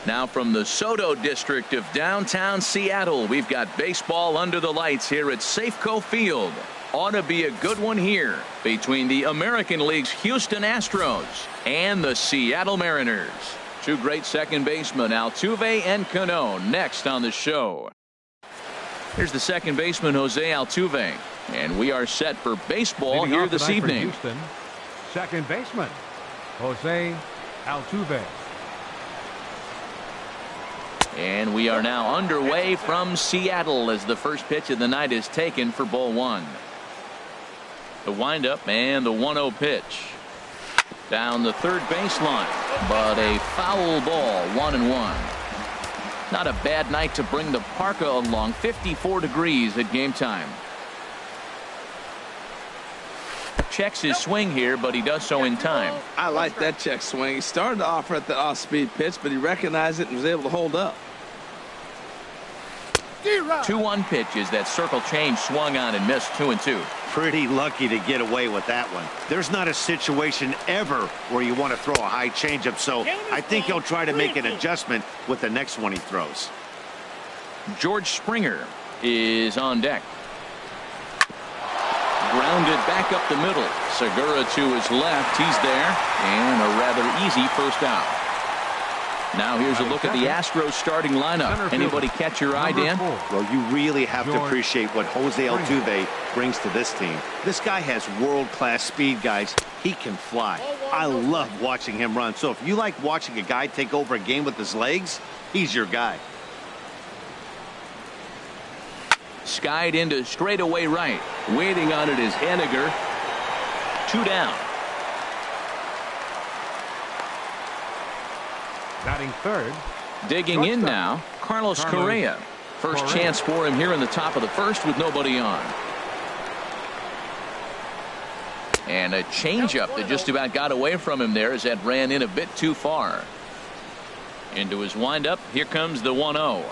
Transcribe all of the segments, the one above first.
Now from the Soto district of downtown Seattle, we've got baseball under the lights here at Safeco Field. Ought to be a good one here between the American League's Houston Astros and the Seattle Mariners. Two great second basemen, Altuve and Cano, next on the show. Here's the second baseman, Jose Altuve, and we are set for baseball here this evening. Houston, second baseman, Jose Altuve. And we are now underway from Seattle as the first pitch of the night is taken for ball one. The windup and the 1-0 pitch. Down the third baseline, but a foul ball, 1-1. Not a bad night to bring the parka along. 54 degrees at game time. Checks his swing here, but he does so in time. I like that check swing. He started to offer at the off-speed pitch, but he recognized it and was able to hold up. 2-1 pitches. That circle change swung on and missed. 2-2. Pretty lucky to get away with that one. There's not a situation ever where you want to throw a high changeup, so I think he'll try to make an adjustment with the next one he throws. George Springer is on deck. Grounded back up the middle. Segura to his left. He's there. And a rather easy first out. Now here's a look at the Astros starting lineup. Anybody catch your eye, Dan? Well, you really have to appreciate what Jose Altuve brings to this team. This guy has world-class speed, guys. He can fly. I love watching him run. So if you like watching a guy take over a game with his legs, he's your guy. Skied into straightaway right. Waiting on it is Henniger. 2 down. Batting third. Digging in now, Carlos Correa. First chance for him here in the top of the first with nobody on. And a changeup that just about got away from him there as that ran in a bit too far. Into his windup. Here comes the 1-0.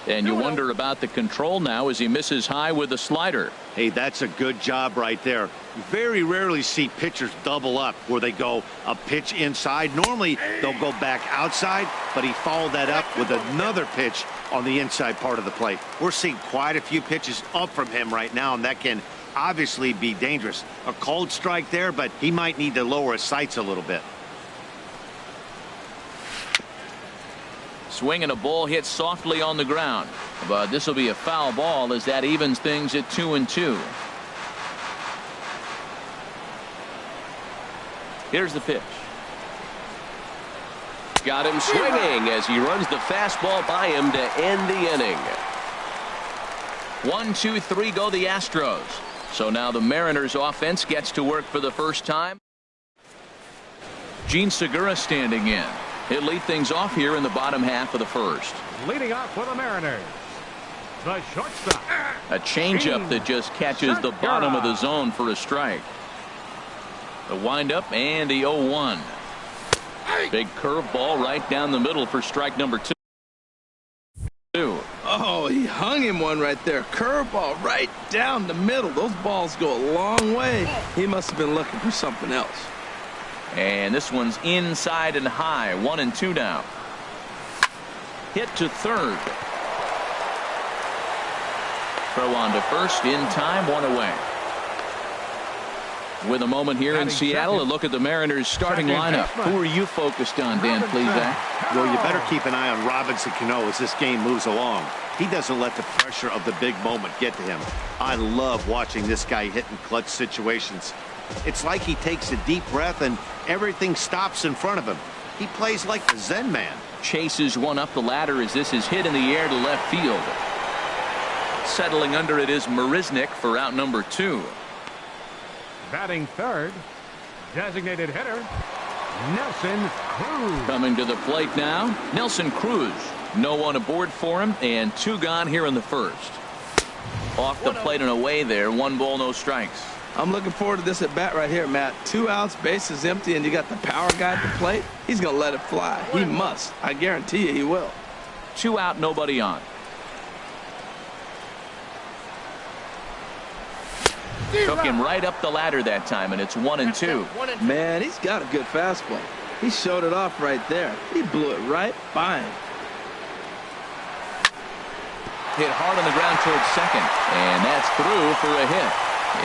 And you wonder about the control now as he misses high with the slider. Hey, that's a good job right there. You very rarely see pitchers double up where they go a pitch inside. Normally they'll go back outside, but he followed that up with another pitch on the inside part of the plate. We're seeing quite a few pitches up from him right now, and that can obviously be dangerous. A cold strike there, but he might need to lower his sights a little bit. Swing and a ball hit softly on the ground, but this will be a foul ball as that evens things at 2-2. Here's the pitch. Got him swinging as he runs the fastball by him to end the inning. 1, 2, 3 go the Astros. So now the Mariners offense gets to work for the first time. Gene Segura standing in. He'll lead things off here in the bottom half of the first. Leading off for the Mariners, the shortstop. A changeup that just catches the bottom of the zone for a strike. The windup and the 0-1. Big curveball right down the middle for strike number 2. Oh, he hung him one right there. Curveball right down the middle. Those balls go a long way. He must have been looking for something else. And this one's inside and high. 1-2 now. Hit to third. Throw on to first in time. 1 away. With a moment here in Seattle, a look at the Mariners starting lineup. Who are you focused on, Dan Plesac? Well, you better keep an eye on Robinson Cano as this game moves along. He doesn't let the pressure of the big moment get to him. I love watching this guy hit in clutch situations. It's like he takes a deep breath and everything stops in front of him. He plays like the Zen man. Chases one up the ladder as this is hit in the air to left field. Settling under it is Marisnick for out number 2. Batting third, designated hitter, Nelson Cruz. Coming to the plate now, Nelson Cruz. No one aboard for him, and 2 gone here in the first. Off the plate and away there. 1 ball, no strikes. I'm looking forward to this at bat right here, Matt. 2 outs, bases empty, and you got the power guy at the plate. He's going to let it fly. He must. I guarantee you he will. 2 out, nobody on. Took him right up the ladder that time, and it's 1-2. Man, he's got a good fastball. He showed it off right there. He blew it right by him. Hit hard on the ground towards second, and that's through for a hit.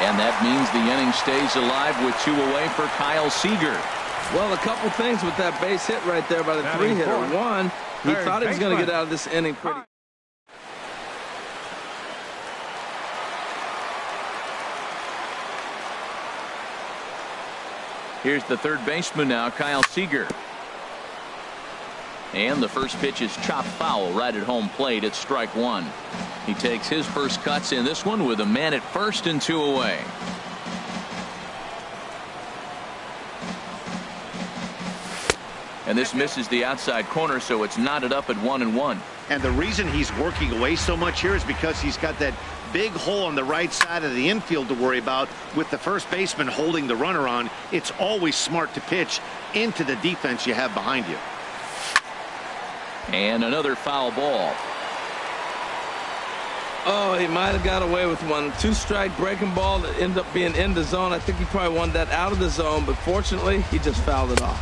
And that means the inning stays alive with 2 away for Kyle Seager. Well, a couple things with that base hit right there by the 3-hitter. One, he thought he was going to get out of this inning pretty. Here's the third baseman now, Kyle Seager. And the first pitch is chopped foul right at home plate at strike 1. He takes his first cuts in this one with a man at first and 2 away. And this misses the outside corner, so it's knotted up at 1-1. And the reason he's working away so much here is because he's got that big hole on the right side of the infield to worry about with the first baseman holding the runner on. It's always smart to pitch into the defense you have behind you. And another foul ball. Oh, he might have got away with one. 2-strike breaking ball that ended up being in the zone. I think he probably wanted that out of the zone, but fortunately, he just fouled it off.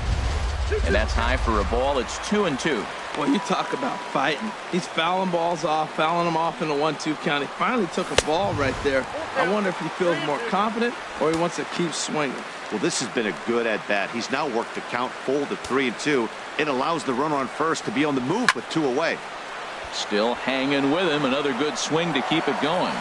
And that's high for a ball. It's 2-2. Well, you talk about fighting. He's fouling balls off, fouling them off in a 1-2 count. He finally took a ball right there. I wonder if he feels more confident or he wants to keep swinging. Well, this has been a good at-bat. He's now worked the count full to 3-2. It allows the runner on first to be on the move with 2 away. Still hanging with him. Another good swing to keep it going.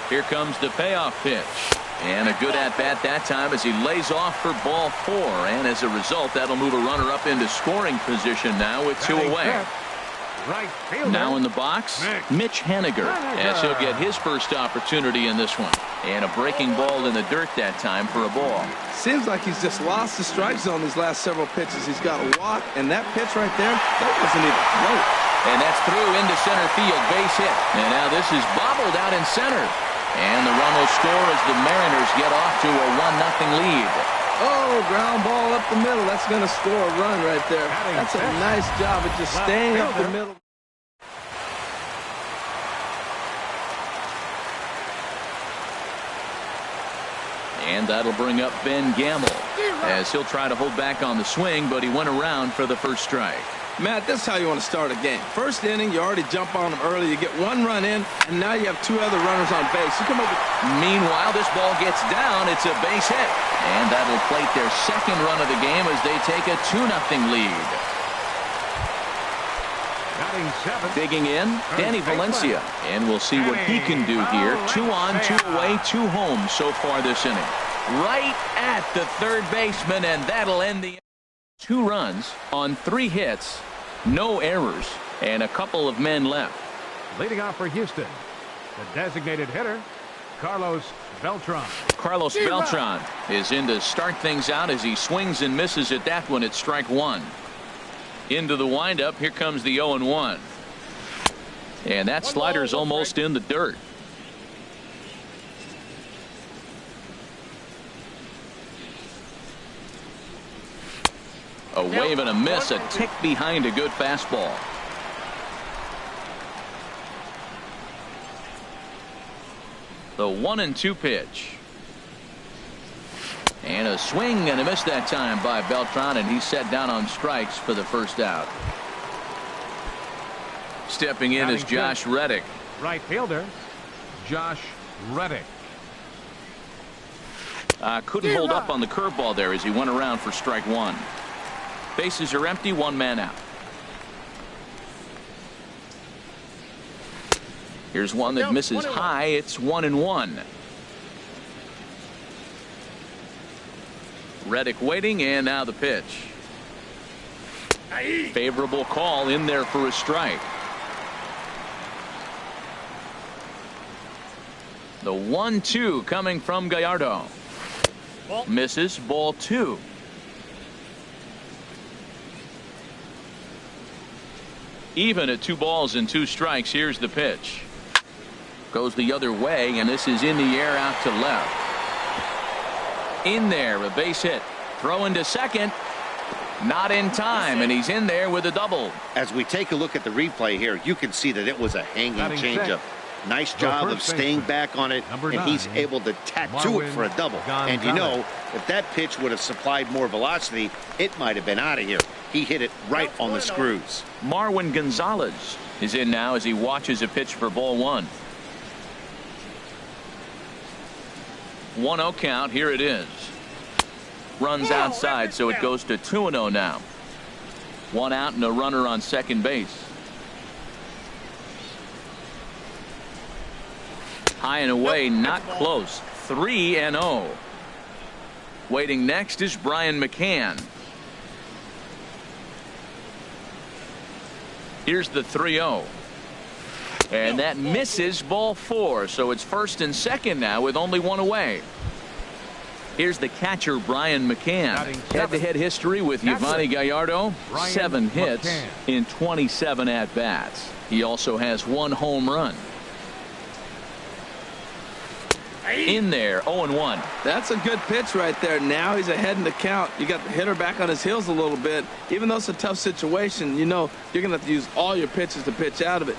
Here comes the payoff pitch. And a good at-bat that time as he lays off for ball 4. And as a result, that'll move a runner up into scoring position now with 2 away. Now in the box, Mitch Haniger, as he'll get his first opportunity in this one. And a breaking ball in the dirt that time for a ball. Seems like he's just lost the strike zone these last several pitches. He's got a walk, and that pitch right there, that wasn't even float. And that's through into center field, base hit. And now this is bobbled out in center. And the run will score as the Mariners get off to a 1-0 lead. Oh, ground ball up the middle. That's going to score a run right there. That's a nice job of just staying up the middle. And that'll bring up Ben Gamble as he'll try to hold back on the swing, but he went around for the first strike. Matt, this is how you want to start a game. First inning, you already jump on them early. You get 1 run in, and now you have 2 other runners on base. You come over. Meanwhile, this ball gets down. It's a base hit. And that'll plate their second run of the game as they take a 2-0 lead. Digging in, Danny Valencia. And we'll see what he can do here. 2 on, 2 away, 2 home so far this inning. Right at the third baseman, and that'll end the 2 runs on 3 hits, no errors, and a couple of men left. Leading off for Houston, the designated hitter, Carlos Beltran. Carlos Beltran is in to start things out as he swings and misses at that one at strike 1. Into the windup, here comes the 0-1. And that slider's almost in the dirt. A wave and a miss, a tick behind a good fastball. The 1-2 pitch. And a swing and a miss that time by Beltran, and he's set down on strikes for the first out. Stepping in is Josh Reddick. Right fielder, Josh Reddick. Couldn't hold up on the curveball there as he went around for strike 1. Bases are empty, 1 man out. Here's one that misses high. It's 1-1. Reddick waiting, and now the pitch. Favorable call in there for a strike. The 1-2 coming from Gallardo. Misses, ball 2. Even at 2 balls and 2 strikes. Here's the pitch. Goes the other way, and this is in the air out to left. In there, a base hit. Throw into second. Not in time, and he's in there with a double. As we take a look at the replay here, you can see that it was a hanging changeup. Nice job of staying back on it, and he's able to tattoo it for a double. And you know, if that pitch would have supplied more velocity, it might have been out of here. He hit it right on the screws. Marwin Gonzalez is in now as he watches a pitch for ball one. 1-0 count. Here it is. Runs outside, so it goes to 2-0 now. 1 out and a runner on second base. High and away, not close. 3-0. Waiting next is Brian McCann. Here's the 3-0. And that misses ball 4, so it's first and second now with only 1 away. Here's the catcher, Brian McCann. Head-to-head history with Yovani Gallardo. 7 hits in 27 at-bats. He also has 1 home run. In there, 0-1. That's a good pitch right there. Now he's ahead in the count. You got the hitter back on his heels a little bit. Even though it's a tough situation, you know you're going to have to use all your pitches to pitch out of it.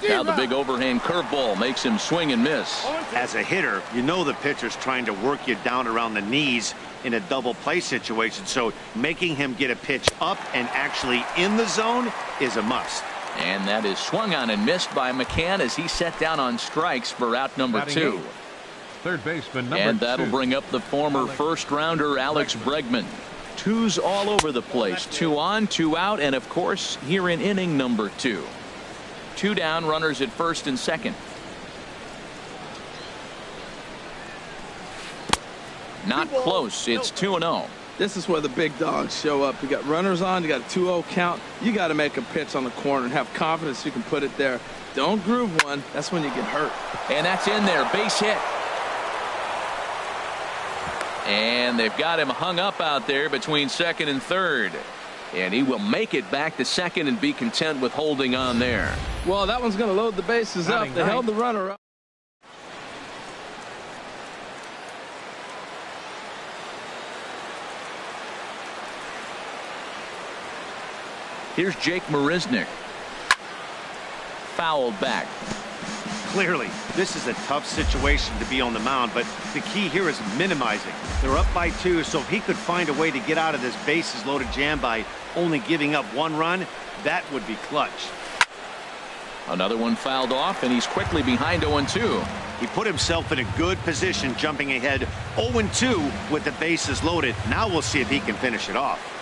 Now the big overhand curveball makes him swing and miss. As a hitter, you know the pitcher's trying to work you down around the knees in a double play situation. So making him get a pitch up and actually in the zone is a must. And that is swung on and missed by McCann as he set down on strikes for out number 2. Third baseman number and that'll 2. bring up the former first-rounder Alex Bregman. 2s all over the place. 2 on, 2 out, and of course here in inning number 2. 2 down, runners at first and second. Not close. It's 2-0. This is where the big dogs show up. You got runners on, you got a 2-0 count. You got to make a pitch on the corner and have confidence you can put it there. Don't groove one. That's when you get hurt. And that's in there. Base hit. And they've got him hung up out there between second and third. And he will make it back to second and be content with holding on there. Well, that one's going to load the bases up. They held the runner up. Here's Jake Marisnick. Fouled back. Clearly, this is a tough situation to be on the mound, but the key here is minimizing. They're up by 2, so if he could find a way to get out of this bases loaded jam by only giving up 1 run, that would be clutch. Another one fouled off, and he's quickly behind 0-2. He put himself in a good position, jumping ahead 0-2 with the bases loaded. Now we'll see if he can finish it off.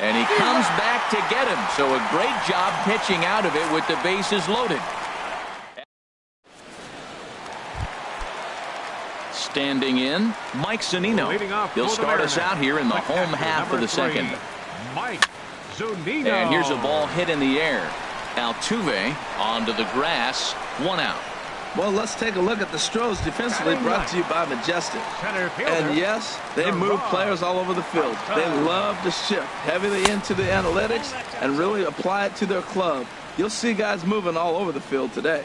And he comes back to get him. So a great job pitching out of it with the bases loaded. Standing in, Mike Zunino. He'll start us out here in the home half of the second. Mike Zunino. And here's a ball hit in the air. Altuve onto the grass. 1 out. Well, let's take a look at the Stros defensively, brought to you by Majestic. And yes, they move players all over the field. They love to shift heavily into the analytics and really apply it to their club. You'll see guys moving all over the field today.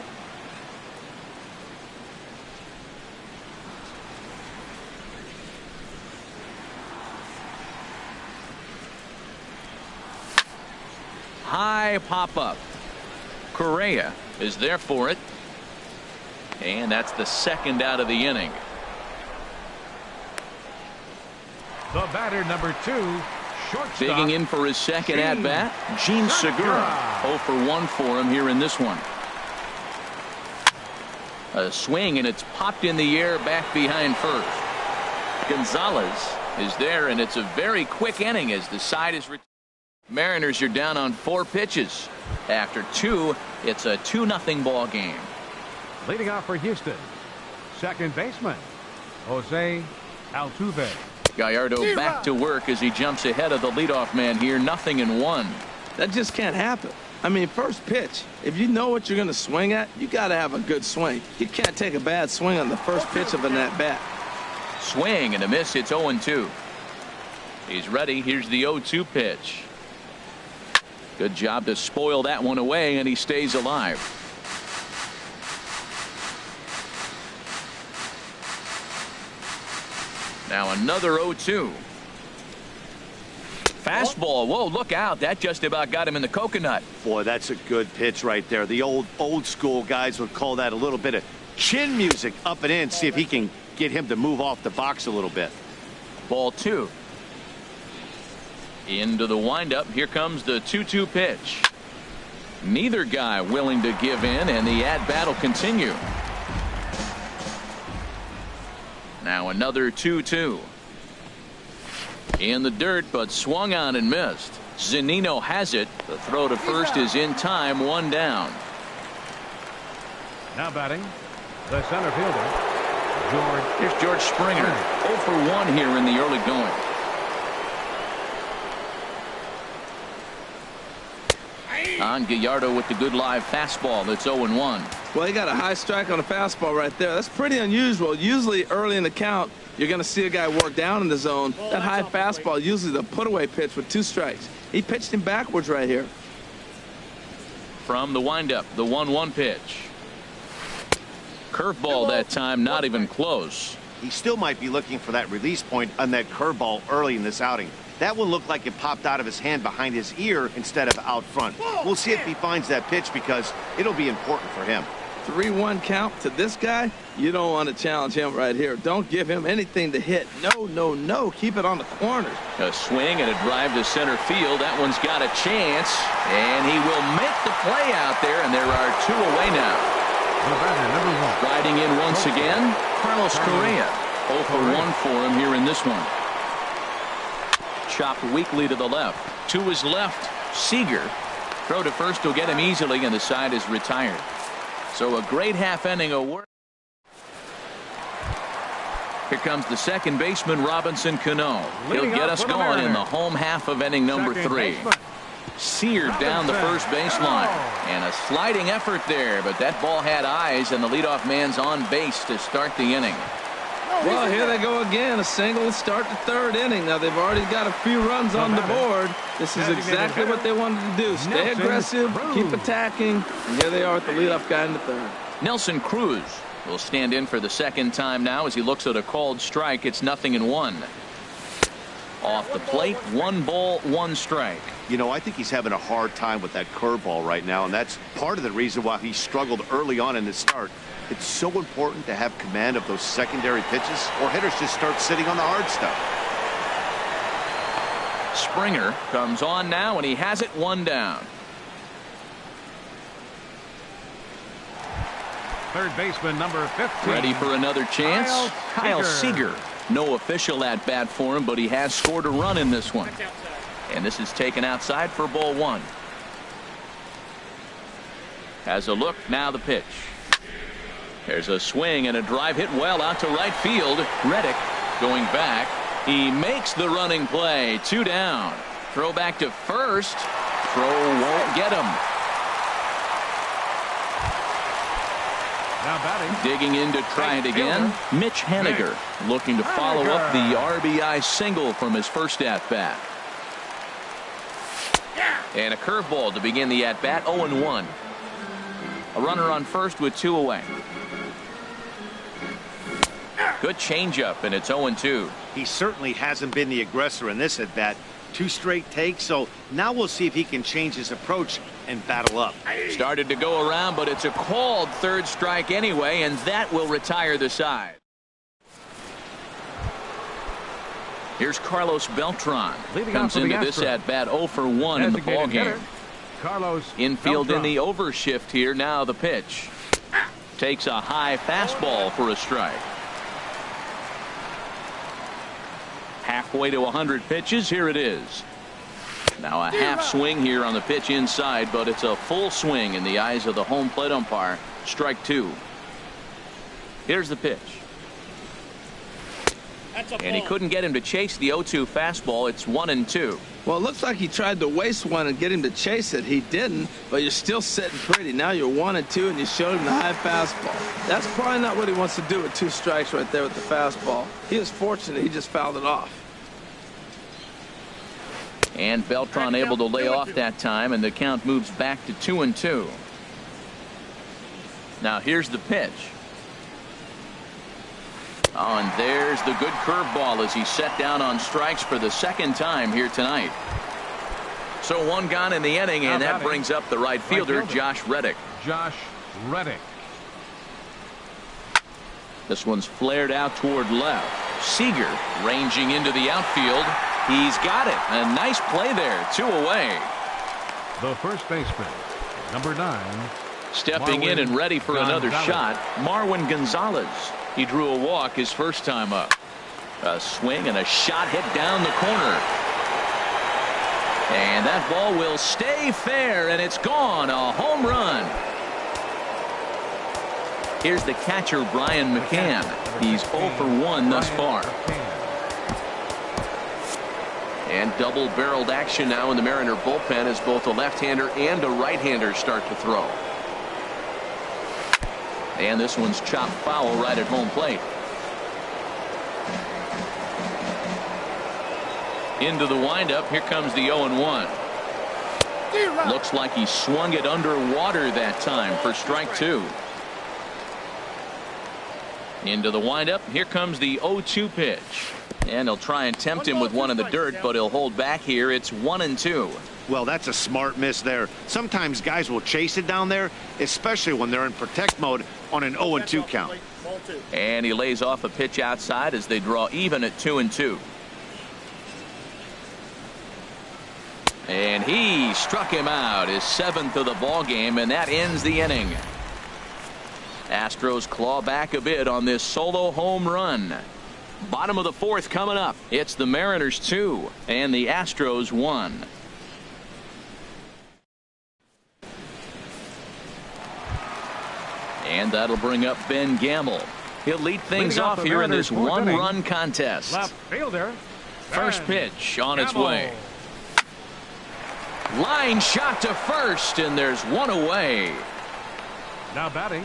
High pop-up. Correa is there for it. And that's the second out of the inning. The batter number 2, shortstop. Digging in for his second at-bat, Gene Segura. 0 for 1 for him here in this one. A swing, and it's popped in the air back behind first. Gonzalez is there, and it's a very quick inning as the side is returned. Mariners are down on 4 pitches. After 2, it's a 2-0 ball game. Leading off for Houston, second baseman, Jose Altuve. Gallardo back to work as he jumps ahead of the leadoff man here. 0-1. That just can't happen. I mean, first pitch, if you know what you're going to swing at, you got to have a good swing. You can't take a bad swing on the first pitch of an at-bat. Swing and a miss. It's 0-2. He's ready. Here's the 0-2 pitch. Good job to spoil that one away, and he stays alive. Now another 0-2. Fastball. Whoa, look out. That just about got him in the coconut. Boy, that's a good pitch right there. The old school guys would call that a little bit of chin music up and in. See if he can get him to move off the box a little bit. Ball 2. Into the windup. Here comes the 2-2 pitch. Neither guy willing to give in, and the at-bat will continue. Now another 2-2. In the dirt, but swung on and missed. Zunino has it. The throw to first is in time, 1 down. Now batting, the center fielder, George. Here's George Springer. 0 for 1 here in the early going. On Gallardo with the good live fastball. That's 0-1. Well, he got a high strike on a fastball right there. That's pretty unusual. Usually early in the count, you're going to see a guy work down in the zone. That high fastball, usually the put-away pitch with 2 strikes. He pitched him backwards right here. From the windup, the 1-1 pitch. Curveball that time, not even close. He still might be looking for that release point on that curveball early in this outing. That one looked like it popped out of his hand behind his ear instead of out front. We'll see if he finds that pitch because it'll be important for him. 3-1 count to this guy. You don't want to challenge him right here. Don't give him anything to hit. No, no, no. Keep it on the corners. A swing and a drive to center field. That one's got a chance, and he will make the play out there, and there are 2 away now. Number 1. Riding in once again, Carlos Correa. 0 for 1 for him here in this one. Chopped weakly to the left. To his left, Seager. Throw to first will get him easily, and the side is retired. So a great half inning of work. Here comes the second baseman, Robinson Cano. He'll get us going in the home half of inning number 3. Seared down the first baseline. And a sliding effort there, but that ball had eyes, and the leadoff man's on base to start the inning. Well, here they go again. A single to start the 3rd inning. Now, they've already got a few runs on the board. This is exactly what they wanted to do. Stay aggressive, keep attacking, and here they are with the leadoff guy in the 3rd. Nelson Cruz will stand in for the second time now as he looks at a called strike. It's 0-1. Off the plate, 1 ball, 1 strike. You know, I think he's having a hard time with that curveball right now, and that's part of the reason why he struggled early on in the start. It's so important to have command of those secondary pitches, or hitters just start sitting on the hard stuff. Springer comes on now, and he has it 1 down. Third baseman, number 15. Ready for another chance? Kyle Seager. No official at bat for him, but he has scored a run in this one. And this is taken outside for ball 1. Has a look, now the pitch. There's a swing and a drive hit well out to right field. Reddick going back. He makes the running play. 2 down. Throw back to first. Throw won't get him. Now batting. Digging in to try it again. Mitch Haniger looking to follow up the RBI single from his first at-bat. And a curveball to begin the at-bat. 0-1. A runner on first with 2 away. Good changeup, and it's 0-2. He certainly hasn't been the aggressor in this at-bat. 2 straight takes, so now we'll see if he can change his approach and battle up. Started to go around, but it's a called 3rd strike anyway, and that will retire the side. Here's Carlos Beltran. Comes into this at-bat 0 for 1 in the ballgame. Infield in the overshift here. Now the pitch. Takes a high fastball for a strike. Halfway to 100 pitches. Here it is. Now a half swing here on the pitch inside, but it's a full swing in the eyes of the home plate umpire. Strike 2. Here's the pitch. And he couldn't get him to chase the 0-2 fastball. It's 1-2. Well, it looks like he tried to waste one and get him to chase it. He didn't, but you're still sitting pretty. Now you're 1-2, and you showed him the high fastball. That's probably not what he wants to do with 2 strikes right there with the fastball. He was fortunate. He just fouled it off. And Beltran able to lay off that time, and the count moves back to 2-2. Now here's the pitch. Oh, and there's the good curveball as he set down on strikes for the second time here tonight. So one gone in the inning, and that brings up the right fielder, Josh Reddick. Josh Reddick. This one's flared out toward left. Seager ranging into the outfield. He's got it. A nice play there. 2 away. The first baseman, number 9. Stepping in and ready for another shot, Marwin Gonzalez. He drew a walk his first time up. A swing and a shot hit down the corner. And that ball will stay fair, and it's gone. A home run. Here's the catcher, Brian McCann. He's 0 for 1 thus far. And double-barreled action now in the Mariner bullpen as both a left-hander and a right-hander start to throw. And this one's chopped foul right at home plate. Into the windup. Here comes the 0-1. Looks like he swung it underwater that time for strike 2. Into the windup. Here comes the 0-2 pitch. And he'll try and tempt him with one in the dirt, but he'll hold back here. It's 1-2. Well, that's a smart miss there. Sometimes guys will chase it down there, especially when they're in protect mode on an 0-2 count. And he lays off a pitch outside as they draw even at 2-2. And he struck him out, his 7th of the ball game, and that ends the inning. Astros claw back a bit on this solo home run. Bottom of the 4th coming up. It's the Mariners 2 and the Astros 1. And that'll bring up Ben Gamble. He'll lead things off here in this one-run contest. Left fielder. First pitch on its way. Line shot to first, and there's one away. Now batting,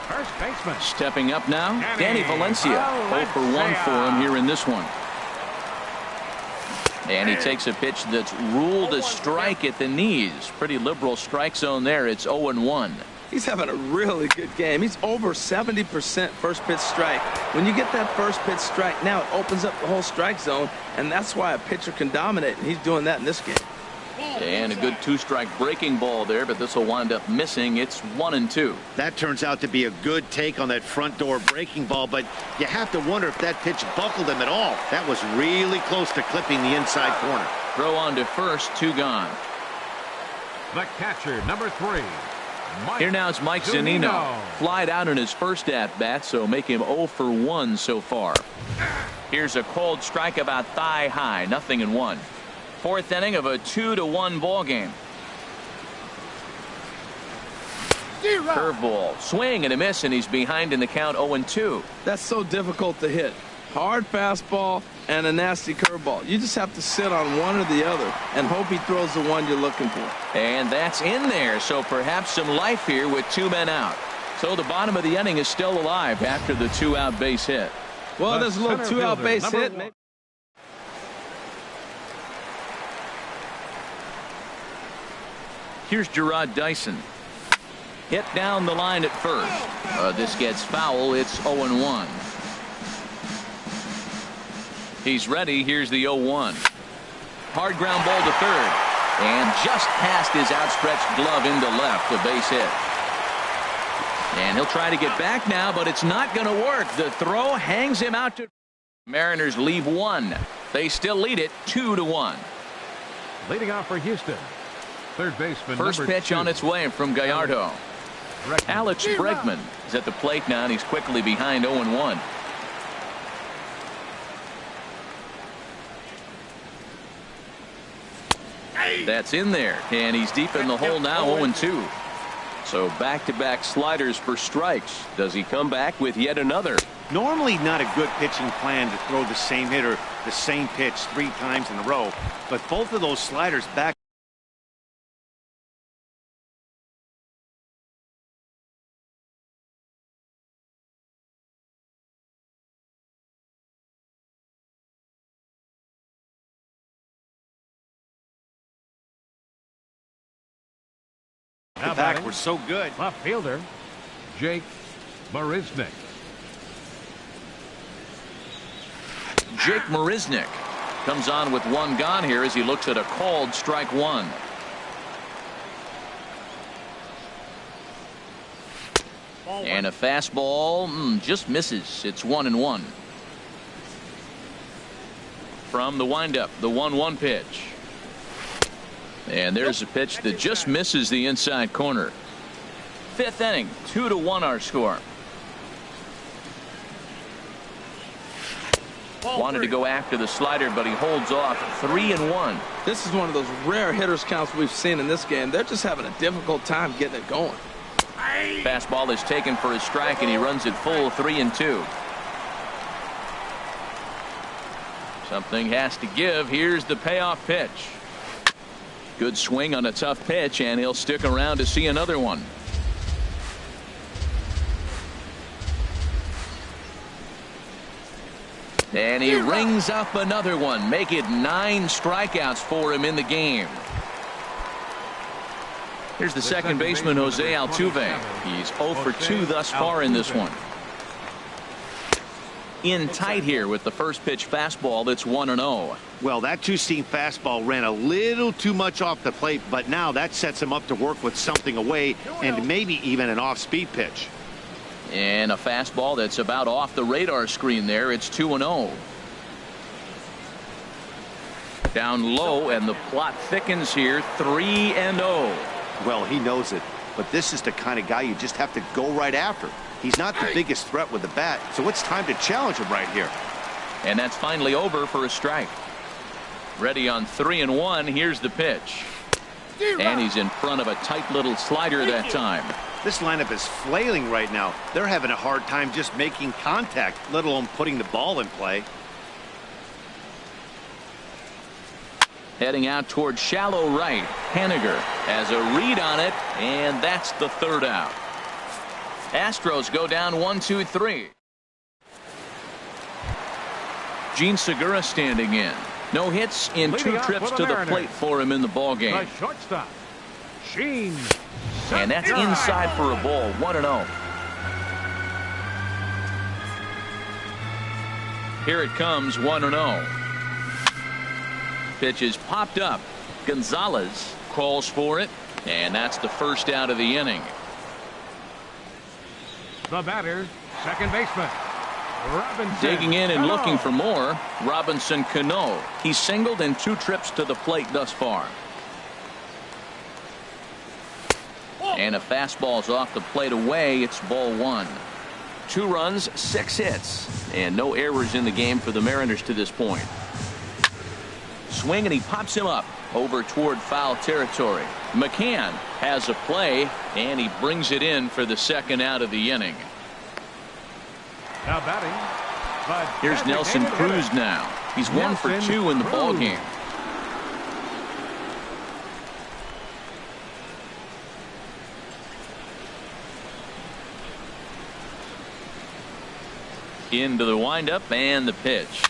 first baseman. Stepping up now, Danny Valencia. 0 for 1 for him here in this one. And he takes a pitch that's ruled a strike at the knees. Pretty liberal strike zone there. It's 0-1. He's having a really good game. He's over 70% first pitch strike. When you get that first pitch strike, now it opens up the whole strike zone, and that's why a pitcher can dominate, and he's doing that in this game. And a good 2-strike breaking ball there, but this will wind up missing. It's 1-2. That turns out to be a good take on that front door breaking ball, but you have to wonder if that pitch buckled him at all. That was really close to clipping the inside corner. Throw on to first, 2 gone. The catcher, number 3. Here now it's Mike Zunino. Flied out in his first at-bat, so make him 0 for 1 so far. Here's a cold strike about thigh high, 0-1. 4th inning of a 2-1 ball game. Curveball, swing and a miss, and he's behind in the count 0-2. That's so difficult to hit. Hard fastball and a nasty curveball. You just have to sit on one or the other and hope he throws the one you're looking for. And that's in there, so perhaps some life here with 2 men out. So the bottom of the inning is still alive after the 2-out base hit. Well, there's a little 2-out base hit. Here's Gerard Dyson. Hit down the line at first. This gets foul. It's 0-1. He's ready. Here's the 0-1. Hard ground ball to third. And just past his outstretched glove into left. A base hit. And he'll try to get back now, but it's not going to work. The throw hangs him out to. Mariners leave 1. They still lead it 2-1. Leading off for Houston. Third baseman. First pitch 2. on its way from Gallardo. Alex Bregman is at the plate now, and he's quickly behind 0-1. That's in there, and he's deep in the hole now, 0-2. So back-to-back sliders for strikes. Does he come back with yet another? Normally not a good pitching plan to throw the same hitter the same pitch 3 times in a row, but both of those sliders back. The back were so good. Left fielder, Jake Marisnick. Jake Marisnick comes on with one gone here as he looks at a called strike one. And a fastball just misses. It's 1-1. From the windup, the 1-1 pitch. And there's a pitch that just misses the inside corner. Fifth inning, 2-1 our score. Wanted to go after the slider, but he holds off. 3-1. This is one of those rare hitters counts we've seen in this game. They're just having a difficult time getting it going. Fastball is taken for a strike, and he runs it full. 3-2. Something has to give. Here's the payoff pitch. Good swing on a tough pitch, and he'll stick around to see another one. And he rings up another one. Make it 9 strikeouts for him in the game. Here's the second baseman, Jose Altuve. He's 0 for 2 thus far in this one. In tight here with the first pitch fastball. That's 1-0. Well, that two-seam fastball ran a little too much off the plate, but now that sets him up to work with something away and maybe even an off-speed pitch. And a fastball that's about off the radar screen there. It's 2-0. Down low, and the plot thickens here. 3-0. Well, he knows it, but this is the kind of guy you just have to go right after. He's not the biggest threat with the bat, so it's time to challenge him right here. And that's finally over for a strike. Ready on 3-1. Here's the pitch. And he's in front of a tight little slider that time. This lineup is flailing right now. They're having a hard time just making contact, let alone putting the ball in play. Heading out toward shallow right. Haniger has a read on it, and that's the third out. Astros go down 1-2-3. Gene Segura standing in. No hits in 2 trips to the plate for him in the ballgame. The shortstop, Gene. And that's inside for a ball. 1-0. Here it comes. 1-0. Pitch is popped up. Gonzalez calls for it, and that's the first out of the inning. The batter, second baseman, Robinson. Digging in and looking for more. Robinson Cano. He's singled in 2 trips to the plate thus far. And a fastball's off the plate away. It's ball 1. 2 runs, 6 hits, and no errors in the game for the Mariners to this point. Swing, and he pops him up over toward foul territory. McCann has a play, and he brings it in for the second out of the inning. Now batting. Here's Nelson Cruz now. He's 1 for 2 in the ballgame. Into the windup, and the pitch.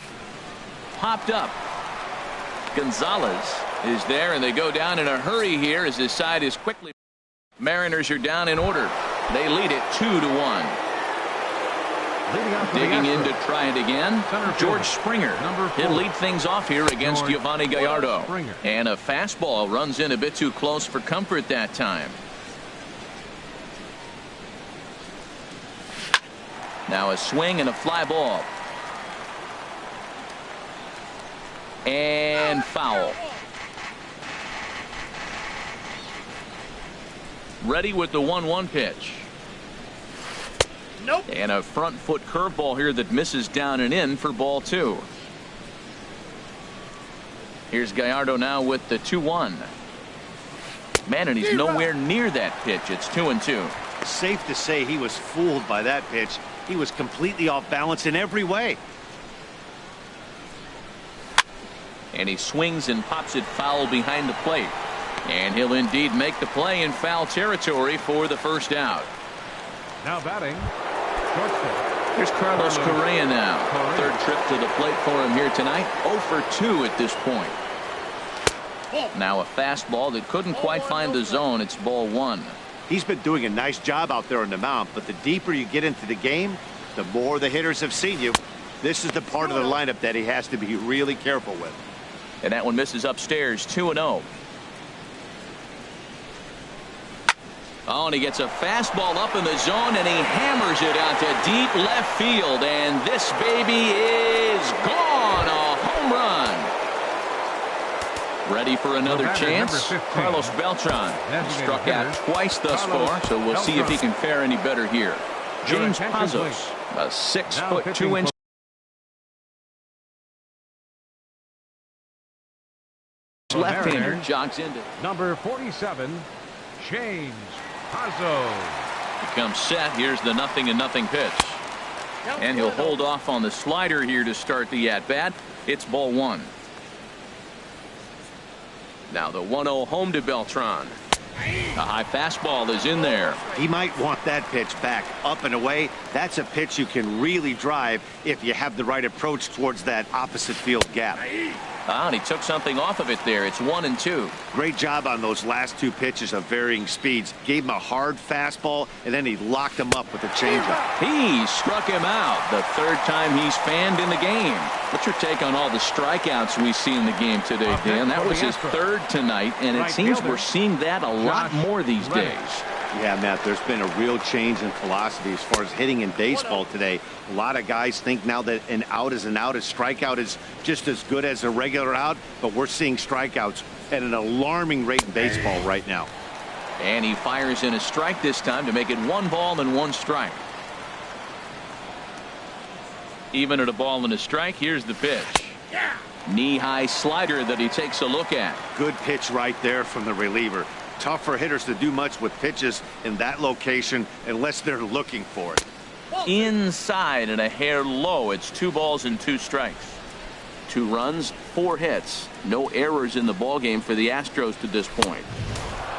Popped up. Gonzalez is there, and they go down in a hurry here as this side is quickly. Mariners are down in order. They lead it 2-1. Digging in to try it again. George Springer. He'll lead things off here against Giovanni Gallardo. And a fastball runs in a bit too close for comfort that time. Now a swing and a fly ball. And foul. Ready with the 1-1 pitch. Nope. And a front foot curveball here that misses down and in for ball 2. Here's Gallardo now with the 2-1. Man, and he's nowhere near that pitch. It's 2-2. Safe to say he was fooled by that pitch. He was completely off balance in every way. And he swings and pops it foul behind the plate. And he'll indeed make the play in foul territory for the first out. Now batting, shortstop. Here's Carlos Correa now. Third trip to the plate for him here tonight. 0 for 2 at this point. Now a fastball that couldn't quite find the zone. It's ball 1. He's been doing a nice job out there on the mound, but the deeper you get into the game, the more the hitters have seen you. This is the part of the lineup that he has to be really careful with. And that one misses upstairs, 2-0. Oh, and he gets a fastball up in the zone, and he hammers it out to deep left field. And this baby is gone. A home run. Ready for another chance. Carlos Beltran struck out twice thus far, so we'll see if he can fare any better here. James Pazos, a 6'2" left-hander, jogs into number 47, James Pazos. Becomes set. Here's the 0-0 pitch. And he'll hold off on the slider here to start the at-bat. It's ball one. Now the 1-0 home to Beltran. A high fastball is in there. He might want that pitch back up and away. That's a pitch you can really drive if you have the right approach towards that opposite field gap. And he took something off of it there. It's 1-2. Great job on those last two pitches of varying speeds. Gave him a hard fastball, and then he locked him up with a changeup. He struck him out the third time he's fanned in the game. What's your take on all the strikeouts we see in the game today, Dan? That was his third tonight, and it seems we're seeing that a lot more these days. Yeah, Matt, there's been a real change in philosophy as far as hitting in baseball today. A lot of guys think now that an out is an out. A strikeout is just as good as a regular out, but we're seeing strikeouts at an alarming rate in baseball right now. And he fires in a strike this time to make it 1 ball and 1 strike. Even at a ball and a strike, here's the pitch. Knee-high slider that he takes a look at. Good pitch right there from the reliever. Tough for hitters to do much with pitches in that location unless they're looking for it. Inside and a hair low. It's 2 balls and 2 strikes. 2 runs, 4 hits. No errors in the ballgame for the Astros to this point.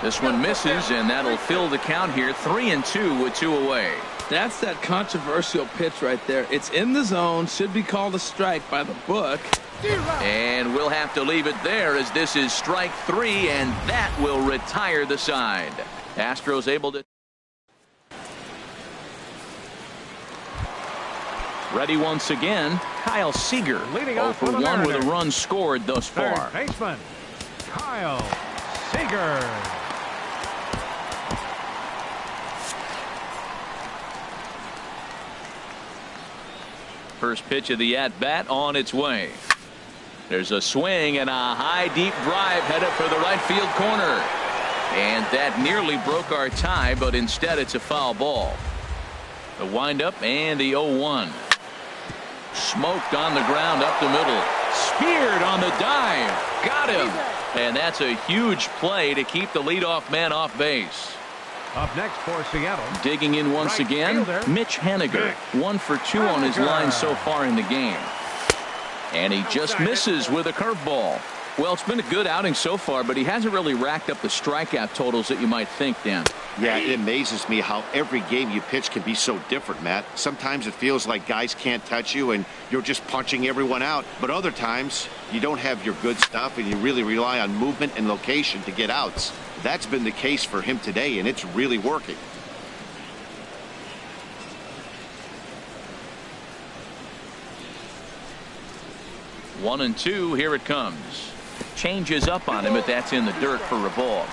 This one misses, and that'll fill the count here. 3-2 with 2 away. That's that controversial pitch right there. It's in the zone, should be called a strike by the book. And we'll have to leave it there as this is strike 3, and that will retire the side. Astros able to. Ready once again, Kyle Seager. 0 for 1 with a run scored thus far. Third baseman, Kyle Seager. First pitch of the at-bat on its way. There's a swing and a high deep drive headed for the right field corner. And that nearly broke our tie, but instead it's a foul ball. The windup and the 0-1. Smoked on the ground up the middle. Speared on the dive. Got him. And that's a huge play to keep the leadoff man off base. Up next for Seattle. Digging in once again, Mitch Haniger. 1 for 2 on his line so far in the game. And he just misses with a curveball. Well, it's been a good outing so far, but he hasn't really racked up the strikeout totals that you might think, Dan. Yeah, it amazes me how every game you pitch can be so different, Matt. Sometimes it feels like guys can't touch you and you're just punching everyone out. But other times you don't have your good stuff and you really rely on movement and location to get outs. That's been the case for him today, and it's really working. One and 2, here it comes. Changes up on him, but that's in the dirt for a ball.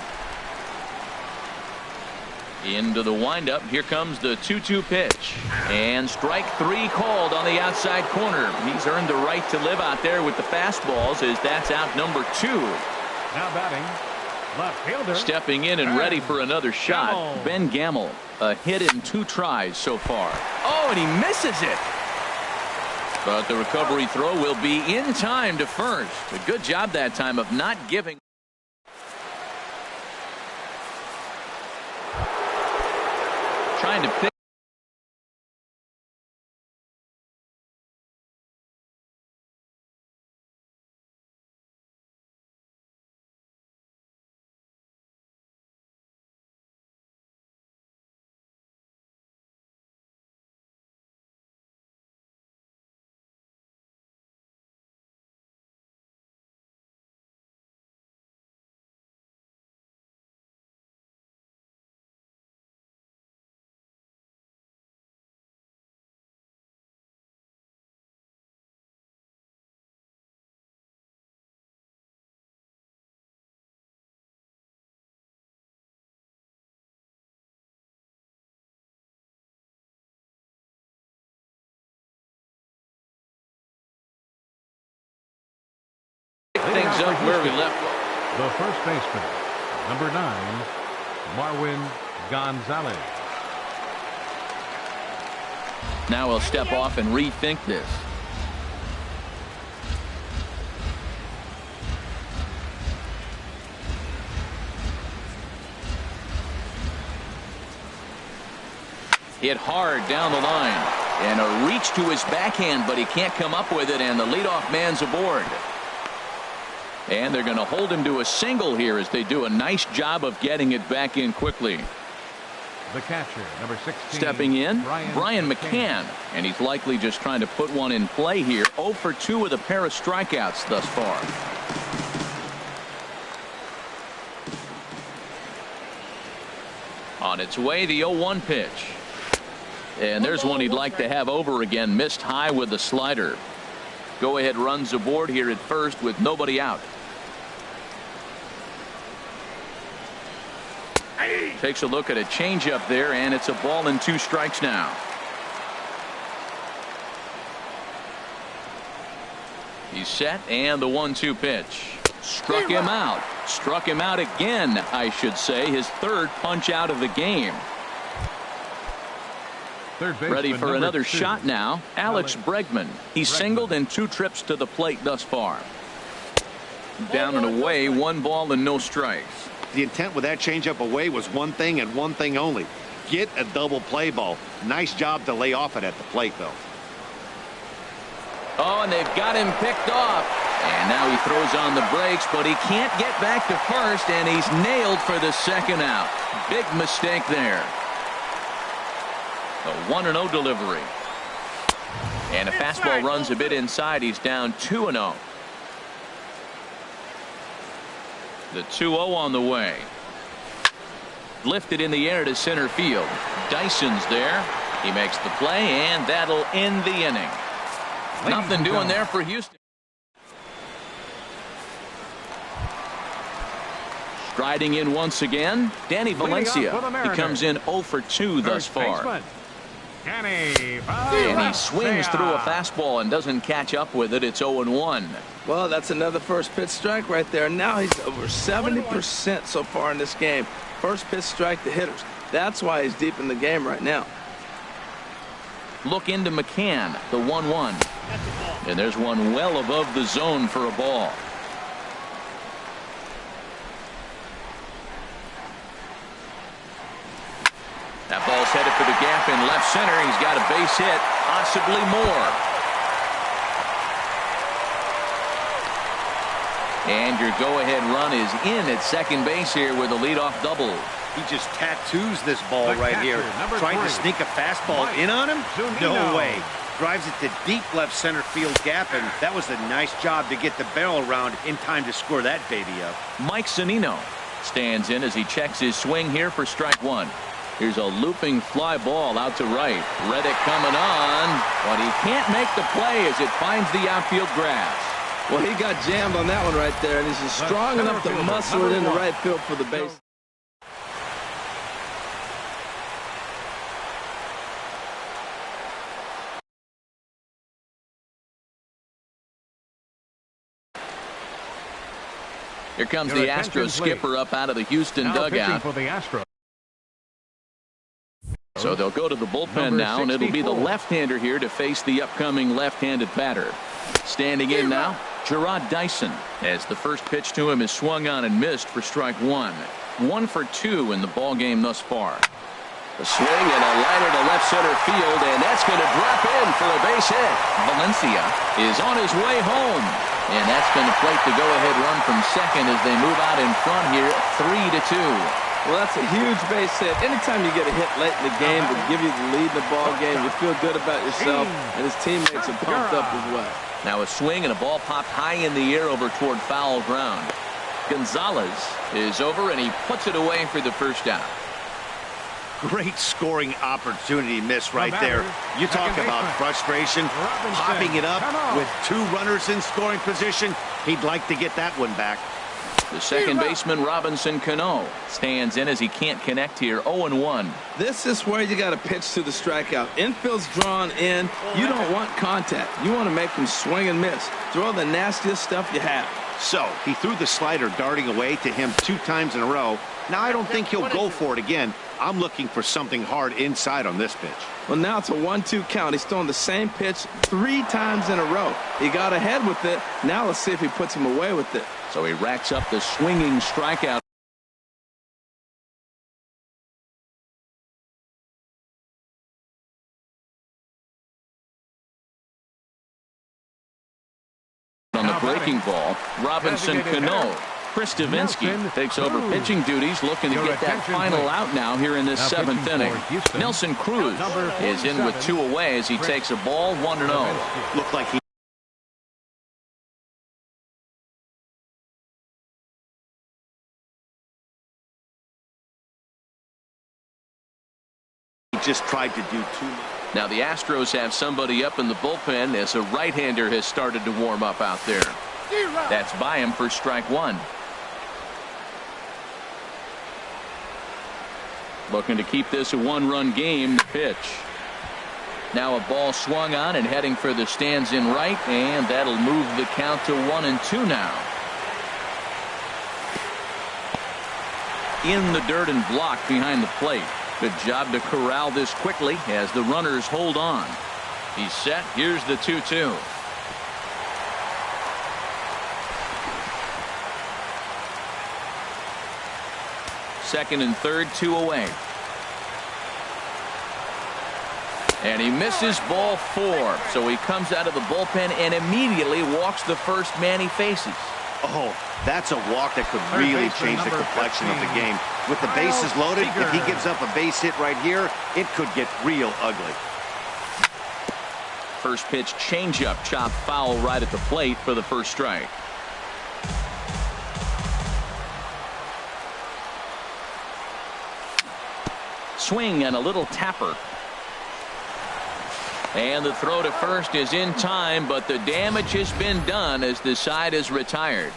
Into the windup. Here comes the 2-2 pitch. And strike 3 called on the outside corner. He's earned the right to live out there with the fastballs as that's out number 2. Now batting, left fielder. Stepping in and ready for another shot. Ben Gamble. A hit in 2 tries so far. Oh, and he misses it. But the recovery throw will be in time to first. A good job that time of not giving. Trying to pick. picks up where we left off. The first baseman, number 9, Marwin Gonzalez. Now he'll step off and rethink this. Hit hard down the line. And a reach to his backhand, but he can't come up with it, and the leadoff man's aboard. And they're going to hold him to a single here as they do a nice job of getting it back in quickly. The catcher, number 16. Stepping in, Brian McCann. And he's likely just trying to put one in play here. 0 for 2 with a pair of strikeouts thus far. On its way, the 0-1 pitch. And there's one he'd like to have over again. Missed high with the slider. Go ahead runs aboard here at first with nobody out. Takes a look at a changeup there, and it's a ball and 2 strikes now. He's set, and the 1-2 pitch. Struck him out. Struck him out again, I should say. His third punch out of the game. Ready for another shot now. Alex Bregman. He's singled in 2 trips to the plate thus far. Down and away, 1 ball and no strikes. The intent with that changeup away was one thing and one thing only. Get a double play ball. Nice job to lay off it at the plate, though. Oh, and they've got him picked off. And now he throws on the brakes, but he can't get back to first, and he's nailed for the second out. Big mistake there. A 1-0 delivery. And a fastball runs a bit inside. He's down 2-0. The 2-0 on the way. Lifted in the air to center field. Dyson's there. He makes the play, and that'll end the inning. Nothing doing there for Houston. Striding in once again, Danny Valencia. He comes in 0 for 2 thus far. And he swings through a fastball and doesn't catch up with it. It's 0-1. Well, that's another first pitch strike right there. Now he's over 70% so far in this game. First pitch strike to hitters. That's why he's deep in the game right now. Look into McCann, the 1-1. And there's one well above the zone for a ball. That ball's headed for the gap in left center. He's got a base hit, possibly more. And your go-ahead run is in at second base here with a leadoff double. He just tattoos this ball right here. Trying to sneak a fastball in on him? No way. Drives it to deep left center field gap, and that was a nice job to get the barrel around in time to score that baby up. Mike Zunino stands in as he checks his swing here for strike 1. Here's a looping fly ball out to right. Reddick coming on, but he can't make the play as it finds the outfield grass. Well, he got jammed on that one right there, and he's just strong enough to muscle it into right field for the base. Here comes the Astros skipper up out of the Houston dugout. For the Astros. So they'll go to the bullpen now, and it'll be the left-hander here to face the upcoming left-handed batter. Standing in now, Gerard Dyson, as the first pitch to him is swung on and missed for strike 1. 1 for 2 in the ball game thus far. A swing and a liner to left center field, and that's going to drop in for a base hit. Valencia is on his way home, and that's going to plate the go-ahead run from second as they move out in front here, 3-2. Well, that's a huge base hit. Anytime you get a hit late in the game to give you the lead in the ball game, you feel good about yourself, and his teammates are pumped up as well. Now a swing and a ball popped high in the air over toward foul ground. Gonzalez is over, and he puts it away for the first out. Great scoring opportunity miss right there. You talk about frustration, popping it up with 2 runners in scoring position. He'd like to get that one back. The second baseman, Robinson Cano, stands in as he can't connect here. 0-1. This is where you got to pitch to the strikeout. Infield's drawn in. You don't want contact. You want to make him swing and miss. Throw the nastiest stuff you have. So he threw the slider darting away to him 2 times in a row. Now I don't think he'll go for it again. I'm looking for something hard inside on this pitch. Well, now it's a 1-2 count. He's throwing the same pitch 3 times in a row. He got ahead with it. Now let's see if he puts him away with it. So he racks up the swinging strikeout. On the breaking ball, Robinson Cano. Chris Davinsky takes over pitching duties, looking to get that final out now here in this 7th inning. Nelson Cruz is in with 2 away as he takes a ball 1-0. Looked like he just tried to do too much. Now the Astros have somebody up in the bullpen as a right-hander has started to warm up out there. That's by him for strike 1. Looking to keep this a 1-run game. The pitch. Now a ball swung on and heading for the stands in right, and that'll move the count to 1-2 now. In the dirt and blocked behind the plate. Good job to corral this quickly as the runners hold on. He's set. Here's the 2-2. Second and third, 2 away. And he misses ball 4. So he comes out of the bullpen and immediately walks the first man he faces. Oh, that's a walk that could really change the complexion of the game. With the bases loaded, if he gives up a base hit right here, it could get real ugly. First pitch changeup chopped foul right at the plate for the first strike. Swing and a little tapper. And the throw to first is in time, but the damage has been done as the side is retired.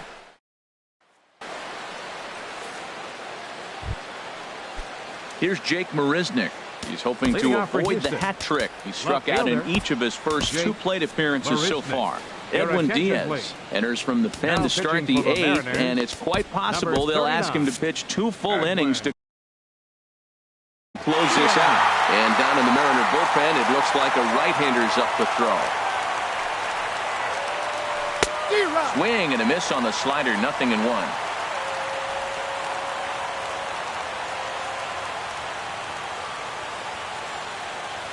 Here's Jake Marisnick. He's hoping to avoid the hat trick. He struck out in each of his first 2 plate appearances so far. Edwin Diaz enters from the pen to start the 8th, and it's quite possible they'll ask him to pitch 2 full innings to close this out. And down in the Mariner bullpen, it looks like a right-hander's up to throw. Swing and a miss on the slider, 0-1.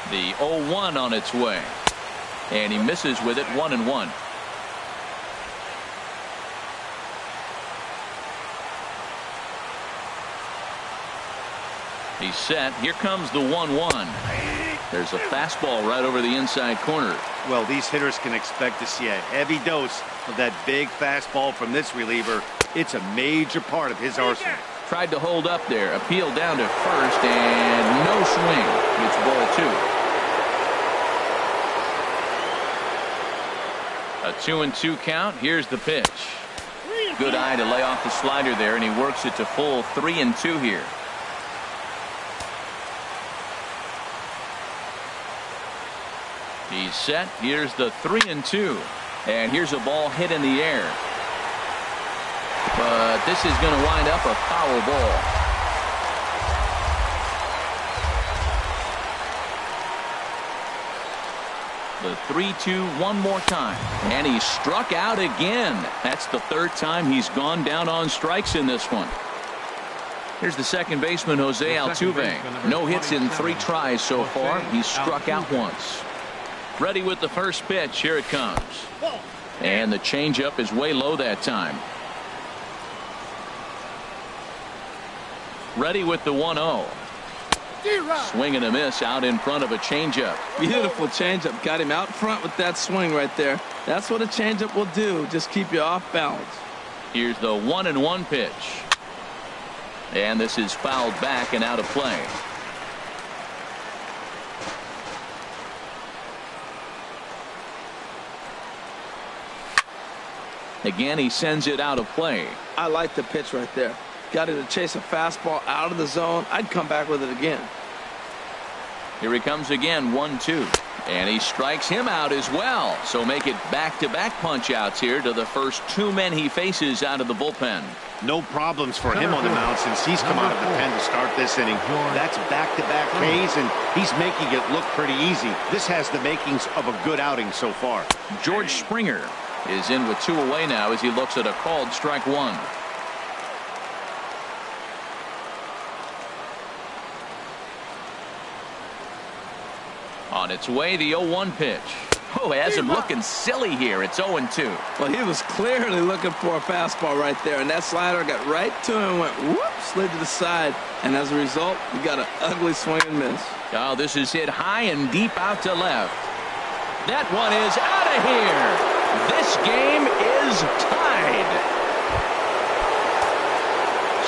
The 0-1 on its way. And he misses with it, 1-1. He's set. Here comes the 1-1. There's a fastball right over the inside corner. Well, these hitters can expect to see a heavy dose of that big fastball from this reliever. It's a major part of his arsenal. Tried to hold up there. Appeal down to first, and no swing. It's ball 2. A 2-2 count. Here's the pitch. Good eye to lay off the slider there, and he works it to full 3-2 here. He's set. Here's the 3-2. And here's a ball hit in the air. But this is going to wind up a foul ball. The 3-2 one more time. And he struck out again. That's the 3rd time he's gone down on strikes in this one. Here's the second baseman, Jose Altuve. No hits in 3 tries so far. He's struck out once. Ready with the first pitch. Here it comes. And the changeup is way low that time. Ready with the 1-0. Swing and a miss out in front of a changeup. Beautiful changeup. Got him out front with that swing right there. That's what a changeup will do. Just keep you off balance. Here's the 1-1 pitch. And this is fouled back and out of play. Again, he sends it out of play. I like the pitch right there. Got it to chase a fastball out of the zone. I'd come back with it again. Here he comes again, 1-2. And he strikes him out as well. So make it back-to-back punch-outs here to the first two men he faces out of the bullpen. No problems for him on the mound since he's come out of the pen to start this inning. That's back-to-back Ks, and he's making it look pretty easy. This has the makings of a good outing so far. George Springer is in with 2 away now as he looks at a called strike 1. On its way, the 0-1 pitch. Oh, has him looking silly here. It's 0-2. Well, he was clearly looking for a fastball right there, and that slider got right to him and went whoop, slid to the side, and as a result, you got an ugly swing and miss. Oh, this is hit high and deep out to left. That one is out of here. This game is tied.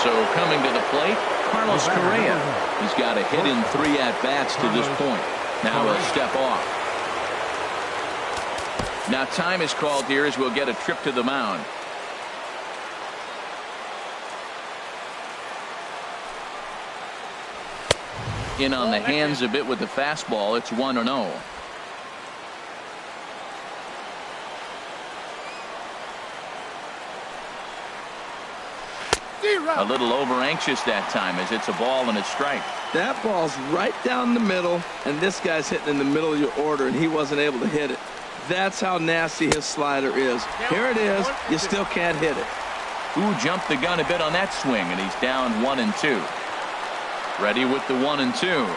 So coming to the plate, Carlos Correa. He's got a hit in 3 at-bats to this point. Now a step off. Now time is called here as we'll get a trip to the mound. In on the hands a bit with the fastball. It's 1-0. A little over anxious that time as it's a ball and a strike. That ball's right down the middle, and this guy's hitting in the middle of your order, and he wasn't able to hit it. That's how nasty his slider is. Here it is. You still can't hit it. Ooh, jumped the gun a bit on that swing, and he's down 1-2. Ready with the 1-2.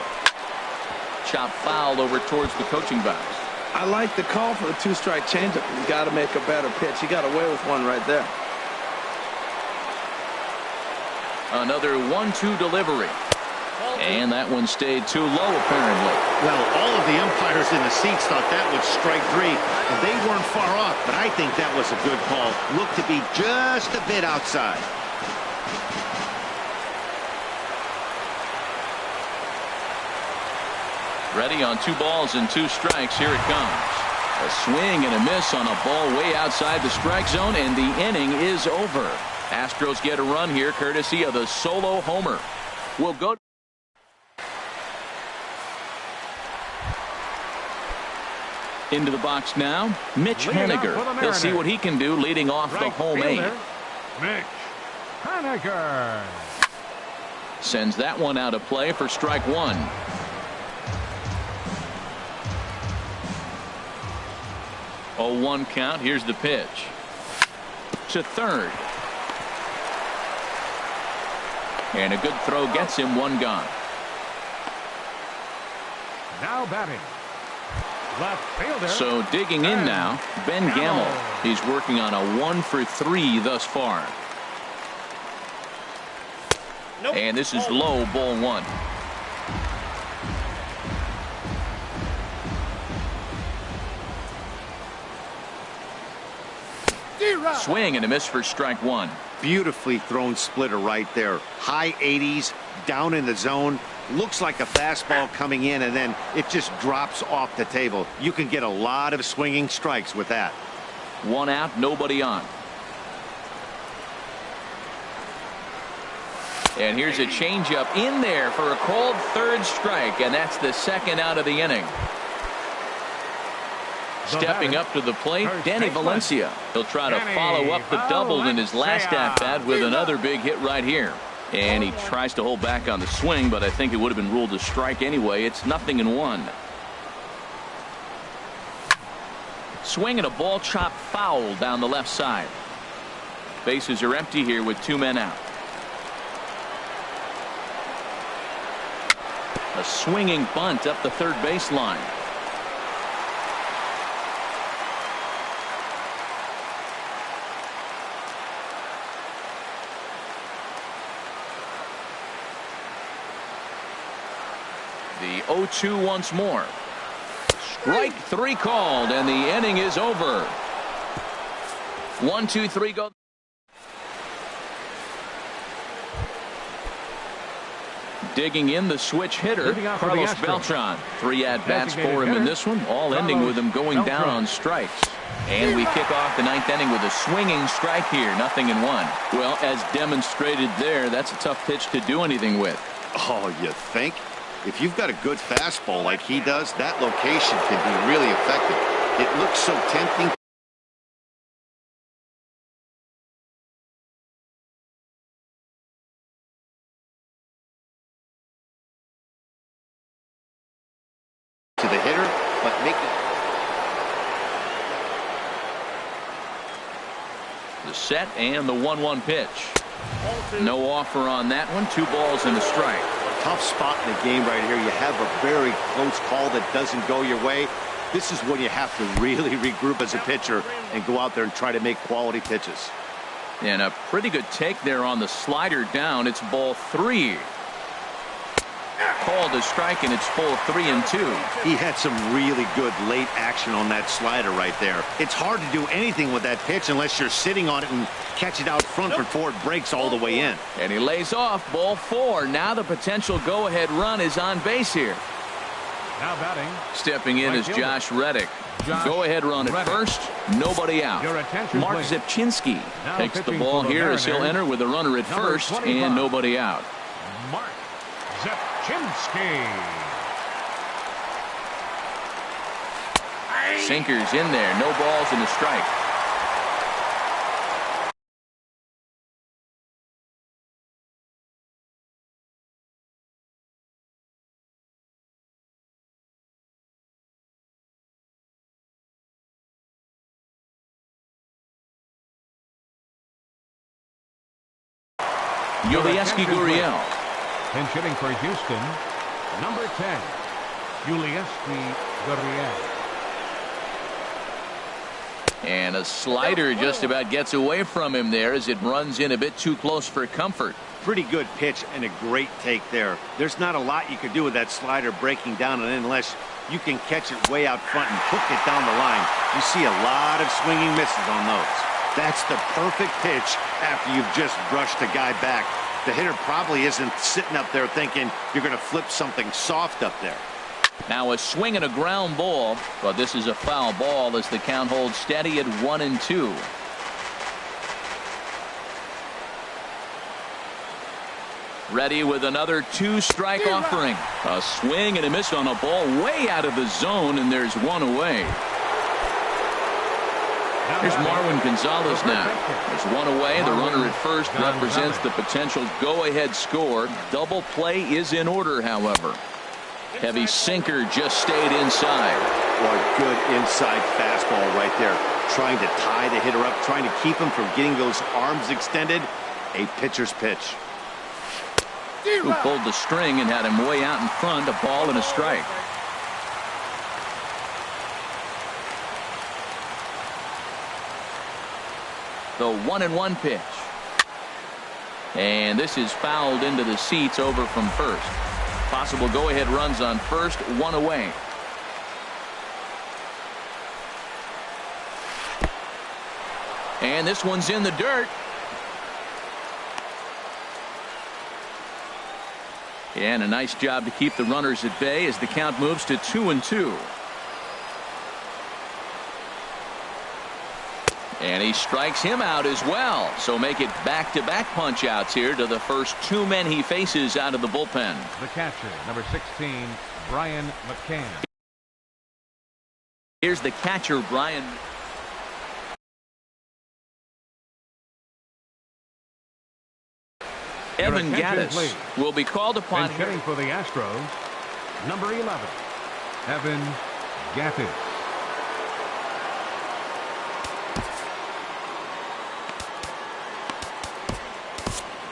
Chop foul over towards the coaching box. I like the call for the 2-strike changeup. You got to make a better pitch. He got away with one right there. Another 1-2 delivery. And that one stayed too low, apparently. Well, all of the umpires in the seats thought that was strike 3, and they weren't far off, but I think that was a good call. Looked to be just a bit outside. Ready on 2 balls and 2 strikes. Here it comes. A swing and a miss on a ball way outside the strike zone, and the inning is over. Astros get a run here courtesy of the solo homer. We'll go into the box now. Mitch Haniger. He'll see what he can do leading off the home 8. Mitch Haniger sends that one out of play for strike 1. Oh, 1 count. Here's the pitch to third. And a good throw gets him 1 gone. Now batting. Left fielder. So digging in now, Ben Gamel. He's working on a 1 for 3 thus far. Nope. And this is low, ball 1. Swing and a miss for strike 1. Beautifully thrown splitter right there. High 80s, down in the zone. Looks like a fastball coming in, and then it just drops off the table. You can get a lot of swinging strikes with that. 1 out, nobody on. And here's a changeup in there for a called 3rd strike, and that's the 2nd out of the inning. Stepping up to the plate, Danny Valencia. He'll try to follow up the double in his last at-bat with another big hit right here. And he tries to hold back on the swing, but I think it would have been ruled a strike anyway. It's 0-1. Swing and a ball chopped foul down the left side. Bases are empty here with 2 men out. A swinging bunt up the third baseline. The 0-2 once more. Strike 3 called, and the inning is over. 1, 2, 3 go. Digging in the switch hitter, Carlos Beltran. 3 at-bats for him in this one, all ending with him going down on strikes. And we kick off the 9th inning with a swinging strike here, 0-1. Well, as demonstrated there, that's a tough pitch to do anything with. Oh, you think? If you've got a good fastball like he does, that location can be really effective. It looks so tempting. To the hitter, but make it. The set and the 1-1 pitch. No offer on that one. 2 balls and a strike. Tough spot in the game right here. You have a very close call that doesn't go your way. This is when you have to really regroup as a pitcher and go out there and try to make quality pitches. And a pretty good take there on the slider down. It's ball 3. Called a strike, and it's full 3-2. He had some really good late action on that slider right there. It's hard to do anything with that pitch unless you're sitting on it and catch it out front before it breaks all the way in. And he lays off ball 4. Now the potential go-ahead run is on base here. Now batting. Stepping in is Josh Reddick. Go-ahead run at first. Nobody out. Mark Zepchinski takes the ball here as he'll enter with a runner at first and nobody out. Mark Zepchinski. Sinkers in there. No balls and a strike. Yulieski Gurriel. Pinch hitting for Houston, number 10, Yulieski Gurriel. And a slider just about gets away from him there as it runs in a bit too close for comfort. Pretty good pitch and a great take there. There's not a lot you could do with that slider breaking down and in unless you can catch it way out front and hook it down the line. You see a lot of swinging misses on those. That's the perfect pitch after you've just brushed a guy back. The hitter probably isn't sitting up there thinking you're going to flip something soft up there. Now a swing and a ground ball, but this is a foul ball as the count holds steady at 1-2. Ready with another 2-strike offering. A swing and a miss on a ball way out of the zone, and there's one away. Here's Marwin Gonzalez now. There's one away. The runner at first represents the potential go-ahead score. Double play is in order, however. Heavy sinker just stayed inside. Boy, good inside fastball right there. Trying to tie the hitter up, trying to keep him from getting those arms extended. A pitcher's pitch. Who pulled the string and had him way out in front. A ball and a strike. The 1-1 pitch. And this is fouled into the seats over from first. Possible go-ahead runs on first, one away. And this one's in the dirt. And a nice job to keep the runners at bay as the count moves to 2-2. And he strikes him out as well. So make it back-to-back punch-outs here to the first 2 men he faces out of the bullpen. The catcher, number 16, Brian McCann. Here's the catcher, Brian. Evan Gattis will be called upon. Hitting for the Astros, number 11, Evan Gattis.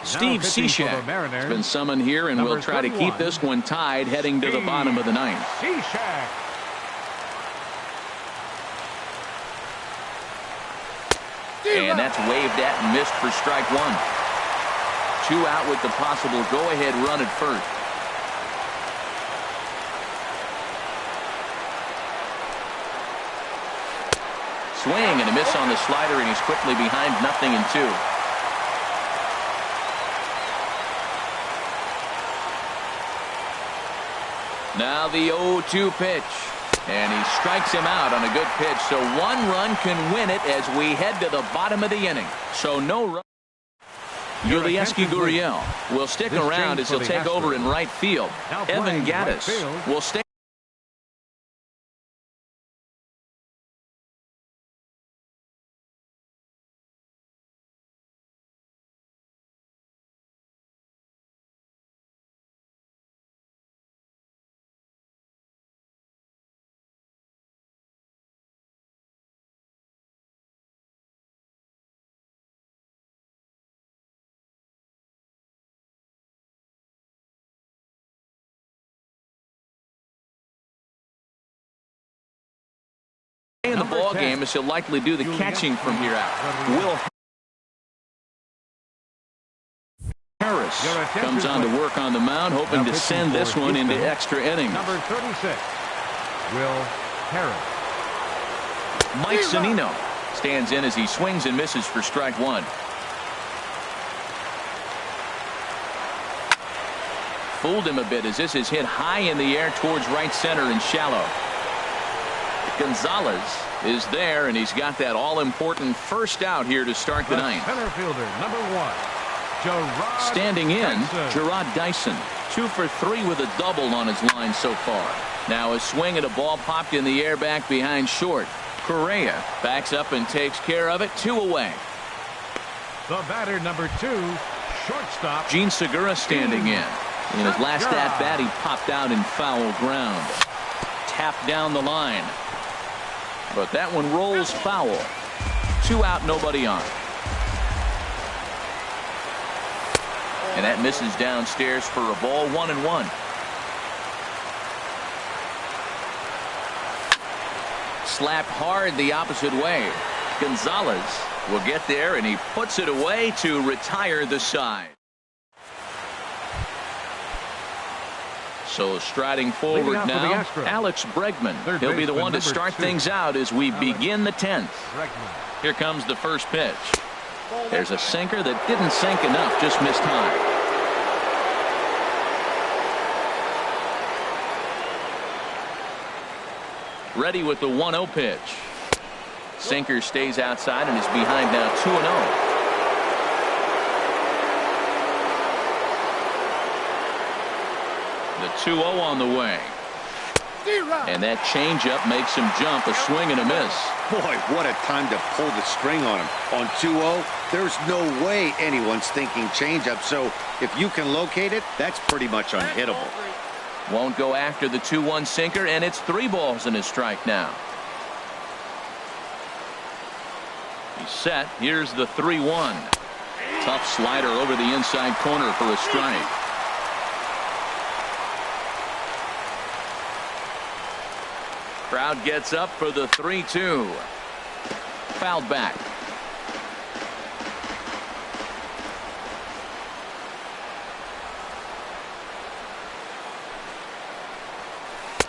Steve Cishek has been summoned here and will try to keep this one tied heading to the bottom of the 9th. Cishek. And that's waved at and missed for strike 1. 2 out with the possible go-ahead run at first. Swing and a miss on the slider, and he's quickly behind 0-2. Now the 0-2 pitch. And he strikes him out on a good pitch. So 1 run can win it as we head to the bottom of the inning. So no run. Yulieski Gurriel will stick around as he'll take over in right field. Evan Gattis will stay. In the ball game as he'll likely do the catching from here out. Will Harris comes on to work on the mound, hoping to send this one into extra innings. Number 36, Will Harris. Mike Zunino stands in as he swings and misses for strike one. Fooled him a bit as this is hit high in the air towards right center and shallow. Gonzalez is there, and he's got that all-important first out here to start the ninth. Center fielder, number 1, Gerard standing in, Dyson. Gerard Dyson. 2 for 3 with a double on his line so far. Now a swing at a ball popped in the air back behind short. Correa backs up and takes care of it. 2 away. The batter, number 2, shortstop Gene Segura standing in. In his last at-bat, he popped out in foul ground. Tapped down the line. But that one rolls foul. 2 out, nobody on. And that misses downstairs for a ball. 1-1. Slapped hard the opposite way. Gonzalez will get there, and he puts it away to retire the side. So striding forward now, Alex Bregman. He'll be the one to start things out as we begin the 10th. Here comes the first pitch. There's a sinker that didn't sink enough, just missed high. Ready with the 1-0 pitch. Sinker stays outside and is behind now 2-0. The 2-0 on the way. And that changeup makes him jump. A swing and a miss. Boy, what a time to pull the string on him. On 2-0, there's no way anyone's thinking changeup. So if you can locate it, that's pretty much unhittable. Won't go after the 2-1 sinker, and it's 3 balls and a strike now. He's set. Here's the 3-1. Tough slider over the inside corner for a strike. Crowd gets up for the 3-2. Fouled back.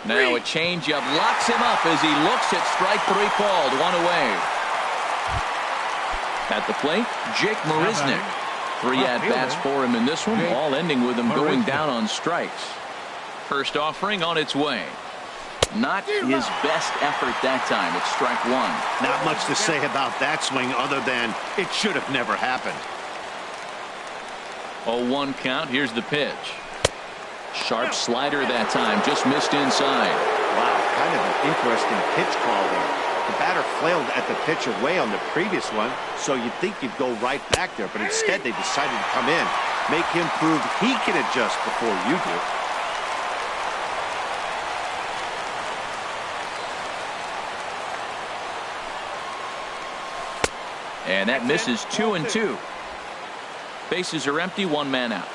Now a changeup locks him up as he looks at strike 3 called. 1 away. At the plate, Jake Marisnick. 3 at-bats for him in this one, all ending with him going down on strikes. First offering on its way. Not his best effort that time. It's strike 1. Not much to say about that swing other than it should have never happened. 0-1 count. Here's the pitch. Sharp slider that time. Just missed inside. Wow, kind of an interesting pitch call there. The batter flailed at the pitch away on the previous one, so you'd think you'd go right back there, but instead they decided to come in. Make him prove he can adjust before you do. And that misses 2-2. Bases are empty, 1 man out.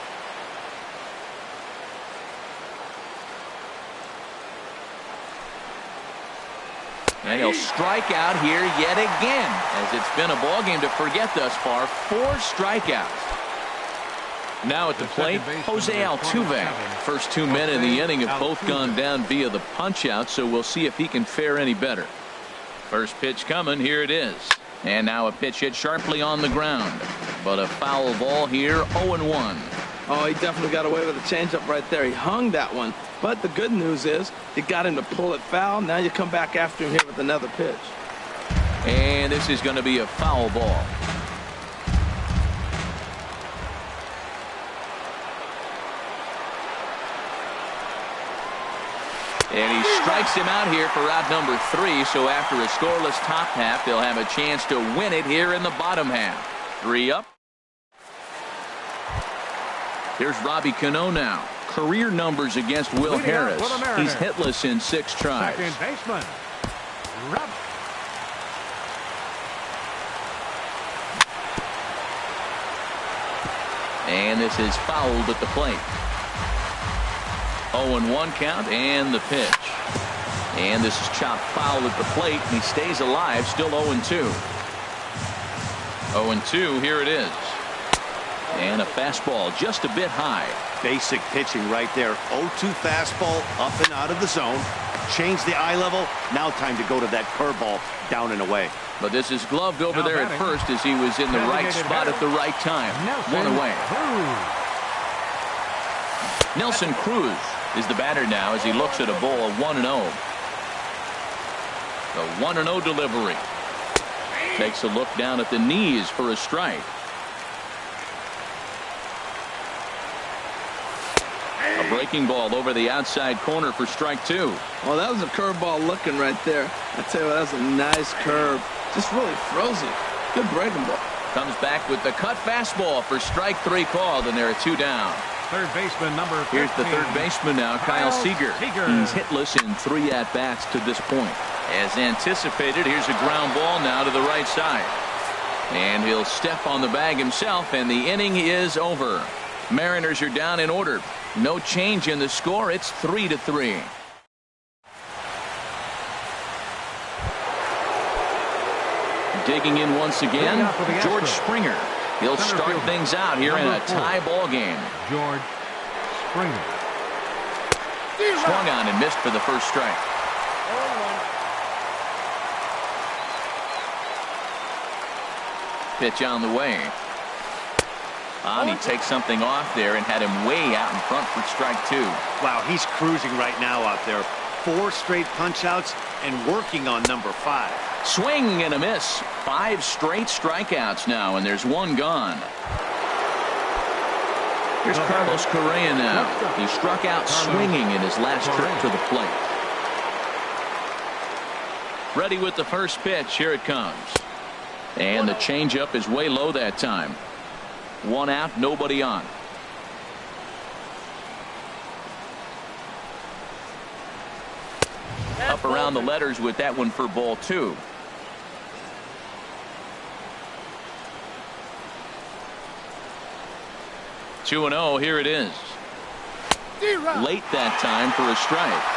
And he'll strike out here yet again, as it's been a ball game to forget thus far. 4 strikeouts. Now at the plate, Jose Altuve. First 2 men in the inning have both gone down via the punch out, so we'll see if he can fare any better. First pitch coming. Here it is. And now a pitch hit sharply on the ground. But a foul ball here, 0-1. Oh, he definitely got away with a changeup right there. He hung that one. But the good news is you got him to pull it foul. Now you come back after him here with another pitch. And this is going to be a foul ball. And he strikes him out here for out number 3. So after a scoreless top half, they'll have a chance to win it here in the bottom half. 3 up. Here's Robbie Cano now. Career numbers against Will Harris. He's hitless in 6 tries. Second baseman. And this is fouled at the plate. 0-1 count and the pitch. And this is chopped foul at the plate, and he stays alive, still 0-2. 0-2, here it is. And a fastball just a bit high. Basic pitching right there. 0-2 fastball up and out of the zone. Change the eye level. Now time to go to that curveball down and away. But this is gloved over there at first as he was in the right spot at the right time. 1 away. Nelson Cruz is the batter now as he looks at a ball 1-0. The 1-0 delivery. Takes a look down at the knees for a strike. A breaking ball over the outside corner for strike 2. Well, that was a curveball looking right there. I tell you what, that was a nice curve. Just really froze it. Good breaking ball. Comes back with the cut fastball for strike 3 called, and there are 2 down. Third baseman number 15. Here's the third baseman now, Kyle Seager. He's hitless in 3 at-bats to this point. As anticipated, here's a ground ball now to the right side. And he'll step on the bag himself, and the inning is over. Mariners are down in order. No change in the score. It's 3-3. Digging in once again, George Springer. He'll start things out here in a tie ball game. George Springer. Swung on and missed for the first strike. Pitch on the way. And he takes something off there and had him way out in front for strike 2. Wow, he's cruising right now out there. 4 straight punch-outs and working on number 5. Swing and a miss. 5 straight strikeouts now, and there's 1 gone. Here's Carlos Correa now. He struck out swinging in his last trip to the plate. Ready with the first pitch. Here it comes. And the changeup is way low that time. 1 out, nobody on. Up around the letters with that one for ball 2. Two and 0, here it is. Late that time for a strike.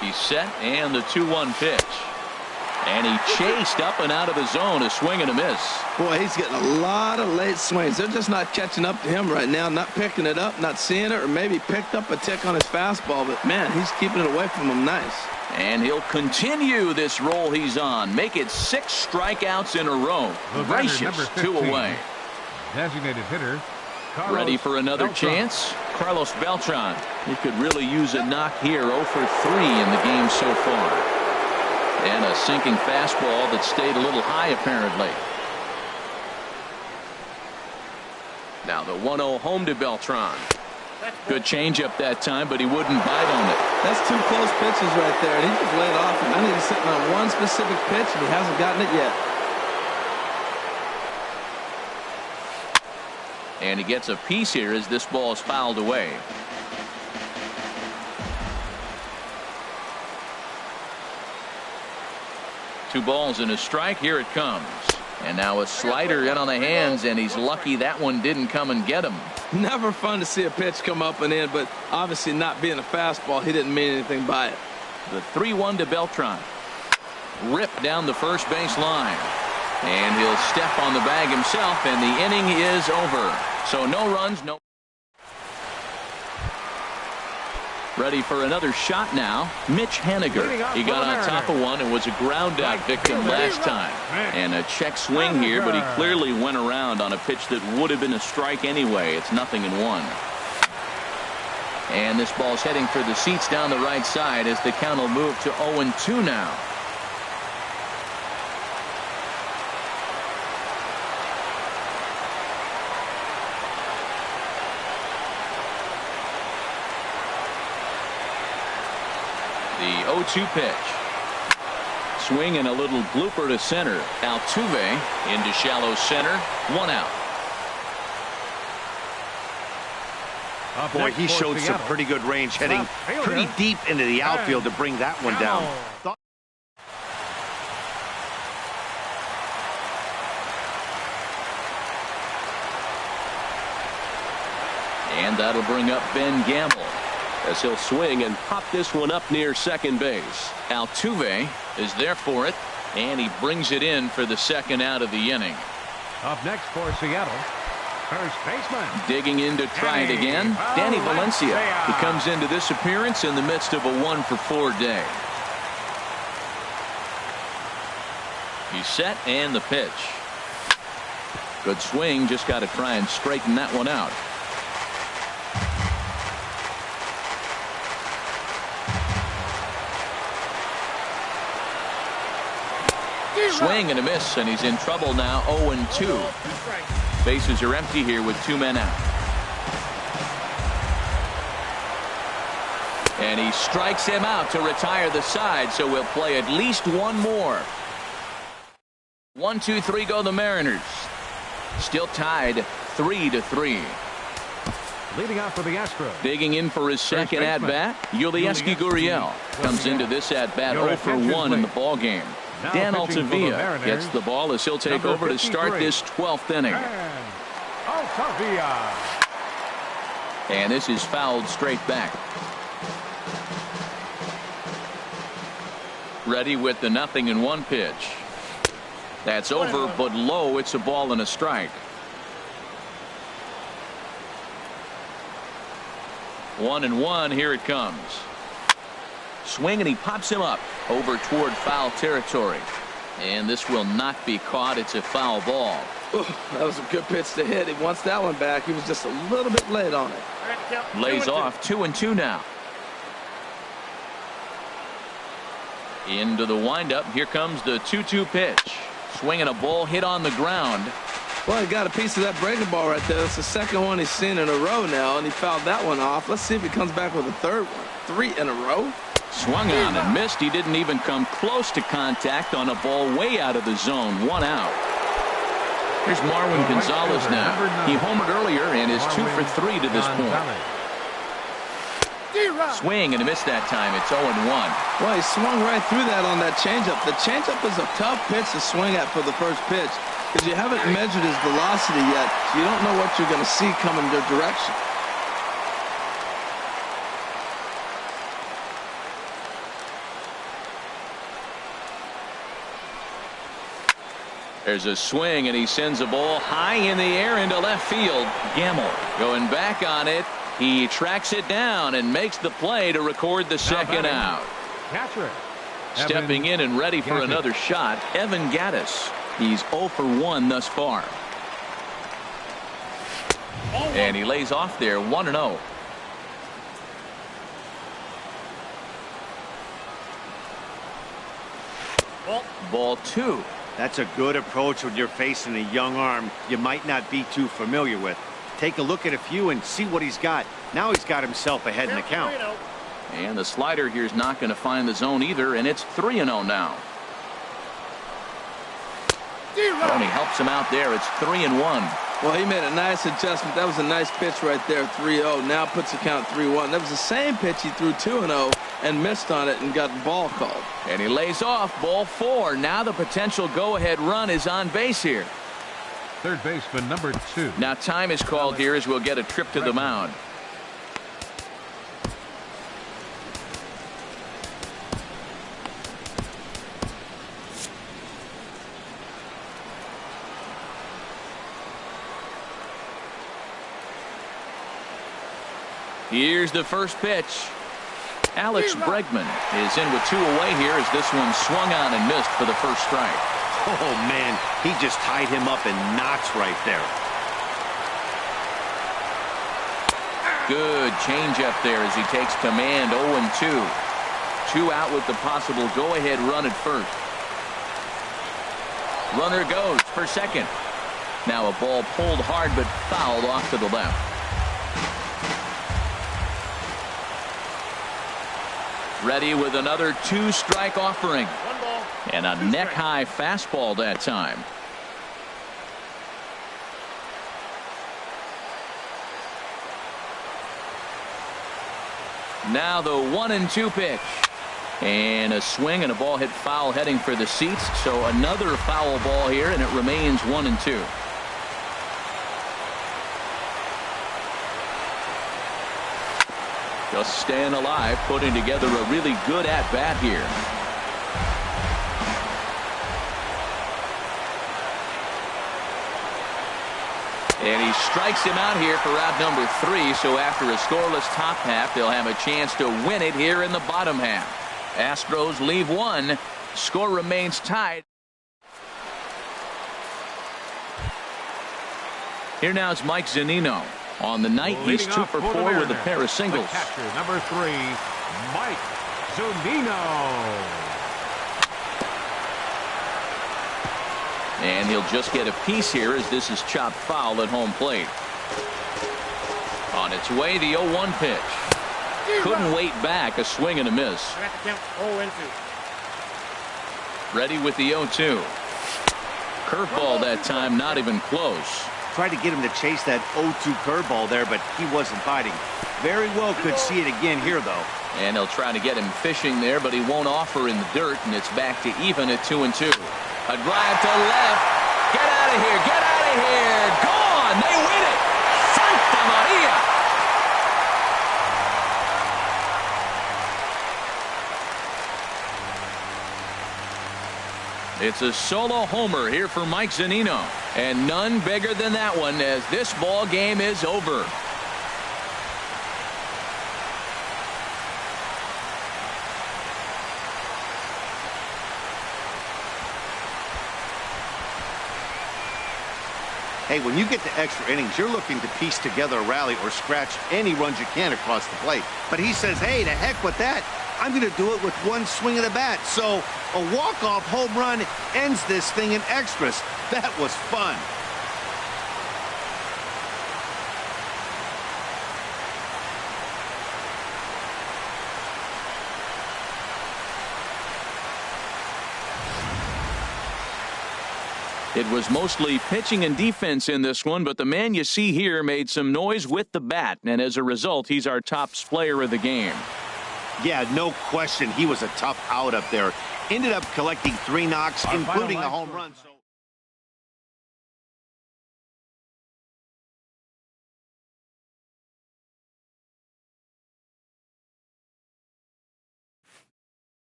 He's set, and the 2-1 pitch. And he chased up and out of the zone, a swing and a miss. Boy, he's getting a lot of late swings. They're just not catching up to him right now, not picking it up, not seeing it, or maybe picked up a tick on his fastball. But, man, he's keeping it away from him nice. And he'll continue this roll he's on. Make it 6 strikeouts in a row. Gracious, 2 away. Designated hitter. Carlos Ready for another Beltran. chance? Carlos Beltran. He could really use a knock here. 0 for 3 in the game so far. And a sinking fastball that stayed a little high apparently. Now the 1-0 home to Beltran. Good changeup that time, but he wouldn't bite on it. That's 2 close pitches right there, and he just laid off. And I think he's sitting on one specific pitch, and he hasn't gotten it yet. And he gets a piece here as this ball is fouled away. Two balls and a strike. Here it comes. And now a slider in on the hands, and he's lucky that one didn't come and get him. Never fun to see a pitch come up and in, but obviously not being a fastball, he didn't mean anything by it. The 3-1 to Beltran. Ripped down the first base line. And he'll step on the bag himself, and the inning is over. So no runs, no. Ready for another shot now. Mitch Haniger. He got on top of one and was a ground out victim last time. And a check swing here, but he clearly went around on a pitch that would have been a strike anyway. It's 0-1. And this ball's heading for the seats down the right side as the count will move to 0-2 now. The 0-2 pitch. Swing and a little blooper to center. Altuve into shallow center. 1 out. Boy, he showed some pretty good range, heading pretty deep into the outfield to bring that one down. And that'll bring up Ben Gamble as he'll swing and pop this one up near second base. Altuve is there for it, and he brings it in for the second out of the inning. Up next for Seattle, first baseman. Digging in to try it again, Danny Valencia. He comes into this appearance in the midst of a 1-for-4 day. He's set and the pitch. Good swing, just got to try and straighten that one out. Swing and a miss, and he's in trouble now. 0-2. Bases are empty here with 2 men out. And he strikes him out to retire the side, so we'll play at least one more. 1, 2, 3 go the Mariners. Still tied 3-3. Leading off for the Astros. Digging in for his second at-bat, Yulieski Gurriel comes into this at-bat 0-for-1 in the ballgame. Dan Altavilla gets the ball as he'll take over to start this 12th inning. And this is fouled straight back. Ready with the 0-1 pitch. That's over, but low. It's a ball and a strike. 1-1. Here it comes. Swing, and he pops him up over toward foul territory. And this will not be caught. It's a foul ball. Ooh, that was a good pitch to hit. He wants that one back. He was just a little bit late on it. Lays off. 2-2 now. Into the windup. Here comes the 2-2 pitch. Swinging a ball hit on the ground. Well, he got a piece of that breaking ball right there. That's the second one he's seen in a row now, and he fouled that one off. Let's see if he comes back with a third one. 3 in a row. Swung on and missed. He didn't even come close to contact on a ball way out of the zone. 1 out. Here's Marwin Gonzalez now. He homered earlier and is 2 for 3 to this point. Swing and a miss that time. It's 0-1. Well, he swung right through that on that changeup. The changeup is a tough pitch to swing at for the first pitch because you haven't measured his velocity yet. So you don't know what you're going to see coming your direction. There's a swing, and he sends a ball high in the air into left field. Gamble going back on it. He tracks it down and makes the play to record the second out. Catcher. Stepping in and ready for another shot, Evan Gattis. He's 0 for 1 thus far. And he lays off there 1-0. Ball 2. That's a good approach when you're facing a young arm you might not be too familiar with. Take a look at a few and see what he's got. Now he's got himself ahead in the count. And the slider here is not going to find the zone either, and it's 3-0 now. Tony helps him out there. It's 3-1. Well, he made a nice adjustment. That was a nice pitch right there, 3-0. Now puts the count 3-1. That was the same pitch he threw 2-0 and missed on it and got the ball called. And he lays off. Ball 4. Now the potential go-ahead run is on base here. Third baseman number 2. Now time is called here as we'll get a trip to the mound. Here's the first pitch. Alex Bregman is in with 2 away here as this one swung on and missed for the first strike. Oh, man, he just tied him up in knots right there. Good changeup there as he takes command. 0-2. 2 out with the possible go-ahead run at first. Runner goes for second. Now a ball pulled hard but fouled off to the left. Ready with another 2-strike offering. And a neck-high fastball that time. Now the 1-2 pitch. And a swing and a ball hit foul heading for the seats. So another foul ball here, and it remains 1-2. Just staying alive, putting together a really good at-bat here. And he strikes him out here for out number 3. So after a scoreless top half, they'll have a chance to win it here in the bottom half. Astros leave 1. Score remains tied. Here now is Mike Zunino. On the night, he's 2 for 4 with a pair of singles. The catcher, number 3, Mike Zunino. And he'll just get a piece here as this is chopped foul at home plate. On its way, the 0-1 pitch. Couldn't wait back. A swing and a miss. Ready with the 0-2. Curveball that time, not even close. Tried to get him to chase that 0-2 curveball there, but he wasn't biting. Very well could see it again here, though. And they'll try to get him fishing there, but he won't offer in the dirt, and it's back to even at 2-2. A drive to left. Get out of here. Get out of here. Gone. They win it. Santa Maria. It's a solo homer here for Mike Zunino. And none bigger than that one as this ball game is over. Hey, when you get to extra innings, you're looking to piece together a rally or scratch any runs you can across the plate. But he says, hey, to heck with that. I'm going to do it with one swing of the bat. So a walk-off home run ends this thing in extras. That was fun. It was mostly pitching and defense in this one, but the man you see here made some noise with the bat, and as a result, he's our top player of the game. Yeah, no question. He was a tough out up there. Ended up collecting 3 knocks, including a home run.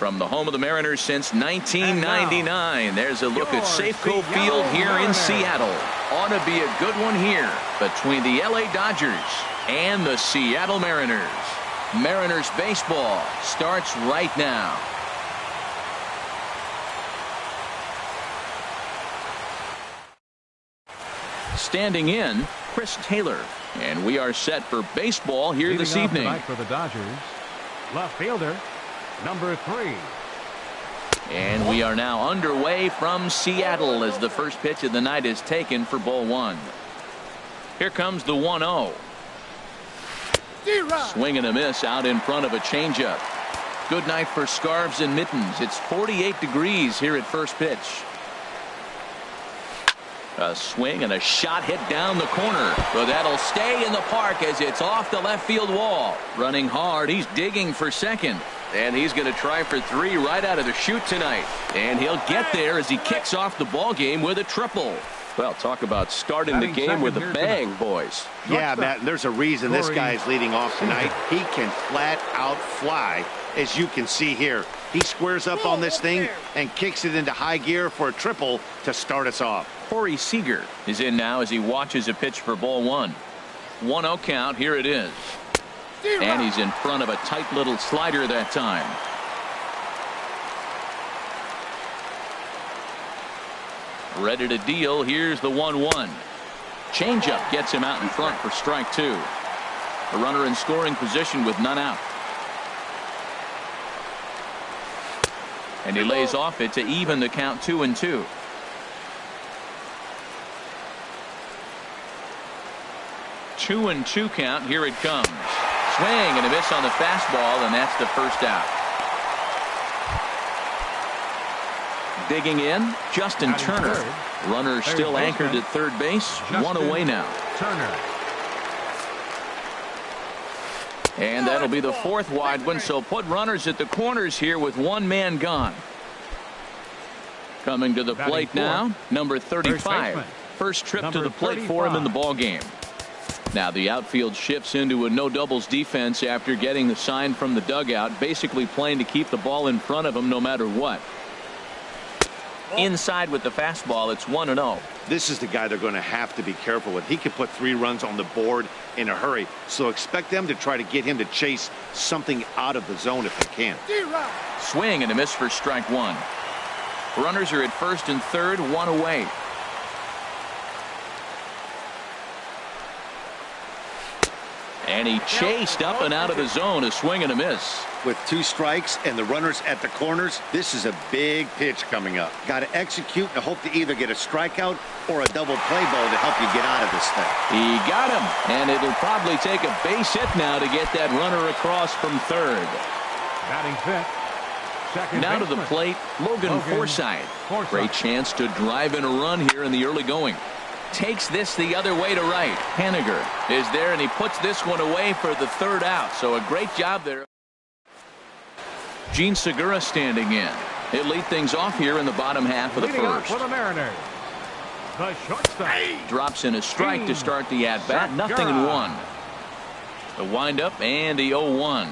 From the home of the Mariners since 1999, there's a look at Safeco Field here in Seattle. Ought to be a good one here between the LA Dodgers and the Seattle Mariners. Mariners baseball starts right now. Standing in, Chris Taylor. And we are set for baseball here this evening. Tonight for the Dodgers, left fielder, number 3. And we are now underway from Seattle as the first pitch of the night is taken for ball 1. Here comes the 1-0. Swing and a miss out in front of a changeup. Good night for scarves and mittens. It's 48 degrees here at first pitch. A swing and a shot hit down the corner. But that'll stay in the park as it's off the left field wall. Running hard. He's digging for second. And he's going to try for 3 right out of the chute tonight. And he'll get there as he kicks off the ball game with a triple. Well, talk about starting the game with a bang, boys. Yeah, Matt, there's a reason this guy is leading off tonight. He can flat out fly, as you can see here. He squares up on this thing and kicks it into high gear for a triple to start us off. Corey Seager is in now as he watches a pitch for ball 1. 1-0 count. Here it is. And he's in front of a tight little slider that time. Ready to deal. Here's the 1-1. Changeup gets him out in front for strike 2. A runner in scoring position with none out. And he lays off it to even the count 2-2. Two and 2 count. Here it comes. Swing and a miss on the fastball, and that's the first out. Digging in, Justin Turner. Runner still anchored at third base. One away now. Turner. And that'll be the 4th wide one, so put runners at the corners here with 1 man gone. Coming to the plate now, number 35. First trip to the plate for him in the ball game. Now the outfield shifts into a no doubles defense after getting the sign from the dugout, basically playing to keep the ball in front of him no matter what. Inside with the fastball, it's 1-0. This is the guy they're going to have to be careful with. He could put 3 runs on the board in a hurry, so expect them to try to get him to chase something out of the zone if they can. Swing and a miss for strike 1. Runners are at first and third, 1 away. And he chased up and out of the zone. A swing and a miss. With 2 strikes and the runners at the corners, this is a big pitch coming up. Got to execute and hope to either get a strikeout or a double play ball to help you get out of this thing. He got him, and it'll probably take a base hit now to get that runner across from third. Batting 5th. Now to the plate, Logan Forsythe. Great chance to drive in a run here in the early going. Takes this the other way to right. Haniger is there, and he puts this one away for the 3rd out. So a great job there. Gene Segura standing in. He'll lead things off here in the bottom half of the first. For the Mariners, the shortstop. Drops in a strike to start the at-bat. 0-1. The windup and the 0-1.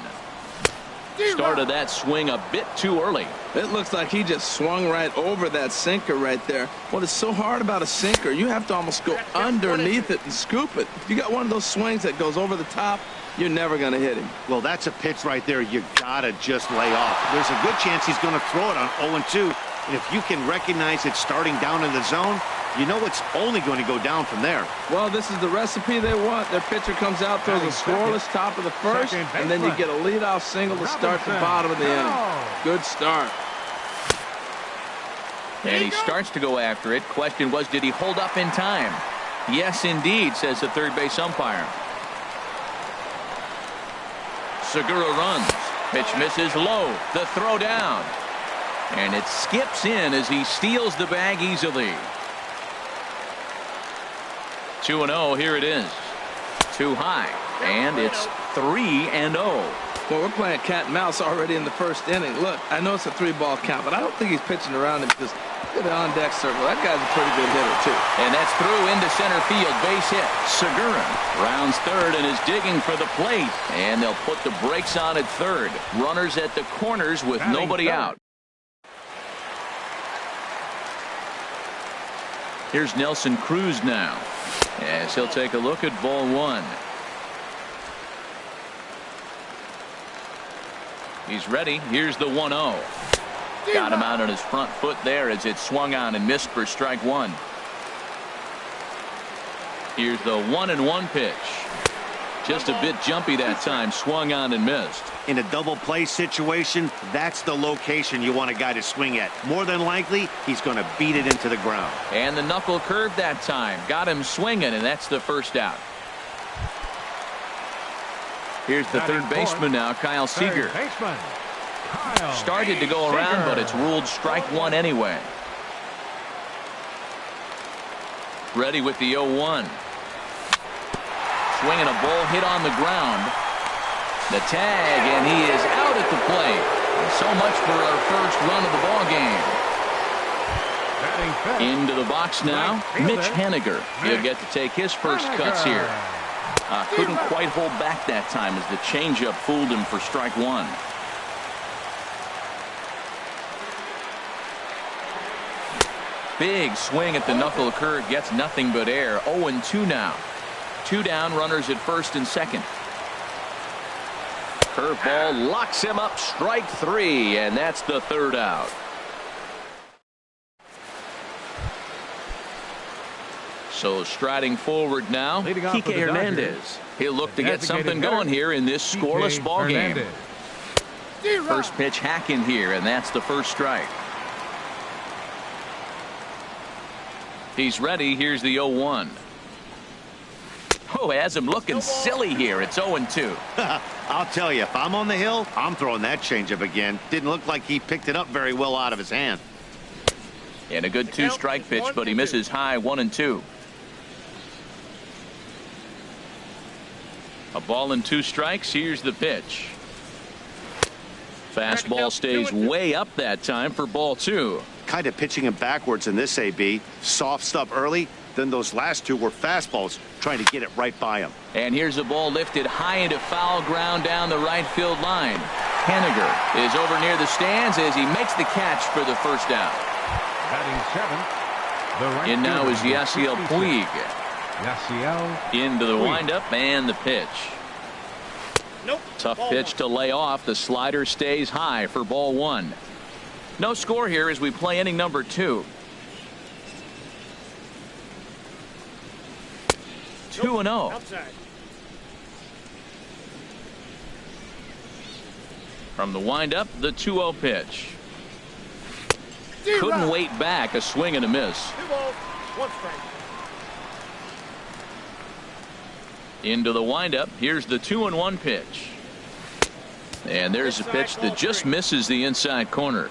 Started that swing a bit too early. It looks like he just swung right over that sinker right there. What is so hard about a sinker, you have to almost go underneath it and scoop it. If you got one of those swings that goes over the top, you're never going to hit him. Well, that's a pitch right there you got to just lay off. There's a good chance he's going to throw it on 0-2. And if you can recognize it starting down in the zone, you know it's only going to go down from there. Well, this is the recipe they want. Their pitcher comes out, throws a scoreless top of the first, and then you get a leadoff single to start the bottom of the inning. Good start. And he starts to go after it. Question was, did he hold up in time? Yes, indeed, says the third base umpire. Segura runs. Pitch misses low. The throw down. And it skips in as he steals the bag easily. 2-0. Here it is. Too high. And it's 3-0. Well, we're playing cat and mouse already in the first inning. Look, I know it's a 3-ball count, but I don't think he's pitching around him because look at the on-deck circle. That guy's a pretty good hitter, too. And that's through into center field. Base hit. Segura rounds third and is digging for the plate. And they'll put the brakes on at third. Runners at the corners with nobody out. Here's Nelson Cruz now, as he'll take a look at ball one. He's ready. Here's the 1-0. Got him out on his front foot there as it swung on and missed for strike one. Here's the 1-1 pitch. Just a bit jumpy that time. Swung on and missed. In a double play situation, that's the location you want a guy to swing at. More than likely, he's going to beat it into the ground. And the knuckle curve that time. Got him swinging, and that's the first out. Here's the third baseman now, Kyle Seager. Started to go around, but it's ruled strike one anyway. Ready with the 0-1. Swinging a ball hit on the ground. The tag, and he is out at the plate. So much for our first run of the ball game. Into the box now, Mitch Haniger. He'll get to take his first cuts here. Couldn't quite hold back that time as the changeup fooled him for strike one. Big swing at the knuckle curve, gets nothing but air. 0-2 now. 2 down, runners at first and second. Curveball locks him up, strike three, and that's the third out. So striding forward now, Kike Hernandez. He'll look to get something going here in this scoreless ball game. First pitch hacking here, and that's the first strike. He's ready. Here's the 0-1. Oh, has him looking silly here. It's 0-2. I'll tell you, if I'm on the hill, I'm throwing that changeup again. Didn't look like he picked it up very well out of his hand. And a good 2-strike pitch, but he misses high. 1-2. A ball and 2 strikes. Here's the pitch. Fastball stays way up that time for ball 2. Kind of pitching him backwards in this AB. Soft stuff early. Then those last 2 were fastballs, trying to get it right by him. And here's a ball lifted high into foul ground down the right field line. Haniger is over near the stands as he makes the catch for the first out. And now is Yasiel Puig. Into the windup and the pitch. Tough pitch to lay off. The slider stays high for ball 1. No score here as we play inning number 2. 2-0. From the windup, the 2-0 pitch. Couldn't wait back. A swing and a miss. Into the windup. Here's the 2-1 pitch. And there's a pitch that just misses the inside corner.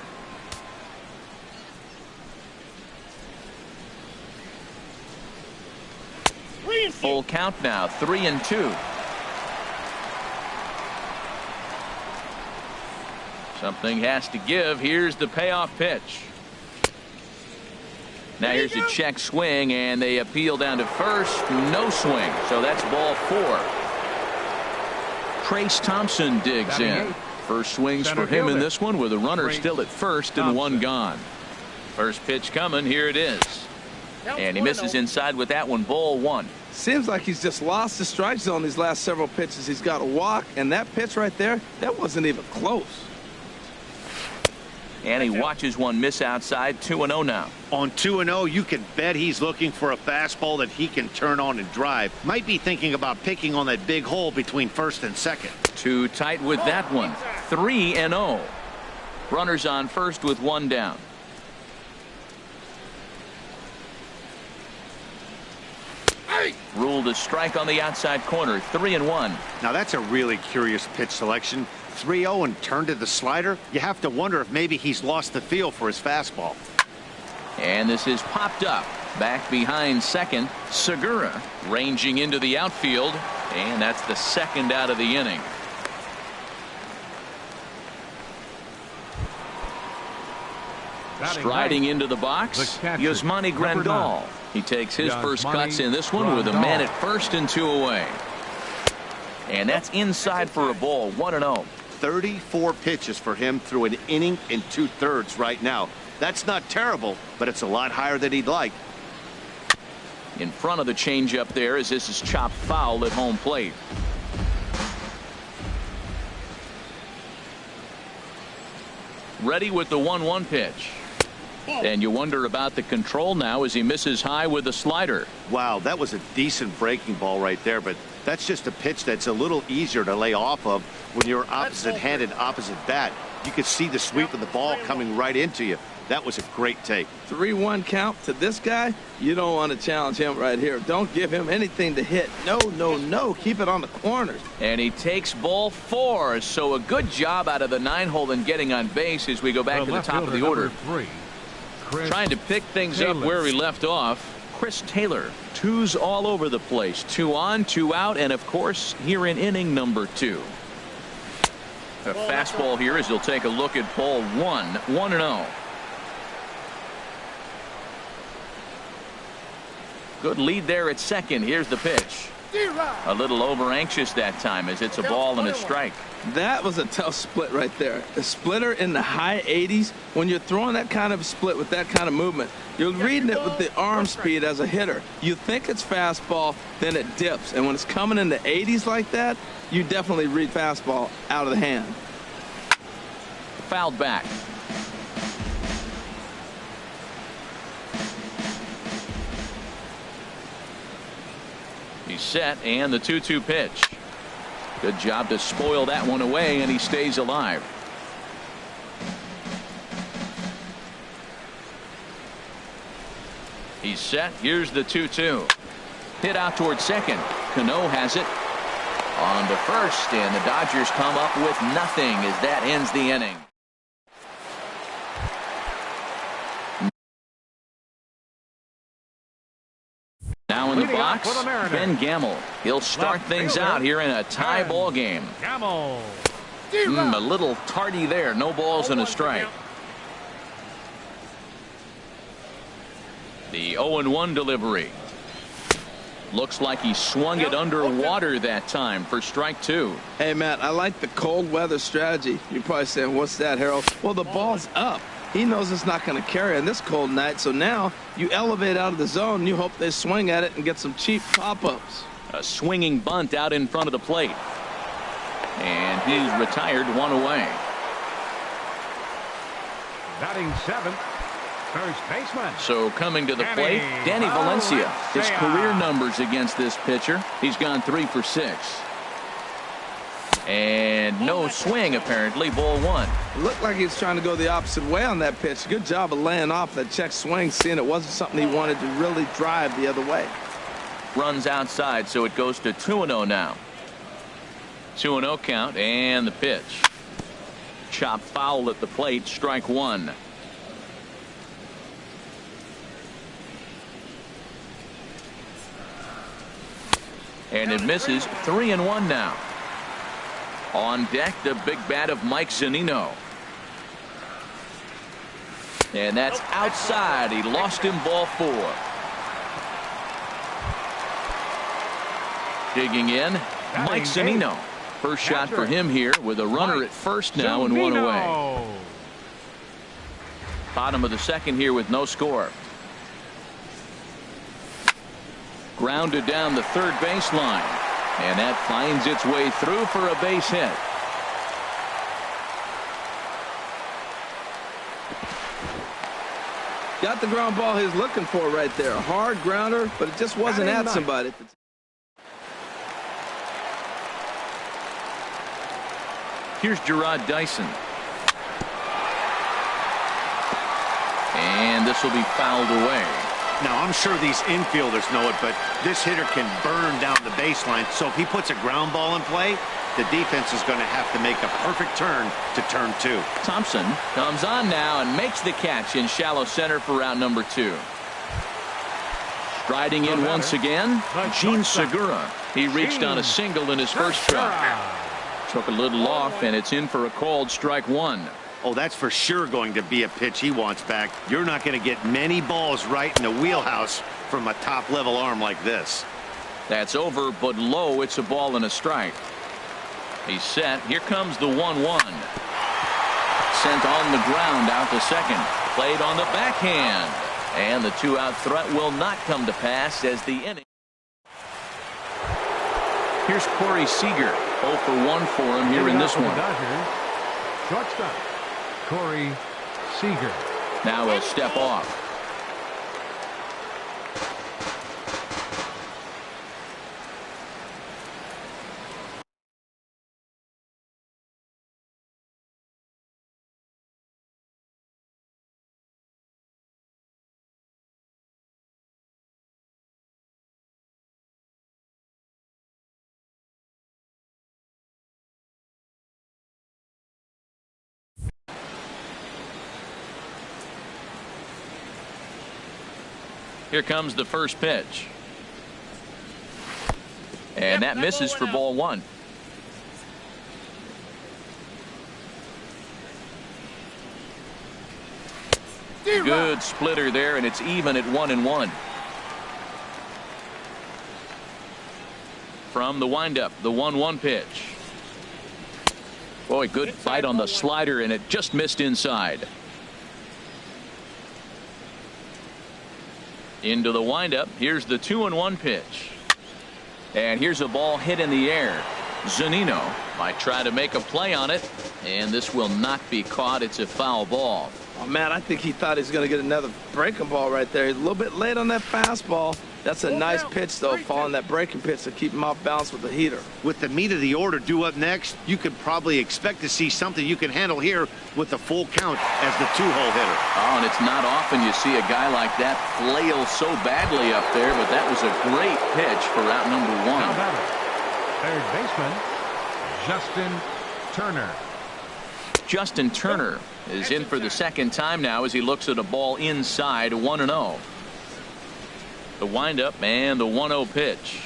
Full count now, 3-2. Something has to give. Here's the payoff pitch. Now here's a check swing, and they appeal down to first. No swing, so that's ball 4. Trace Thompson digs in. First swings for him in this one with a runner still at first and 1 gone. First pitch coming. Here it is. And he misses inside with that one. Ball 1. Seems like he's just lost the strike zone these last several pitches. He's got a walk, and that pitch right there, that wasn't even close. And he watches one miss outside. 2-0 now. On 2-0, you can bet he's looking for a fastball that he can turn on and drive. Might be thinking about picking on that big hole between first and second. Too tight with that one. 3-0. Runners on first with 1 down. Ruled a strike on the outside corner. 3-1. Now that's a really curious pitch selection. 3-0 and turned to the slider. You have to wonder if maybe he's lost the feel for his fastball. And this is popped up. Back behind second. Segura ranging into the outfield. And that's the second out of the inning. Striding into the box, Yasmani Grandal. He takes his first cuts in this one with a man at first and 2 away. And that's inside for a ball, 1-0. 34 pitches for him through an inning and 2/3 right now. That's not terrible, but it's a lot higher than he'd like. In front of the changeup there as this is chopped foul at home plate. Ready with the 1-1 pitch. And you wonder about the control now as he misses high with the slider. Wow, that was a decent breaking ball right there, but that's just a pitch that's a little easier to lay off of when you're opposite-handed, opposite bat. You could see the sweep of the ball coming right into you. That was a great take. 3-1 count to this guy. You don't want to challenge him right here. Don't give him anything to hit. No, no, no. Keep it on the corners. And he takes ball 4. So a good job out of the 9-hole in getting on base as we go back to the top of the order. Trying to pick things up where we left off. Chris Taylor. 2s all over the place. 2 on, 2 out, and of course here in inning number 2. A fastball here as he'll take a look at ball 1. 1-0. Good lead there at second. Here's the pitch. A little over anxious that time as it's a ball and a strike. That was a tough split right there. A splitter in the high 80s. When you're throwing that kind of split with that kind of movement, you're reading it with the arm speed as a hitter. You think it's fastball, then it dips. And when it's coming in the 80s like that, you definitely read fastball out of the hand. Fouled back. He's set, and the 2-2 pitch. Good job to spoil that one away, and he stays alive. He's set. Here's the 2-2. Hit out towards second. Cano has it on to first, and the Dodgers come up with nothing as that ends the inning. Now in the box, Ben Gamel. He'll start things out here in a tie ball game. A little tardy there. No balls and a strike. The 0-1 delivery. Looks like he swung it underwater that time for strike 2. Hey, Matt, I like the cold weather strategy. You're probably saying, what's that, Harold? Well, the ball's up. He knows it's not going to carry on this cold night, so now you elevate out of the zone. You hope they swing at it and get some cheap pop-ups. A swinging bunt out in front of the plate. And he's retired, 1 away. Batting 7th, first baseman. So coming to the plate, Danny Valencia. His career numbers against this pitcher. He's gone 3 for 6. And no swing, apparently. Ball 1. It looked like he was trying to go the opposite way on that pitch. Good job of laying off that check swing, seeing it wasn't something he wanted to really drive the other way. Runs outside, so it goes to 2-0 now. 2-0 count, and the pitch. Chop foul at the plate, strike 1. And it misses. 3-1 now. On deck, the big bat of Mike Zunino. And that's outside. He lost him, ball 4. Digging in, Mike Zunino. First shot for him here with a runner at first now and 1 away. Bottom of the second here with no score. Grounded down the third baseline. And that finds its way through for a base hit. Got the ground ball he's looking for right there. A hard grounder, but it just wasn't at somebody. Here's Gerard Dyson. And this will be fouled away. Now, I'm sure these infielders know it, but this hitter can burn down the baseline. So if he puts a ground ball in play, the defense is going to have to make a perfect turn to turn 2. Thompson comes on now and makes the catch in shallow center for round number 2. Striding in once again, Gene Segura. He reached on a single in his first truck. Took a little off, and it's in for a called strike 1. Oh, that's for sure going to be a pitch he wants back. You're not going to get many balls right in the wheelhouse from a top-level arm like this. That's over, but low. It's a ball and a strike. He's set. Here comes the 1-1. Sent on the ground out to second. Played on the backhand. And the two-out threat will not come to pass as the inning. Here's Corey Seager. 0 for 1 for him here in this one. Dodgers, shortstop, Corey Seager. Now he'll step off. Here comes the first pitch. And that misses for ball 1. Good splitter there, and it's even at 1-1. From the windup, the 1-1 pitch. Boy, good fight on the slider, and it just missed inside. Into the windup. Here's the 2-1 pitch. And here's a ball hit in the air. Zunino might try to make a play on it, and this will not be caught. It's a foul ball. Oh, man, I think he thought he was going to get another breaking ball right there. He's a little bit late on that fastball. That's a nice pitch, though, following that breaking pitch to keep him off balance with the heater. With the meat of the order due up next, you could probably expect to see something you can handle here with the full count as the two-hole hitter. Oh, and it's not often you see a guy like that flail so badly up there, but that was a great pitch for out number 1. Now batter, third baseman, Justin Turner. Justin Turner is in for the second time now as he looks at a ball inside. 1-0. The windup and the 1-0 pitch.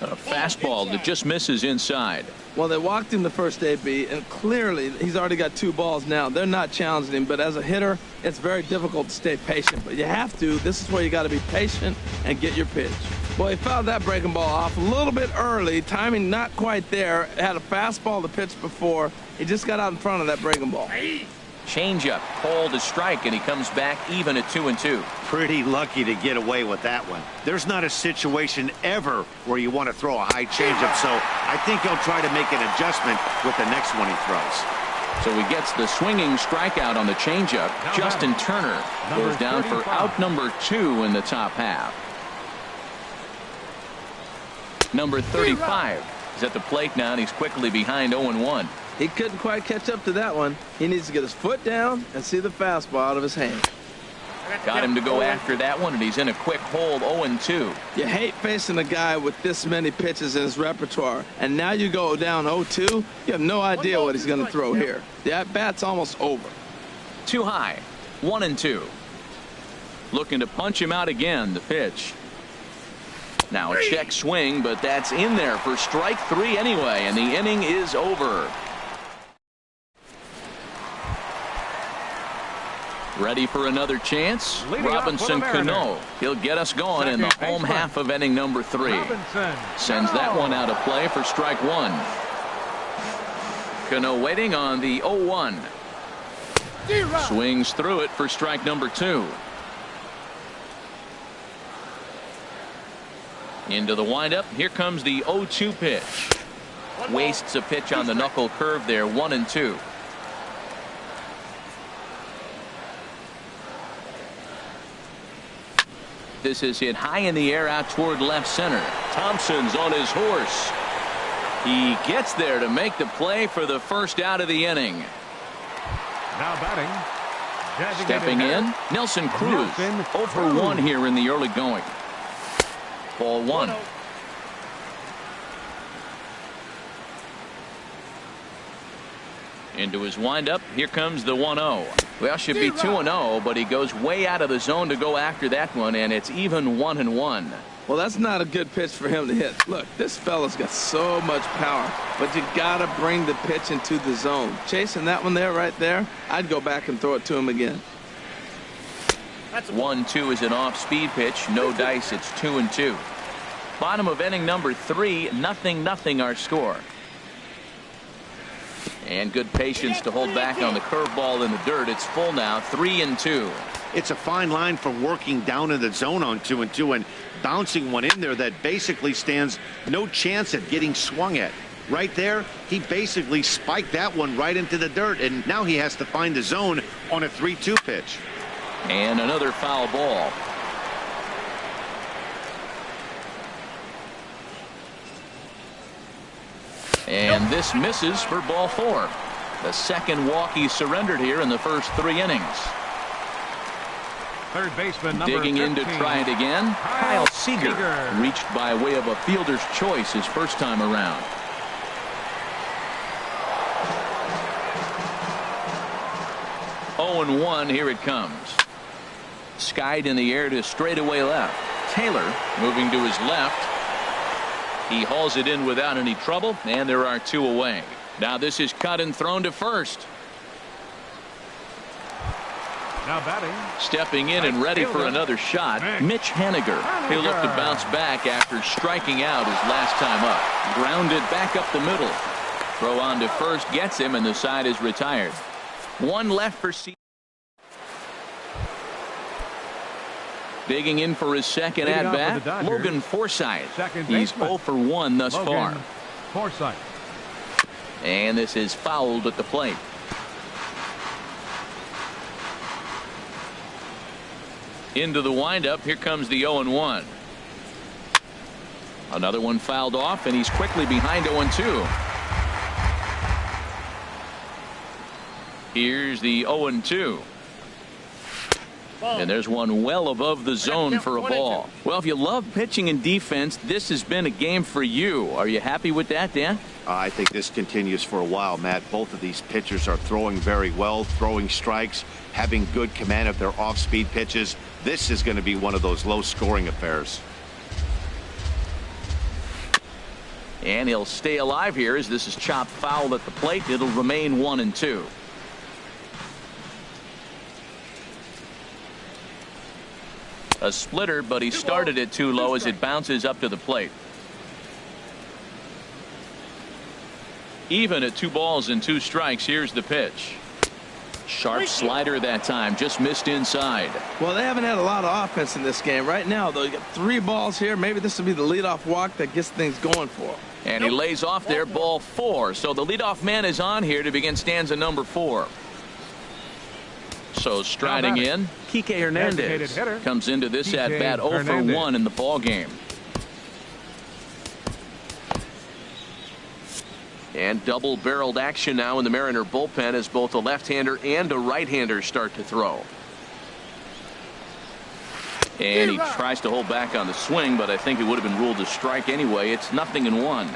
A fastball that just misses inside. Well, they walked him the first AB, and clearly he's already got 2 balls now. They're not challenging him, but as a hitter, it's very difficult to stay patient. But you have to. This is where you got to be patient and get your pitch. Well, he fouled that breaking ball off a little bit early. Timing not quite there. Had a fastball to pitch before. He just got out in front of that breaking ball. Changeup, called a strike, and he comes back even at 2-2. Pretty lucky to get away with that one. There's not a situation ever where you want to throw a high changeup, so I think he'll try to make an adjustment with the next one he throws. So he gets the swinging strikeout on the changeup. Justin Turner goes down for out number 2 in the top half. Number 35 is at the plate now, and he's quickly behind 0-1. He couldn't quite catch up to that one. He needs to get his foot down and see the fastball out of his hand. Got him to go after that one, and he's in a quick hold. 0-2. You hate facing a guy with this many pitches in his repertoire, and now you go down 0-2. You have no idea what he's going to throw here. The at-bat's almost over. Too high. 1-2. Looking to punch him out again. The pitch. Now a check swing, but that's in there for strike 3 anyway, and the inning is over. Ready for another chance? Robinson Cano. He'll get us going in the home half of inning number 3. Sends that one out of play for strike 1. Cano waiting on the 0-1. Swings through it for strike number 2. Into the windup. Here comes the 0-2 pitch. Wastes a pitch on the knuckle curve there. 1-2. This is hit high in the air out toward left center. Thompson's on his horse. He gets there to make the play for the first out of the inning. Now batting. Stepping in, Nelson Cruz. 0 for 1 here in the early going. Ball 1. Into his windup. Here comes the 1-0. Well, should be 2-0, but he goes way out of the zone to go after that one, and it's even 1-1. Well, that's not a good pitch for him to hit. Look, this fella's got so much power, but you got to bring the pitch into the zone. Chasing that one there, right there, I'd go back and throw it to him again. 1-2 is an off-speed pitch. No dice. It's 2-2. Bottom of inning number 3. 0-0 our score. And good patience to hold back on the curveball in the dirt. It's full now. 3-2. It's a fine line from working down in the zone on 2-2 and bouncing one in there that basically stands no chance at getting swung at. Right there, he basically spiked that one right into the dirt, and now he has to find the zone on a 3-2 pitch. And another foul ball. And this misses for ball 4. The second walk he surrendered here in the first 3 innings. Third baseman number Digging 13. in to try it again. Kyle Seager reached by way of a fielder's choice his first time around. Oh, and 1. Here it comes. Skied in the air to straightaway left. Taylor moving to his left. He hauls it in without any trouble, and there are 2 away. Now this is cut and thrown to first. Now batting. Stepping in and ready for another shot, Mitch Haniger. He'll look to bounce back after striking out his last time up. Grounded back up the middle. Throw on to first gets him, and the side is retired. 1 left for Seager. Digging in for his second at-bat, Logan Forsythe. He's 0 for 1 thus far. Forsythe. And this is fouled at the plate. Into the windup. Here comes the 0-1. Another one fouled off, and he's quickly behind 0-2. Here's the 0-2. And there's one well above the zone for a ball. Well, if you love pitching and defense, this has been a game for you. Are you happy with that, Dan? I think this continues for a while, Matt. Both of these pitchers are throwing very well, throwing strikes, having good command of their off-speed pitches. This is going to be one of those low-scoring affairs. And he'll stay alive here as this is chopped foul at the plate. It'll remain 1-2. A splitter, but he started it too low as it bounces up to the plate. Even at 2 balls and 2 strikes. Here's the pitch. Sharp slider that time, just missed inside. Well, they haven't had a lot of offense in this game right now, though. You got 3 balls here. Maybe this will be the leadoff walk that gets things going for him. And he lays off there, ball 4. So the leadoff man is on here to begin stanza number 4. So striding in, Kike Hernandez comes into this at-bat 0 for 1 in the ball game. And double-barreled action now in the Mariner bullpen as both a left-hander and a right-hander start to throw. And he tries to hold back on the swing, but I think it would have been ruled a strike anyway. It's 0-1.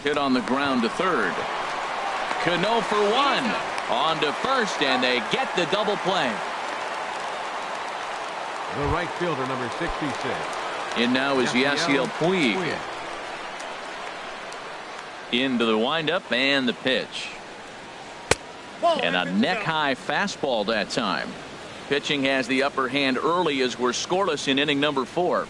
Hit on the ground to third. Cano for 1. On to first, and they get the double play. The right fielder, number 66. In now is Yasiel Puig. Into the windup and the pitch. And a neck-high fastball that time. Pitching has the upper hand early as we're scoreless in inning number 4.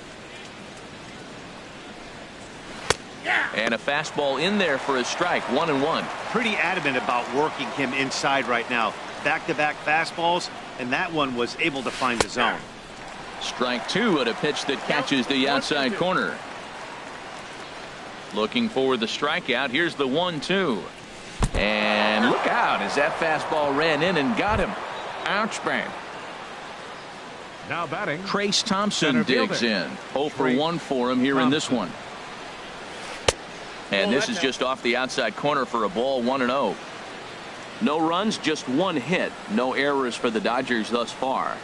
And a fastball in there for a strike. 1-1. Pretty adamant about working him inside right now. Back-to-back fastballs, and that one was able to find the zone. Strike 2 at a pitch that catches the outside corner. Looking for the strikeout. Here's the 1-2. And look out as that fastball ran in and got him. Ouch, bang. Now batting. Trace Thompson digs in. 0 for 1 for him here in this one. And this is just off the outside corner for a ball. 1-0. No runs, just 1 hit. No errors for the Dodgers thus far.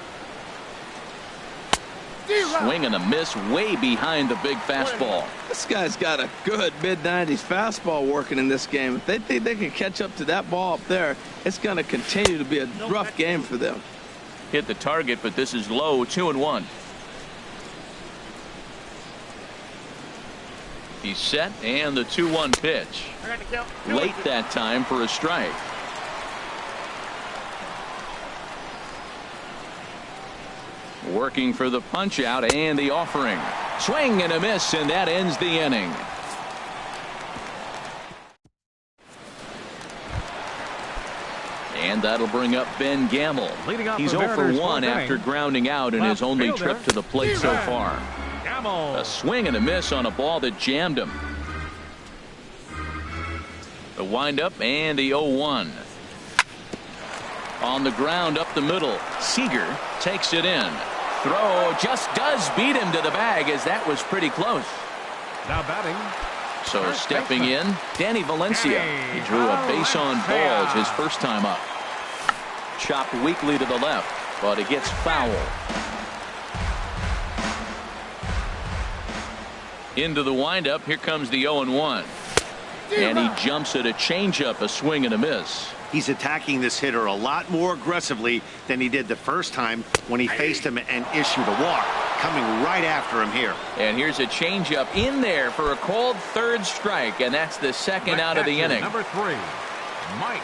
Swing and a miss way behind the big fastball. This guy's got a good mid-90s fastball working in this game. If they think they can catch up to that ball up there, it's going to continue to be a rough game for them. Hit the target, but this is low, 2-1. He's set, and the 2-1 pitch. Late that time for a strike. Working for the punch out and the offering. Swing and a miss, and that ends the inning. And that'll bring up Ben Gamble. He's 0 for 1 after grounding out in his only trip to the plate so far. A swing and a miss on a ball that jammed him. The windup and the 0-1. On the ground up the middle. Seager takes it in. Throw just does beat him to the bag, as that was pretty close. Now batting. So stepping in, Danny Valencia. He drew a base on balls his first time up. Chopped weakly to the left, but it gets foul. Into the windup. Here comes the 0-1. And he jumps at a changeup, a swing and a miss. He's attacking this hitter a lot more aggressively than he did the first time when he faced him and issued a walk. Coming right after him here. And here's a changeup in there for a called third strike, and that's the second out of the inning. Number 3, Mike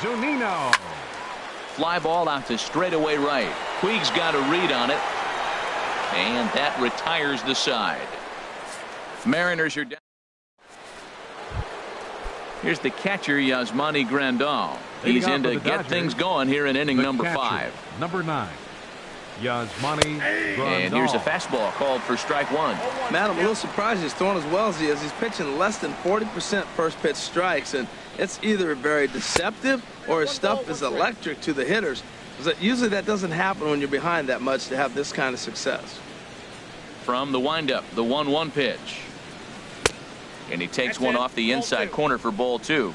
Zunino. Fly ball out to straightaway right. Puig's got a read on it, and that retires the side. Mariners are down. Here's the catcher, Yasmani Grandal. He's in to get things going here in inning number 5. Number 9, Yasmani Grandal. And here's a fastball called for strike 1. Man, I'm a little surprised he's throwing as well as he is. He's pitching less than 40% first pitch strikes, and it's either very deceptive or his stuff is electric to the hitters. Usually that doesn't happen when you're behind that much to have this kind of success. From the windup, the 1-1 pitch. And he takes one off the inside corner for ball 2.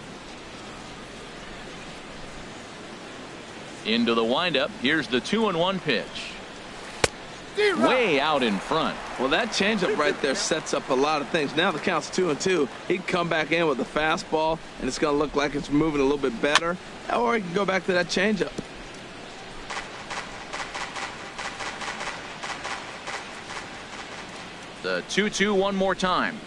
Into the windup. Here's the 2-1 pitch. Way out in front. Well, that changeup right there sets up a lot of things. Now the count's 2-2. He can come back in with a fastball, and it's going to look like it's moving a little bit better. Or he can go back to that changeup. The 2-2 one more time.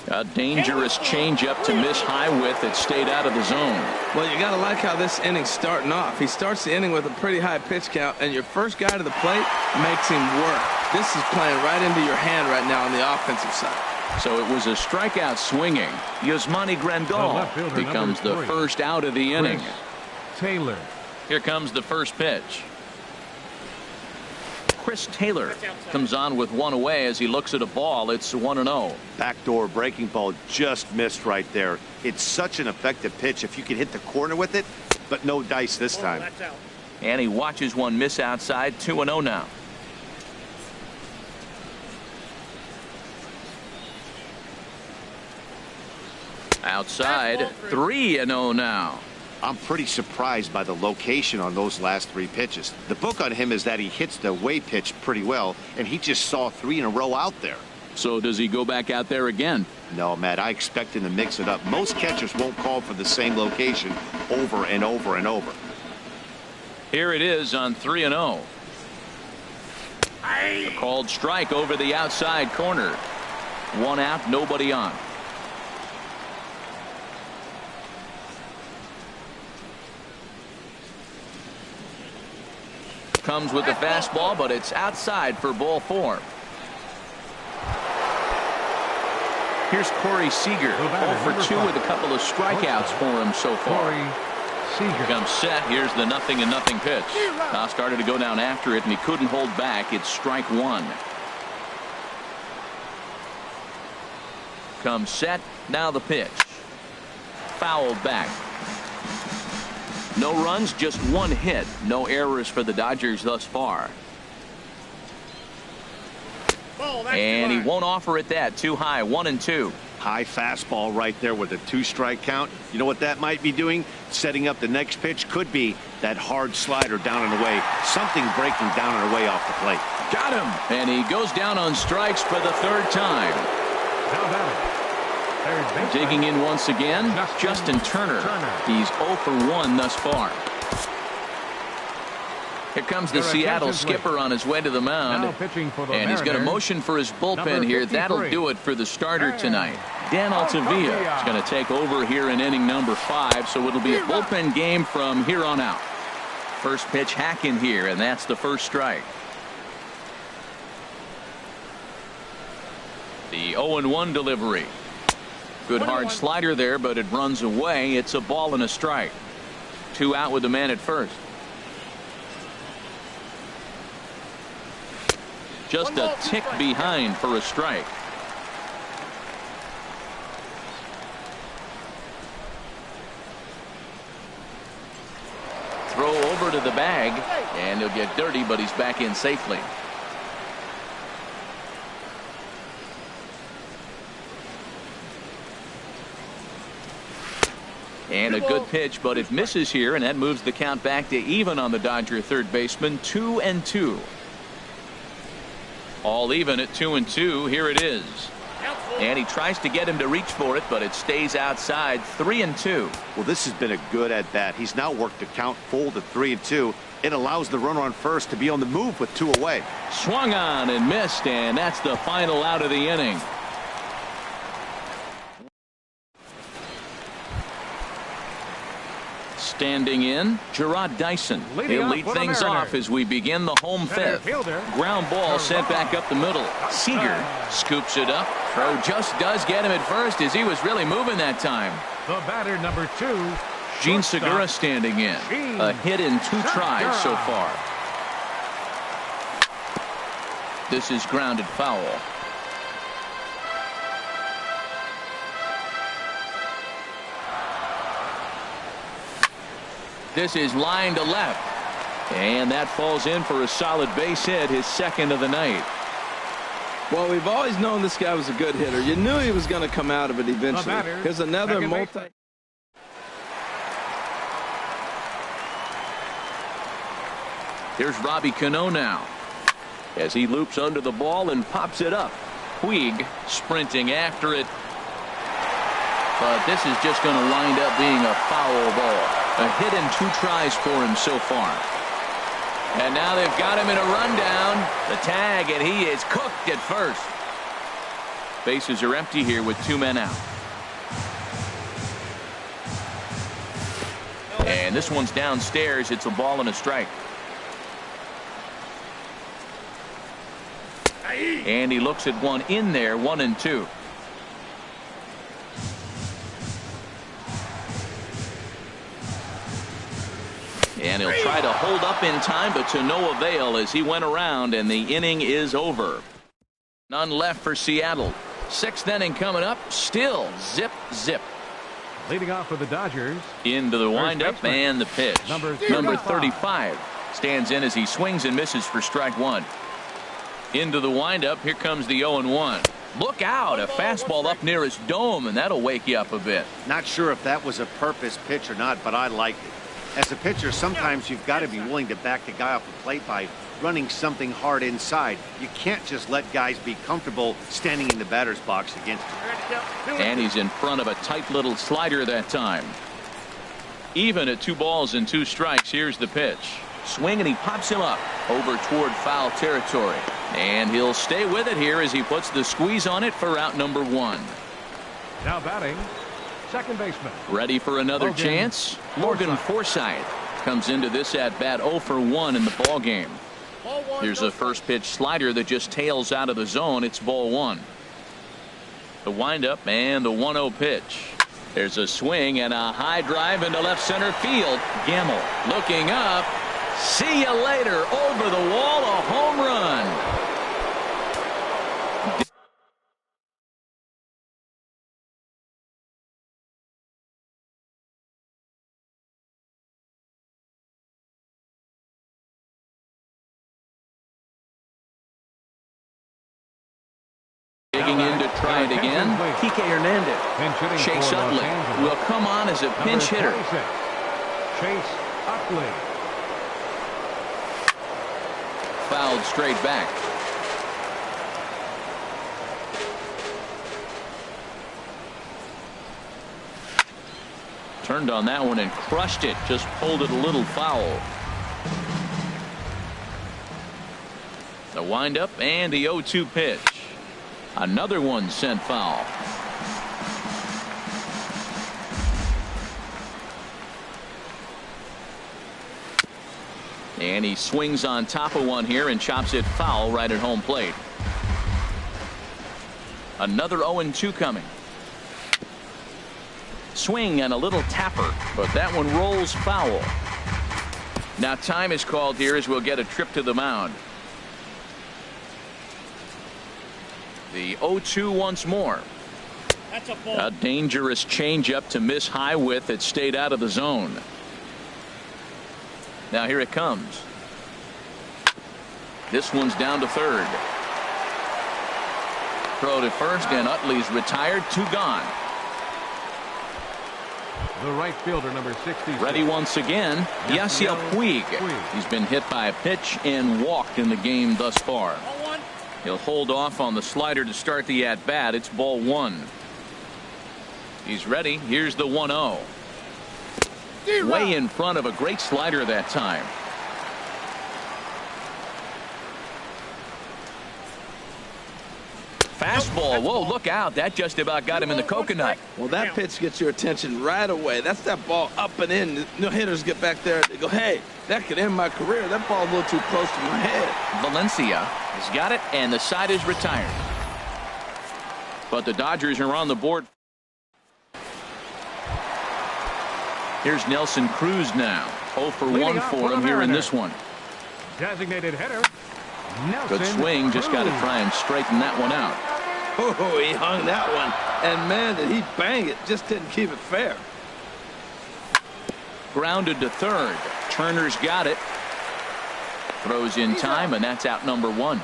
A dangerous changeup to miss high with. It stayed out of the zone. Well, you got to like how this inning's starting off. He starts the inning with a pretty high pitch count, and your first guy to the plate makes him work. This is playing right into your hand right now on the offensive side. So it was a strikeout swinging. Yasmani Grandal becomes the first out of the inning. Taylor. Here comes the first pitch. Chris Taylor comes on with one away as he looks at a ball. It's 1-0. Backdoor breaking ball just missed right there. It's such an effective pitch if you can hit the corner with it, but no dice this time. And he watches one miss outside. 2-0 now. Outside, 3-0 now. I'm pretty surprised by the location on those last 3 pitches. The book on him is that he hits the away pitch pretty well, and he just saw 3 in a row out there. So does he go back out there again? No, Matt, I expect him to mix it up. Most catchers won't call for the same location over and over and over. Here it is on 3-0. A called strike over the outside corner. 1 out, nobody on. Comes with the fastball, but it's outside for ball 4. Here's Corey Seager, 0 for 2 with a couple of strikeouts for him so far. Comes set. Here's the 0-0 pitch. Now started to go down after it, and he couldn't hold back. It's strike 1. Comes set. Now the pitch. Fouled back. No runs, just 1 hit. No errors for the Dodgers thus far. And he won't offer it that. Too high. 1-2. High fastball right there with a 2-strike count. You know what that might be doing? Setting up the next pitch. Could be that hard slider down and away. Something breaking down and away off the plate. Got him. And he goes down on strikes for the 3rd time. Now batting. Digging in once again, Justin Turner. He's 0 for 1 thus far. Here comes the Seattle skipper on his way to the mound. And he's going to motion for his bullpen here. That'll do it for the starter tonight. Dan Altavilla is going to take over here in inning number 5, so it'll be a bullpen game from here on out. First pitch hacking here, and that's the first strike. The 0-1 delivery. Good hard slider there, but it runs away. It's a ball and a strike. 2 out with the man at first. Just a tick behind for a strike. Throw over to the bag, and he'll get dirty, but he's back in safely. And a good pitch, but it misses here, and that moves the count back to even on the Dodger third baseman. 2-2. All even at 2-2. Here it is. And he tries to get him to reach for it, but it stays outside. 3-2. Well, this has been a good at bat. He's now worked the count full to 3-2. It allows the runner on first to be on the move with 2 away. Swung on and missed, and that's the final out of the inning. Standing in, Gerard Dyson. He'll lead things off as we begin the home 5th. Ground ball sent back up the middle. Seager scoops it up. Throw just does get him at first as he was really moving that time. The batter, number 2. Gene Segura standing in. A hit in 2 tries so far. This is grounded foul. This is line to left. And that falls in for a solid base hit, his 2nd of the night. Well, we've always known this guy was a good hitter. You knew he was going to come out of it eventually. Here's another multi. Here's Robbie Cano now as he loops under the ball and pops it up. Puig sprinting after it. But this is just going to wind up being a foul ball. A hit in 2 tries for him so far. And now they've got him in a rundown. The tag, and he is cooked at first. Bases are empty here with 2 men out. And this one's downstairs. It's a ball and a strike. And he looks at one in there, 1-2. And he'll try to hold up in time, but to no avail as he went around, and the inning is over. None left for Seattle. 6th inning coming up. Still zip, zip. Leading off for the Dodgers. Into the windup and the pitch. Number 35 stands in as he swings and misses for strike 1. Into the windup. Here comes the 0-1. Look out, a fastball up near his dome, and that'll wake you up a bit. Not sure if that was a purpose pitch or not, but I liked it. As a pitcher, sometimes you've got to be willing to back the guy off the plate by running something hard inside. You can't just let guys be comfortable standing in the batter's box against him. And he's in front of a tight little slider that time. Even at 2 balls and 2 strikes. Here's the pitch. Swing, and he pops him up over toward foul territory. And he'll stay with it here as he puts the squeeze on it for out number 1. Now batting, second baseman. Ready for another chance. Logan Forsythe comes into this at bat 0 for 1 in the ball game. Here's a first pitch slider that just tails out of the zone. It's ball 1. The windup and the 1-0 pitch. There's a swing and a high drive into left center field. Gamble looking up. See you later. Over the wall, a home run. Digging in to try it again. Kike Hernandez. Chase Utley will come on as a pinch hitter. Chase Utley. Fouled straight back. Turned on that one and crushed it. Just pulled it a little foul. The windup and the 0-2 pitch. Another one sent foul. And he swings on top of one here and chops it foul right at home plate. Another 0-2 coming. Swing and a little tapper, but that one rolls foul. Now time is called here as we'll get a trip to the mound. The 0-2 once more. That's a ball. A dangerous changeup to miss high with. It stayed out of the zone. Now here it comes. This one's down to third. Throw to first, and Utley's retired. 2 gone. The right fielder, number 60. Ready once again, Yasiel Puig. He's been hit by a pitch and walked in the game thus far. He'll hold off on the slider to start the at-bat. It's ball 1. He's ready. Here's the 1-0. Way in front of a great slider that time. Fastball. Whoa, look out. That just about got him in the coconut. Well, that pitch gets your attention right away. That's that ball up and in. The hitters get back there. They go, hey, that could end my career. That ball's a little too close to my head. Valencia has got it, and the side is retired. But the Dodgers are on the board. Here's Nelson Cruz now. 0 for 1 for him here in this one. Designated hitter. Nelson Good swing. Just got to try and straighten that one out. Oh, he hung that one. And, man, did he bang it. Just didn't keep it fair. Grounded to third. Turner's got it. Throws in time, and that's out number 1.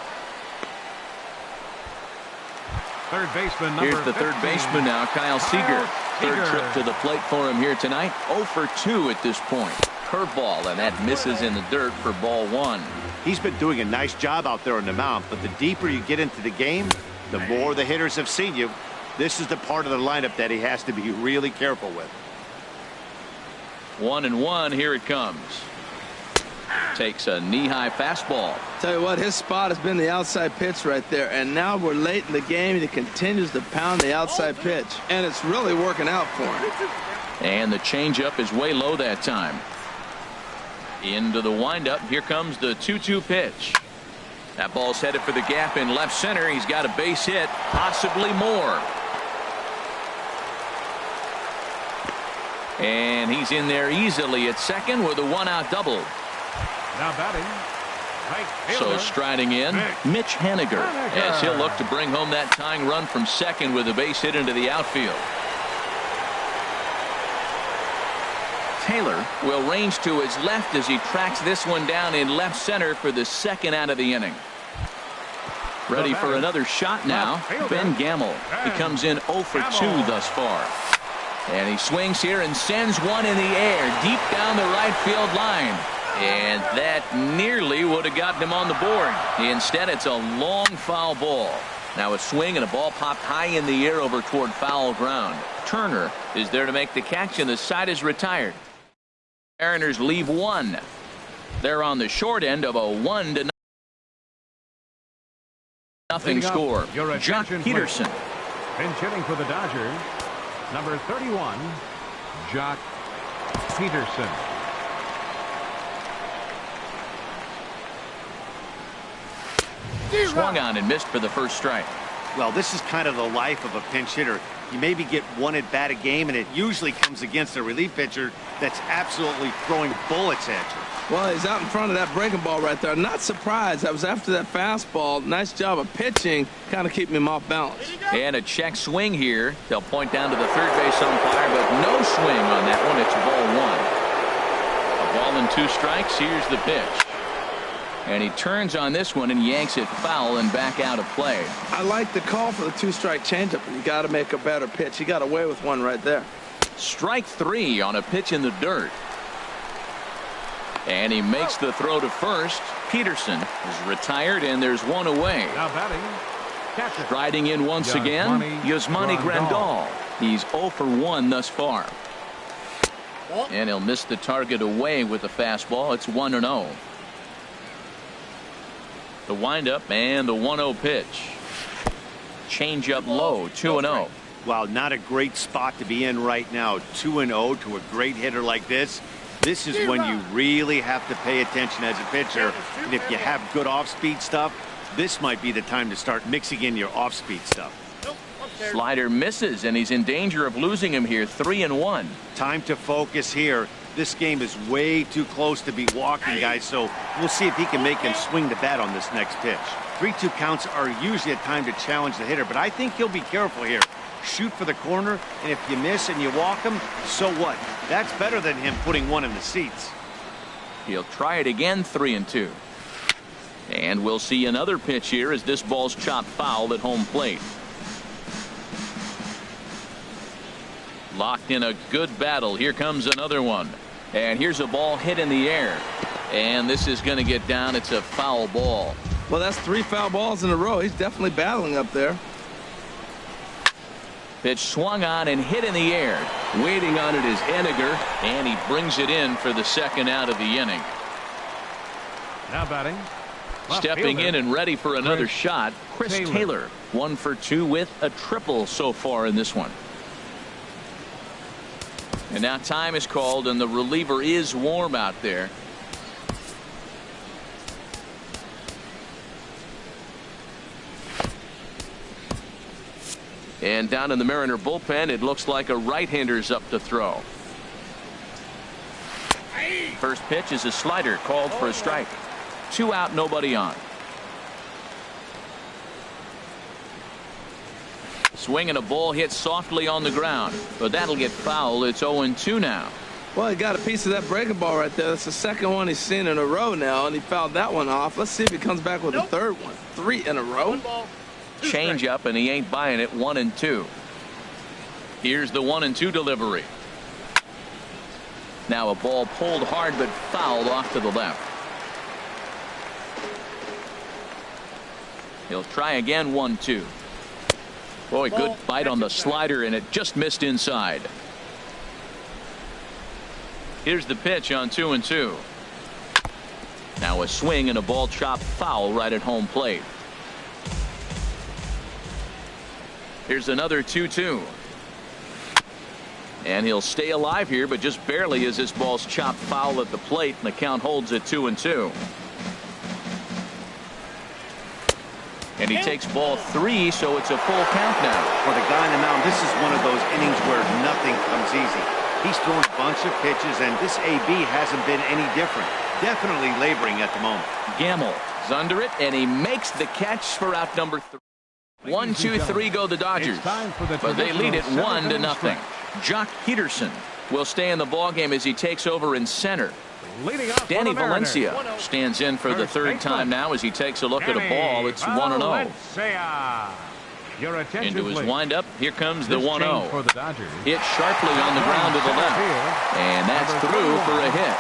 Third baseman, number Here's the third 15. baseman now, Kyle Seager. Third trip to the plate for him here tonight. 0 for 2 at this point. Curveball, and that misses in the dirt for ball 1. He's been doing a nice job out there on the mound, but the deeper you get into the game, the more the hitters have seen you. This is the part of the lineup that he has to be really careful with. 1-1. Here it comes. Takes a knee-high fastball. Tell you what, his spot has been the outside pitch right there, and now we're late in the game, and he continues to pound the outside pitch, and it's really working out for him. And the changeup is way low that time. Into the windup. Here comes the 2-2 pitch. That ball's headed for the gap in left center. He's got a base hit, possibly more. And he's in there easily at second with a 1-out double. Now batting. Right So fielder. striding in, Mitch Haniger, as he'll look to bring home that tying run from second with a base hit into the outfield. Taylor will range to his left as he tracks this one down in left center for the second out of the inning. Ready for another shot now. Ben Gamble. He comes in 0 for 2 thus far. And he swings here and sends one in the air deep down the right field line. And that nearly would have gotten him on the board. Instead, it's a long foul ball. Now a swing and a ball popped high in the air over toward foul ground. Turner is there to make the catch, and the side is retired. Mariners leave 1. They're on the short end of a 1-0 score. Jock Peterson. Pinch hitting for the Dodgers. Number 31, Jock Peterson. Swung on and missed for the first strike. Well, this is kind of the life of a pinch hitter. You maybe get one at bat a game, and it usually comes against a relief pitcher that's absolutely throwing bullets at you. Well, he's out in front of that breaking ball right there. Not surprised. I was after that fastball. Nice job of pitching, kind of keeping him off balance. And a check swing here. They'll point down to the third base umpire, but no swing on that one. It's ball 1. A ball and 2 strikes. Here's the pitch. And he turns on this one and yanks it foul and back out of play. I like the call for the two-strike changeup. You got to make a better pitch. He got away with one right there. Strike 3 on a pitch in the dirt. And he makes the throw to first. Peterson is retired, and there's one away. Now batting, catcher. Striding in once again, Yasmani Grandal. He's 0 for 1 thus far. And he'll miss the target away with the fastball. It's 1-0. The windup and the 1-0 pitch. Change up low, 2-0. Well, not a great spot to be in right now. 2-0 to a great hitter like this. This is when you really have to pay attention as a pitcher. And if you have good off-speed stuff, this might be the time to start mixing in your off-speed stuff. Slider misses, and he's in danger of losing him here. 3-1. Time to focus here. This game is way too close to be walking, guys, so we'll see if he can make him swing the bat on this next pitch. 3-2 counts are usually a time to challenge the hitter, but I think he'll be careful here. Shoot for the corner, and if you miss and you walk him, so what? That's better than him putting one in the seats. He'll try it again, 3-2. And we'll see another pitch here as this ball's chopped foul at home plate. Locked in a good battle. Here comes another one. And here's a ball hit in the air. And this is going to get down. It's a foul ball. Well, that's 3 foul balls in a row. He's definitely battling up there. Pitch swung on and hit in the air. Waiting on it is Henniger, and he brings it in for the second out of the inning. Now batting. Stepping in and ready for another shot, Chris Taylor. 1 for 2 with a triple so far in this one. And now time is called, and the reliever is warm out there. And down in the Mariner bullpen, it looks like a right-hander's up to throw. First pitch is a slider called for a strike. 2 out, nobody on. Swing and a ball hit softly on the ground, but that'll get foul. It's 0-2 now. Well, he got a piece of that breaking ball right there. That's the second one he's seen in a row now, and he fouled that one off. Let's see if he comes back with a third one. 3 in a row. Change up, and he ain't buying it. 1-2. Here's the 1-2 delivery. Now a ball pulled hard but fouled off to the left. He'll try again. 1-2. Boy, good bite on the slider, and it just missed inside. Here's the pitch on 2-2. Now a swing and a ball chopped foul right at home plate. Here's another 2-2. And he'll stay alive here, but just barely as this ball's chopped foul at the plate, and the count holds at 2-2. And he takes ball 3, so it's a full count now. For the guy on the mound, this is one of those innings where nothing comes easy. He's thrown a bunch of pitches, and this AB hasn't been any different. Definitely laboring at the moment. Gamble is under it, and he makes the catch for out number 3. 1, 2, 3 go the Dodgers, but they lead it 1-0. Jock Peterson will stay in the ballgame as he takes over in center. Danny Valencia stands in for the third time now as he takes a look at a ball. It's 1-0. Into his windup. Here comes the 1-0. Hit sharply on the ground to the left. And that's through for a hit.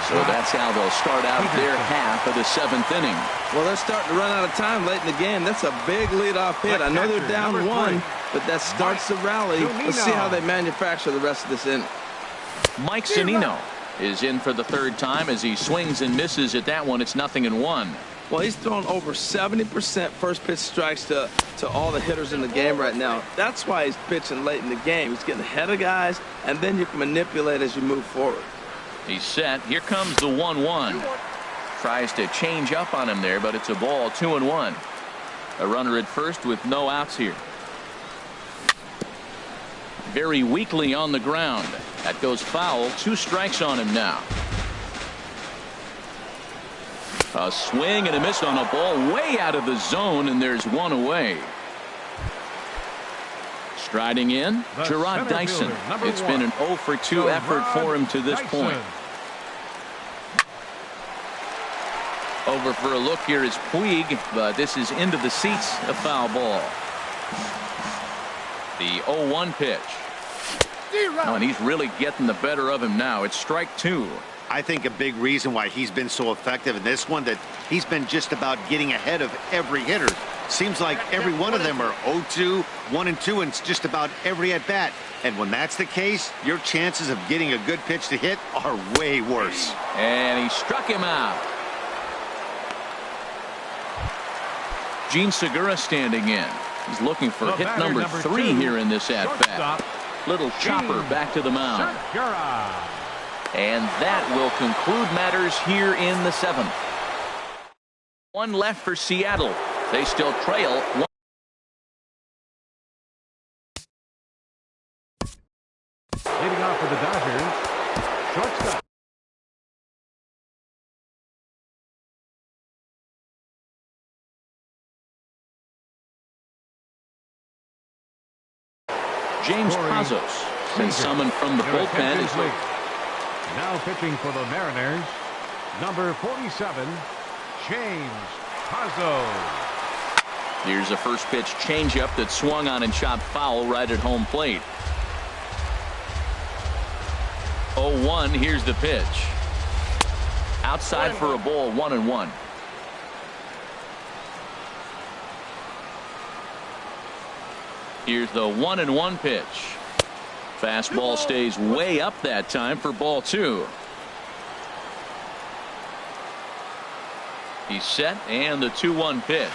So that's how they'll start out their half of the 7th inning. Well, they're starting to run out of time late in the game. That's a big leadoff hit. I know they're down 1, but that starts the rally. Let's see how they manufacture the rest of this inning. Mike Zunino is in for the third time as he swings and misses at that one. It's 0-1. Well, he's thrown over 70% first pitch strikes to all the hitters in the game right now. That's why he's pitching late in the game. He's getting ahead of guys, and then you can manipulate as you move forward. He's set. Here comes the 1-1. Tries to change up on him there, but it's a ball. 2-1. A runner at first with no outs here. Very weakly on the ground. That goes foul. 2 strikes on him now. A swing and a miss on a ball way out of the zone, and there's one away. Striding in, Gerard Dyson. It's been an 0 for 2 effort for him to this point. Over for a look here is Puig, but this is into the seats, a foul ball. The 0-1 pitch. Oh, and he's really getting the better of him now. It's strike two. I think a big reason why he's been so effective in this one, that he's been just about getting ahead of every hitter. Seems like every one of them are 0-2, 1-2, and it's just about every at-bat. And when that's the case, your chances of getting a good pitch to hit are way worse. And he struck him out. Gene Segura standing in. He's looking for hit number 3 here in this at-bat. Little chopper back to the mound. And that will conclude matters here in the 7th. One left for Seattle. They still trail. Leading off for the Dodgers, shortstop. James Pazos been summoned from the bullpen. Now pitching for the Mariners, number 47, James Pazos. Here's a first pitch changeup that swung on and chopped foul right at home plate. 0-1. Here's the pitch. Outside for a ball, 1-1. Here's the 1-1 pitch. Fastball stays way up that time for ball 2. He's set, and the 2-1 pitch.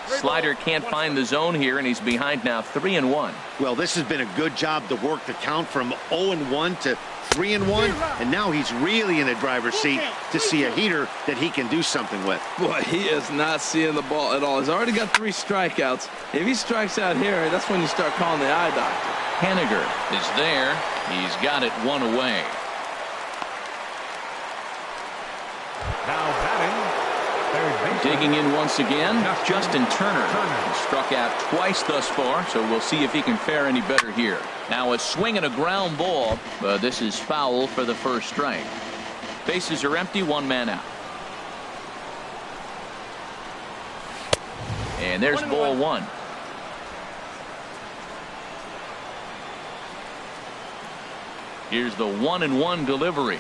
Slider can't find the zone here, and he's behind now 3-1. Well, this has been a good job to work the count from 0-1 to 3-1, and now he's really in the driver's seat to see a heater that he can do something with. Boy, he is not seeing the ball at all. He's already got 3 strikeouts. If he strikes out here, that's when you start calling the eye doctor. Haniger is there. He's got it 1 away. Now batting, third baseman. Digging in once again, Justin Turner. He struck out twice thus far, so we'll see if he can fare any better here. Now a swing and a ground ball, but this is foul for the first strike. Bases are empty, 1 man out. And there's ball 1. Here's the 1-1 delivery.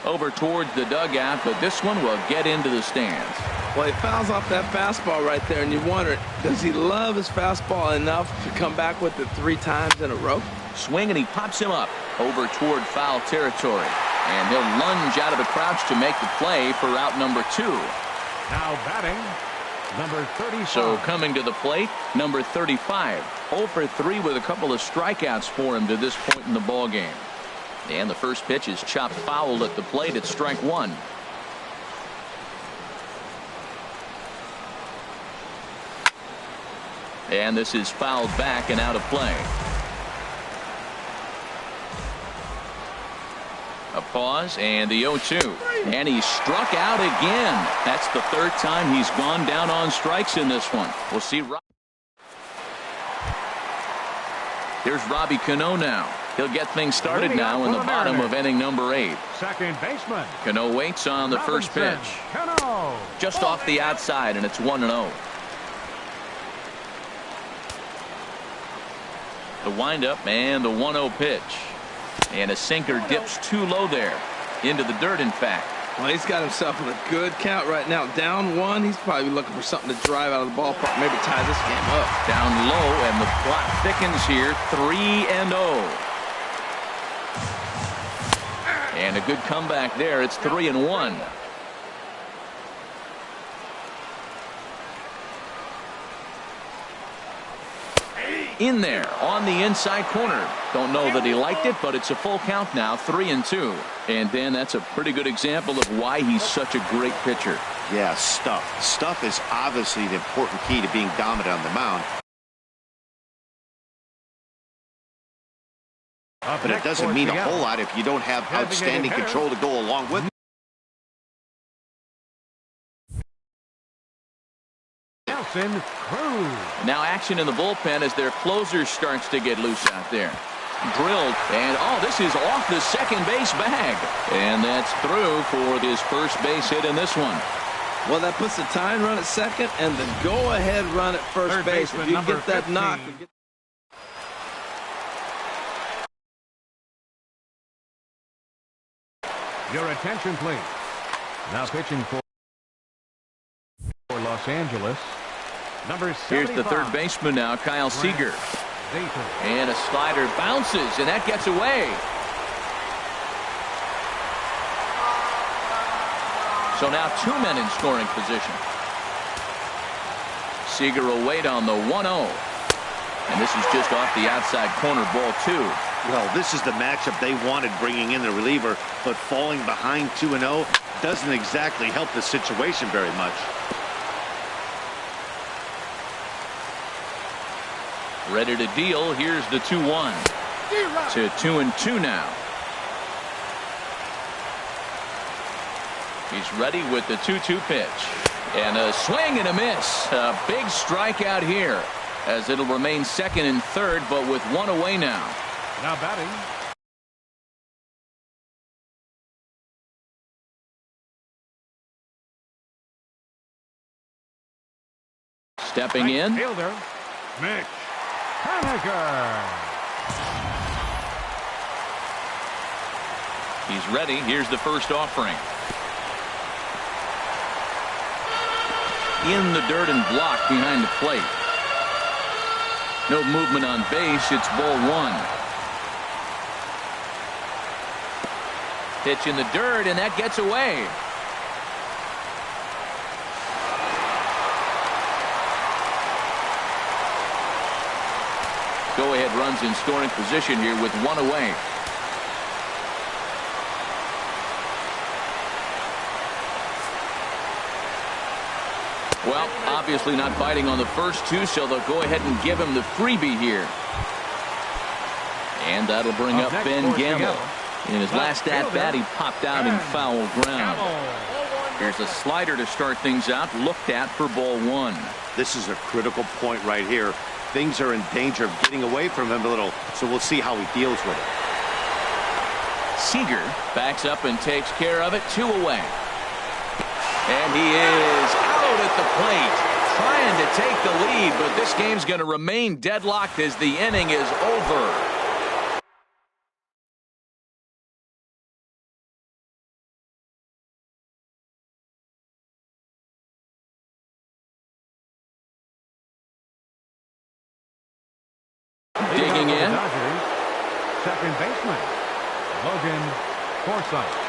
Over towards the dugout, but this one will get into the stands. Well, he fouls off that fastball right there, and you wonder, does he love his fastball enough to come back with it 3 times in a row? Swing, and he pops him up over toward foul territory. And he'll lunge out of the crouch to make the play for out number 2. Now batting, number 35. So coming to the plate, number 35. 0 for 3 with a couple of strikeouts for him to this point in the ball game. And the first pitch is chopped foul at the plate at strike 1. And this is fouled back and out of play. A pause and the 0-2. And he struck out again. That's the 3rd time he's gone down on strikes in this one. We'll see. Here's Robbie Cano now. He'll get things started now in the bottom of inning number 8. Second baseman. Cano waits on the first pitch. Cano. Just off the outside, and it's 1-0. The windup and the 1-0 pitch. And a sinker dips too low there. Into the dirt, in fact. Well, he's got himself in a good count right now. Down 1. He's probably looking for something to drive out of the ballpark. Maybe tie this game up. Down low, and the plot thickens here. 3-0. And a good comeback there. It's 3-1. In there on the inside corner. Don't know that he liked it, but it's a full count now. 3-2. And then that's a pretty good example of why he's such a great pitcher. Yeah, stuff. Stuff is obviously the important key to being dominant on the mound. But it doesn't mean a whole lot if you don't have outstanding control to go along with it. Now action in the bullpen as their closer starts to get loose out there. Drilled, and this is off the second base bag. And that's through for his first base hit in this one. Well, that puts the tying run at second and the go-ahead run at first base. If you get that knock. Your attention, please. Now pitching for Los Angeles, number 75. Here's the third baseman now, Kyle Seager. And a slider bounces, and that gets away. So now 2 men in scoring position. Seager will wait on the 1-0. And this is just off the outside corner, ball 2. Well, this is the matchup they wanted, bringing in the reliever, but falling behind 2-0 doesn't exactly help the situation very much. Ready to deal. Here's the 2-1. To 2-2 now. He's ready with the 2-2 pitch. And a swing and a miss. A big strikeout here, as it'll remain second and third, but with one away now. Now batting, stepping in, fielder Mitch Haniger. He's ready. Here's the first offering. In the dirt and blocked behind the plate. No movement on base. It's ball 1. Pitch in the dirt, and that gets away. Go-ahead runs in scoring position here with one away. Well, obviously not biting on the first two, so they'll go ahead and give him the freebie here. And that'll bring up Ben Gamble. In his last at-bat, he popped out in foul ground. Here's a slider to start things out, looked at for ball 1. This is a critical point right here. Things are in danger of getting away from him a little, so we'll see how he deals with it. Seager backs up and takes care of it. 2 away. And he is out at the plate, trying to take the lead, but this game's going to remain deadlocked as the inning is over. Digging in. Second baseman, Logan Forsythe.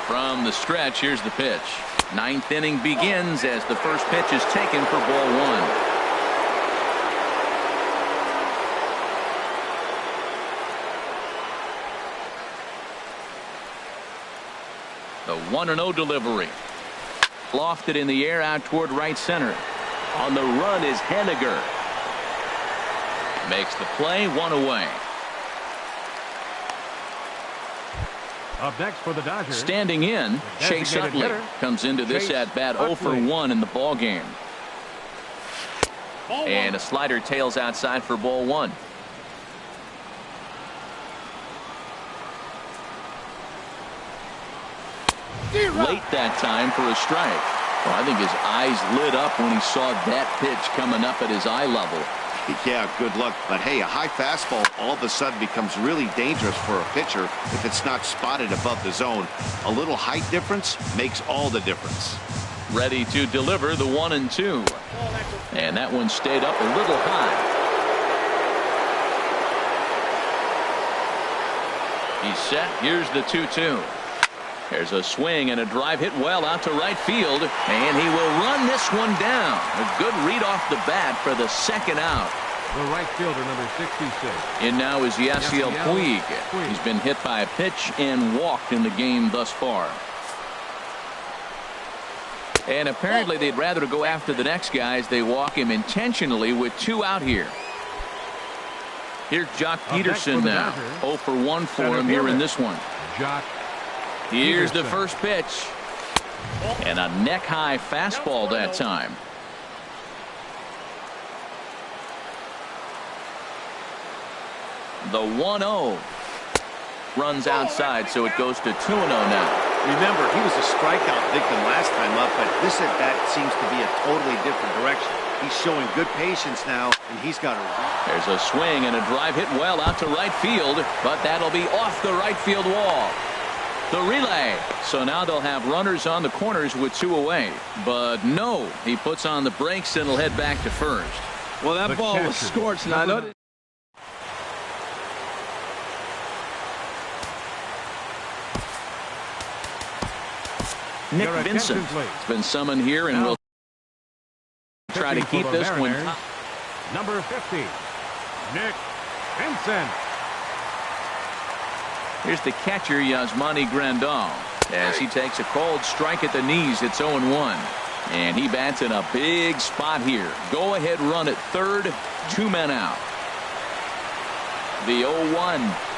From the stretch, here's the pitch. 9th inning begins as the first pitch is taken for ball 1. The 1-0 delivery. Lofted in the air out toward right center. On the run is Haniger. Makes the play, 1 away. Up next for the Dodgers. Standing in, Chase Utley comes into this at-bat 0 for 1 in the ball game. And a slider tails outside for ball 1. Late that time for a strike. Well, I think his eyes lit up when he saw that pitch coming up at his eye level. Yeah, good luck. But hey, a high fastball all of a sudden becomes really dangerous for a pitcher if it's not spotted above the zone. A little height difference makes all the difference. Ready to deliver the 1-2. And that one stayed up a little high. He's set. Here's the 2-2. There's a swing and a drive hit well out to right field, and he will run this one down. A good read off the bat for the second out. The right fielder, number 66. In now is Yasiel Puig. He's been hit by a pitch and walked in the game thus far. And apparently they'd rather go after the next guy as they walk him intentionally with 2 out here. Here's Jock Peterson now. 0 for 1 for him here in this one. Jock. Here's the first pitch. And a neck-high fastball that time. The 1-0 runs outside, so it goes to 2-0 now. Remember, he was a strikeout victim last time up, but this at bat seems to be a totally different direction. He's showing good patience now, and he's got a... There's a swing and a drive hit well out to right field, but that'll be off the right field wall. The relay. So now they'll have runners on the corners with 2 away. But no, he puts on the brakes and will head back to first. Well, that ball was scorched, and I know... Nick Vincent has been summoned here and will try to keep this one. Number 50, Nick Vincent. Here's the catcher, Yasmani Grandal, as he takes a cold strike at the knees. It's 0-1. And he bats in a big spot here. Go ahead run at third. 2 men out. The 0-1.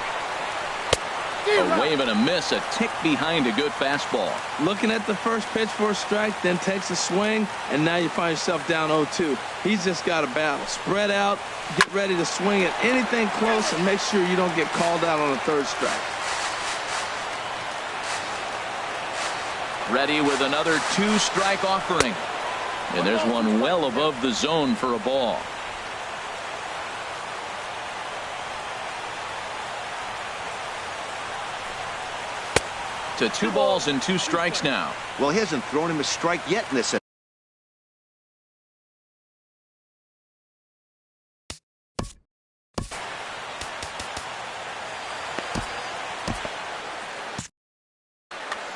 A wave and a miss, a tick behind a good fastball. Looking at the first pitch for a strike, then takes a swing, and now you find yourself down 0-2. He's just got a battle. Spread out, get ready to swing at anything close, and make sure you don't get called out on the third strike. Ready with another 2-strike offering. And there's one well above the zone for a ball. To 2 balls and 2 strikes now. Well, he hasn't thrown him a strike yet in this.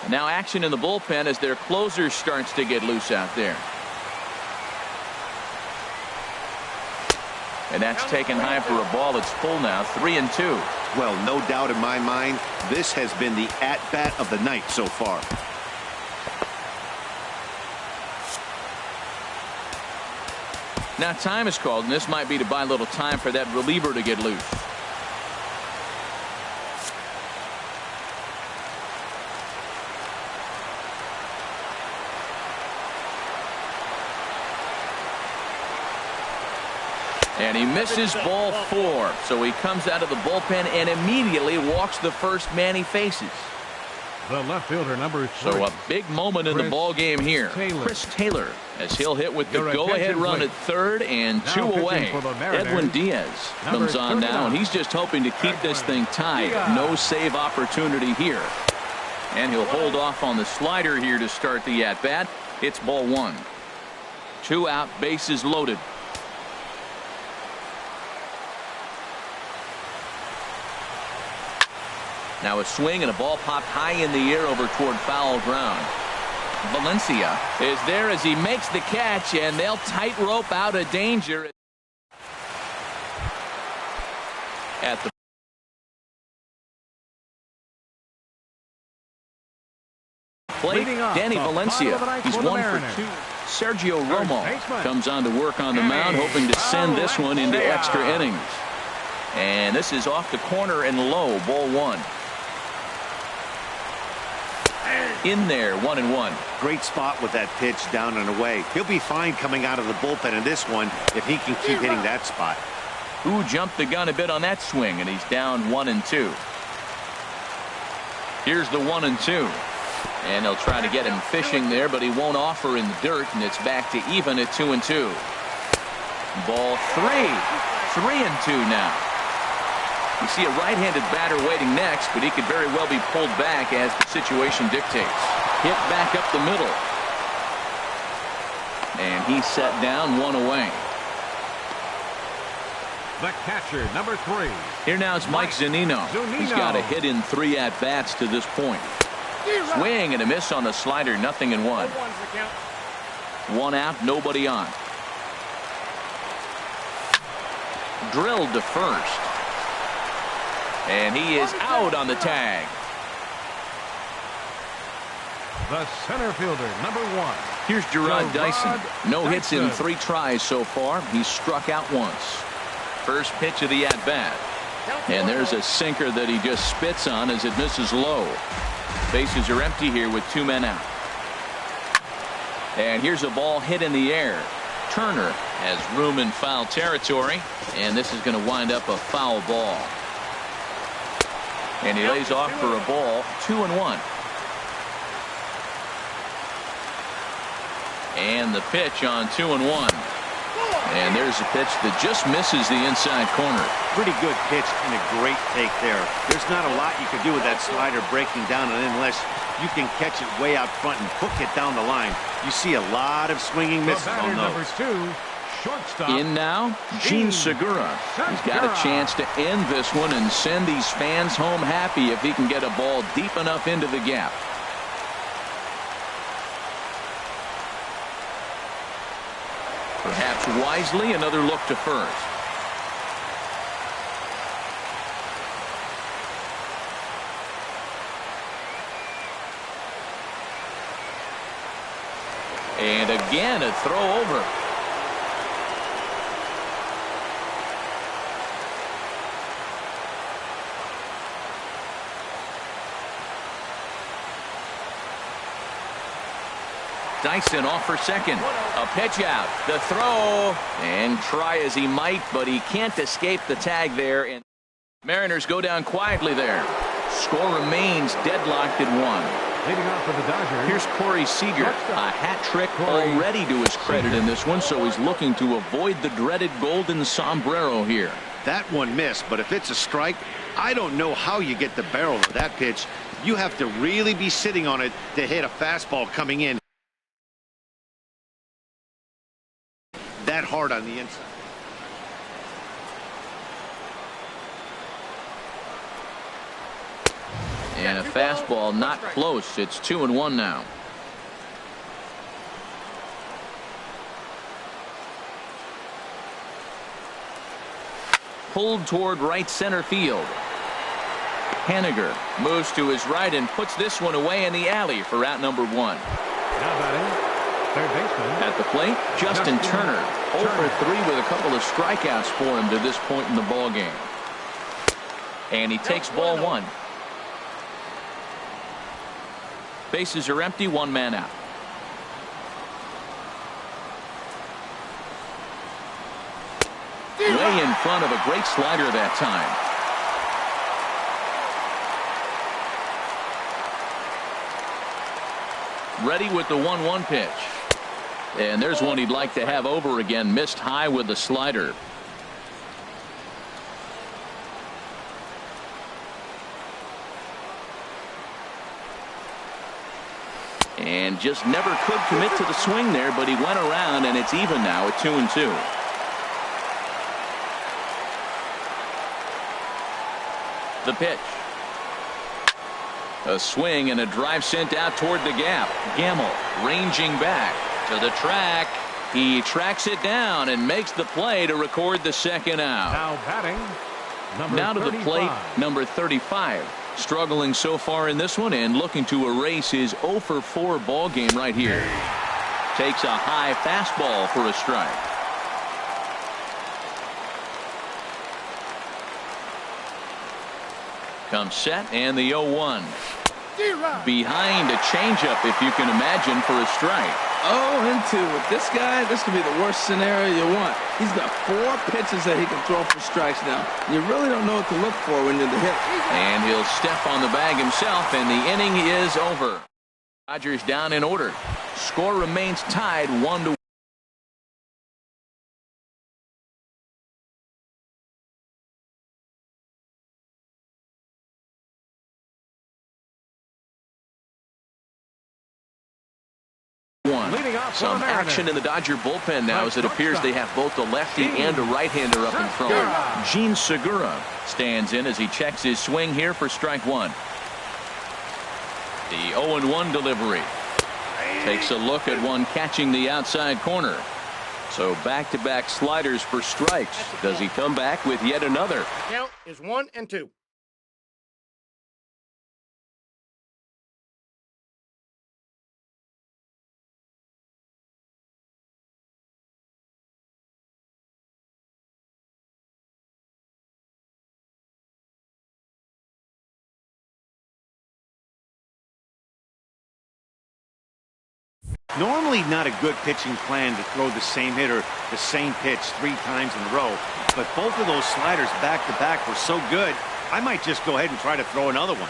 Now action in the bullpen as their closer starts to get loose out there. And that's taken high for a ball. It's full now. 3-2. Well, no doubt in my mind, this has been the at-bat of the night so far. Now time is called, and this might be to buy a little time for that reliever to get loose. And he misses ball 4. So he comes out of the bullpen and immediately walks the first man he faces. The left fielder, number 3. So a big moment in the ball game here. Chris Taylor, as he'll hit with the go-ahead run at third and 2 away. Edwin Diaz comes on now, and he's just hoping to keep this thing tied. No save opportunity here. And he'll hold off on the slider here to start the at-bat. It's ball 1. 2 out, bases loaded. Now a swing and a ball popped high in the air over toward foul ground. Valencia is there as he makes the catch, and they'll tightrope out of danger. At the plate, Danny Valencia. He's 1 for 2. Sergio Romo comes on to work on the mound, hoping to send this one into extra innings. And this is off the corner and low, ball 1. In there, 1-1. Great spot with that pitch down and away. He'll be fine coming out of the bullpen in this one if he can keep hitting that spot. Who jumped the gun a bit on that swing, and he's down 1-2. Here's the 1-2. And they'll try to get him fishing there, but he won't offer in the dirt, and it's back to even at 2-2. Ball 3. 3-2 now. You see a right-handed batter waiting next, but he could very well be pulled back as the situation dictates. Hit back up the middle. And he's set down, 1 away. The catcher, number 3. Here now is Mike Zunino. He's got a hit in 3 at-bats to this point. Swing and a miss on the slider, 0-1. 1 out, nobody on. Drilled to first. And he is out on the tag. The center fielder, number 1. Here's Gerard Dyson. No hits in 3 tries so far. He's struck out once. First pitch of the at-bat. And there's a sinker that he just spits on as it misses low. Bases are empty here with 2 men out. And here's a ball hit in the air. Turner has room in foul territory, and this is going to wind up a foul ball. And he lays off for a ball, 2-1. And the pitch on 2-1. And there's a pitch that just misses the inside corner. Pretty good pitch and a great take there. There's not a lot you can do with that slider breaking down, and unless you can catch it way out front and hook it down the line, you see a lot of swinging misses on those. Number 2, shortstop. In now, Gene Segura. He's got a chance to end this one and send these fans home happy if he can get a ball deep enough into the gap. Perhaps wisely, another look to first. And again, a throw over. Dyson off for second. A pitch out. The throw. And try as he might, but he can't escape the tag there. And Mariners go down quietly there. Score remains deadlocked at 1. Leading off for the Dodgers. Here's Corey Seager. A hat trick already to his credit in this one, so he's looking to avoid the dreaded golden sombrero here. That one missed, but if it's a strike, I don't know how you get the barrel of that pitch. You have to really be sitting on it to hit a fastball coming in that hard on the inside. And a fastball not close. It's 2-1 now. Pulled toward right center field. Haniger moves to his right and puts this one away in the alley for out number 1. Now batting, third baseman. At the plate, Justin Turner. 0 for 3 with a couple of strikeouts for him to this point in the ball game. And he takes ball 1. Bases are empty, 1 man out. Way in front of a great slider that time. Ready with the 1-1 pitch. And there's one he'd like to have over again. Missed high with the slider. And just never could commit to the swing there, but he went around, and it's even now at 2-2. The pitch. A swing and a drive sent out toward the gap. Gamble ranging back to the track. He tracks it down and makes the play to record the second out. Now batting, number now to 35. the plate, number 35. Struggling so far in this one and looking to erase his 0 for 4 ball game right here. Takes a high fastball for a strike. Comes set and the 0-1. Behind a changeup, if you can imagine, for a strike. 0-2 with this guy. This could be the worst scenario you want. He's got 4 pitches that he can throw for strikes now. You really don't know what to look for when you're the hitter. And he'll step on the bag himself, and the inning is over. Dodgers down in order. Score remains tied 1-1. Some action in the Dodger bullpen now, as it appears they have both a lefty and a right-hander up in front. Gene Segura stands in as he checks his swing here for strike 1. The 0-1 delivery. Takes a look at one catching the outside corner. So back-to-back sliders for strikes. Does he come back with yet another? Count is 1-2. Normally not a good pitching plan to throw the same hitter the same pitch 3 times in a row, but both of those sliders back to back were so good I might just go ahead and try to throw another one.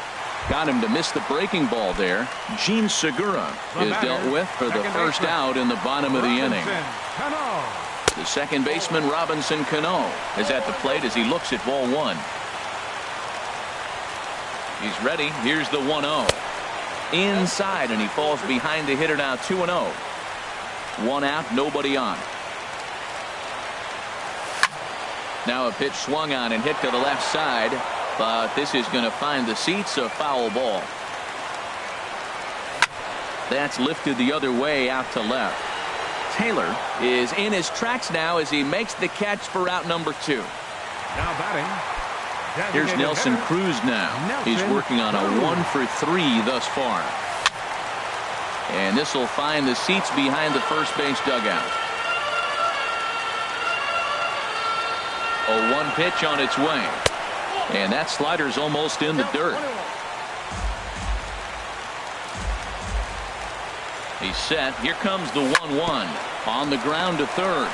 Got him to miss the breaking ball there. Gene Segura is dealt with for the first out in the bottom of the inning. The second baseman, Robinson Cano, is at the plate as he looks at ball one. He's ready. Here's the 1-0. Inside, and he falls behind the hitter now. 2-0. One out, nobody on. Now a pitch swung on and hit to the left side, but this is going to find the seats. A foul ball. That's lifted the other way out to left. Taylor is in his tracks now as he makes the catch for out number 2. Now batting. Here's Nelson Cruz now. He's working on a 1-for-3 thus far. And this will find the seats behind the first base dugout. A 1 pitch on its way. And that slider's almost in the dirt. He's set. Here comes the 1-1. On the ground to third.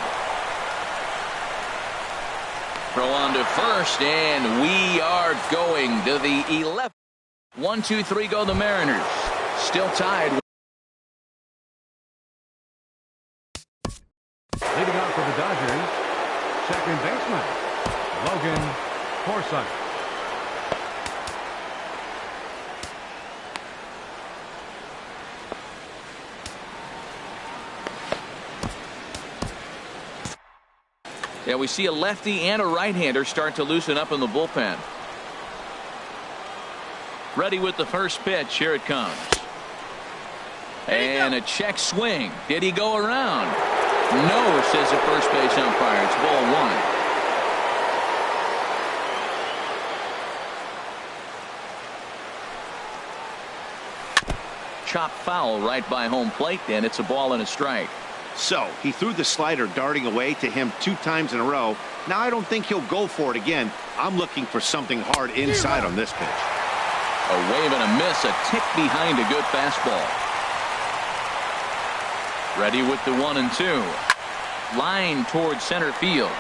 Throw on to first, and we are going to the 11th. 1-2-3 go the Mariners. Still tied. Leading off for the Dodgers, second baseman, Logan Forsythe. Yeah, we see a lefty and a right-hander start to loosen up in the bullpen. Ready with the first pitch. Here it comes. And a check swing. Did he go around? No, says the first base umpire. It's ball 1. Chop foul right by home plate, and it's a ball and a strike. So he threw the slider darting away to him 2 times in a row. Now I don't think he'll go for it again. I'm looking for something hard inside on this pitch. A wave and a miss, a tick behind a good fastball. Ready with the 1-2. Line towards center field.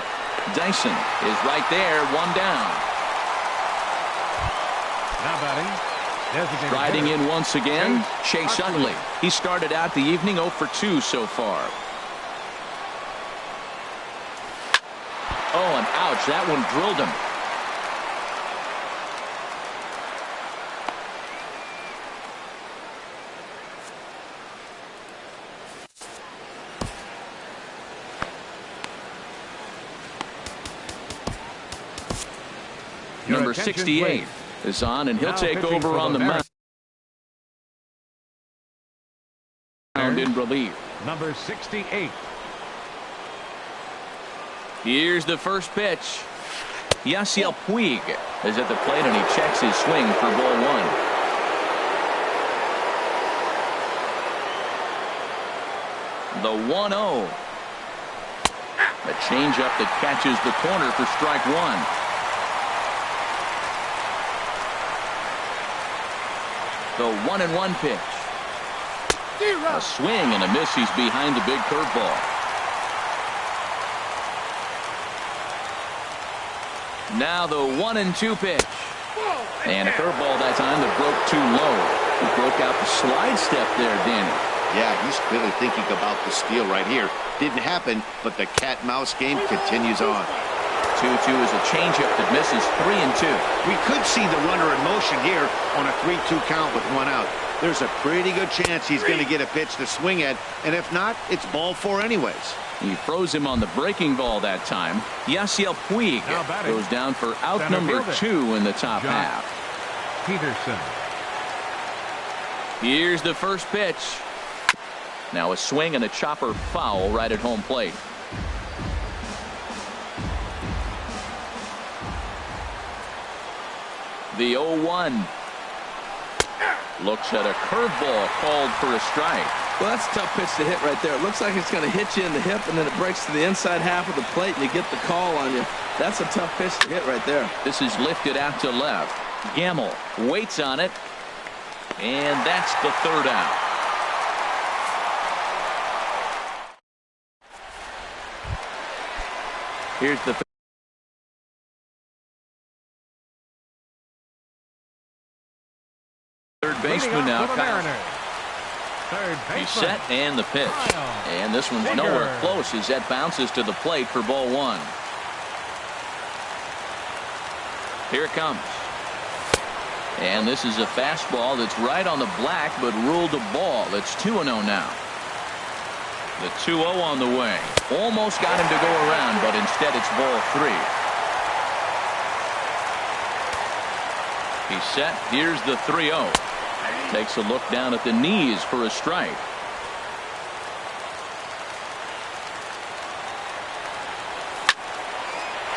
Dyson is right there, 1 down. Now batting. Riding in once again, Chase Utley. He started out the evening 0 for 2 so far. Oh, and ouch, that one drilled him. Number 68 is on, and he'll take over on the mound in relief. Number 68. Here's the first pitch. Yasiel Puig is at the plate, and he checks his swing for ball 1. The 1-0. A changeup that catches the corner for strike 1. The 1-1 pitch. A swing and a miss. He's behind the big curveball. Now the 1-2 pitch. And a curveball that time that broke too low. He broke out the slide step there, Danny. Yeah, he's really thinking about the steal right here. Didn't happen, but the cat-mouse game continues on. 2-2 is a changeup that misses. 3-2. We could see the runner in motion here on a 3-2 count with 1 out. There's a pretty good chance he's going to get a pitch to swing at, and if not, it's ball 4 anyways. He froze him on the breaking ball that time. Yasiel Puig goes down for out number 2 in the top half. Peterson. Here's the first pitch. Now a swing and a chopper foul right at home plate. The 0-1. Looks at a curveball called for a strike. Well, that's a tough pitch to hit right there. It looks like it's going to hit you in the hip, and then it breaks to the inside half of the plate, and you get the call on you. That's a tough pitch to hit right there. This is lifted out to left. Gamble waits on it, and that's the 3rd out. Here's the baseman now, Kyle. He's set and the pitch. And this one's nowhere close as that bounces to the plate for ball one. Here it comes. And this is a fastball that's right on the black but ruled a ball. It's 2-0 now. The 2-0 on the way. Almost got him to go around, but instead it's ball three. He's set. Here's the 3-0. Takes a look down at the knees for a strike.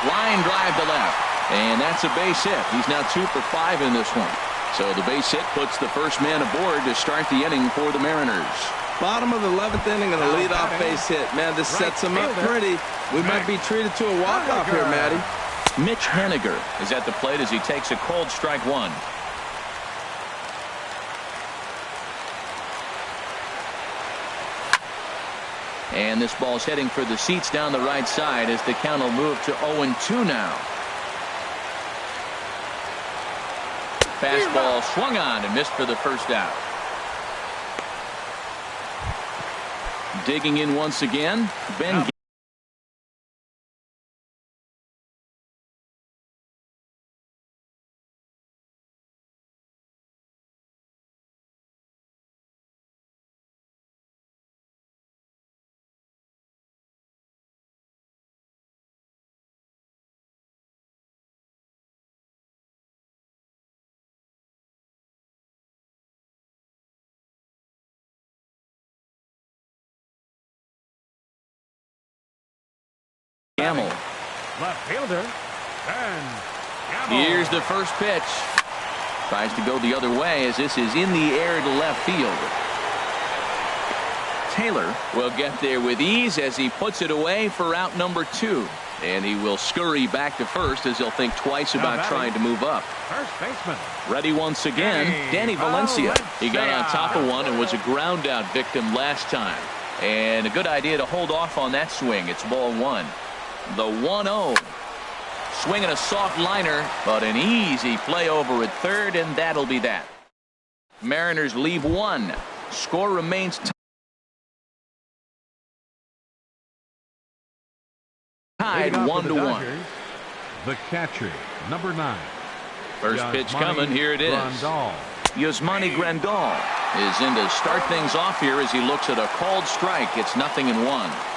Line drive to left. And that's a base hit. He's now 2 for 5 in this one. So the base hit puts the first man aboard to start the inning for the Mariners. Bottom of the 11th inning and a leadoff base hit. Man, this sets him up pretty. We might be treated to a walk-off here, Matty. Mitch Haniger is at the plate as he takes a cold strike one. And this ball's heading for the seats down the right side as the count will move to 0-2 now. Fastball swung on and missed for the first out. Digging in once again, Ben. Gamble. Left fielder. Here's the first pitch. Tries to go the other way as this is in the air to left field. Taylor will get there with ease as he puts it away for out number 2. And he will scurry back to first as he'll think twice about trying to move up. First baseman. Ready once again, Danny Valencia. He got on top of one and was a ground out victim last time. And a good idea to hold off on that swing. It's ball one. The 1-0. Swinging a soft liner, but an easy play over at third, and that'll be that. Mariners leave one. Score remains tied 1-1. The catcher, number 9. First pitch coming. Here it is. Yasmani Grandal is in to start things off here as he looks at a called strike. It's 0-1.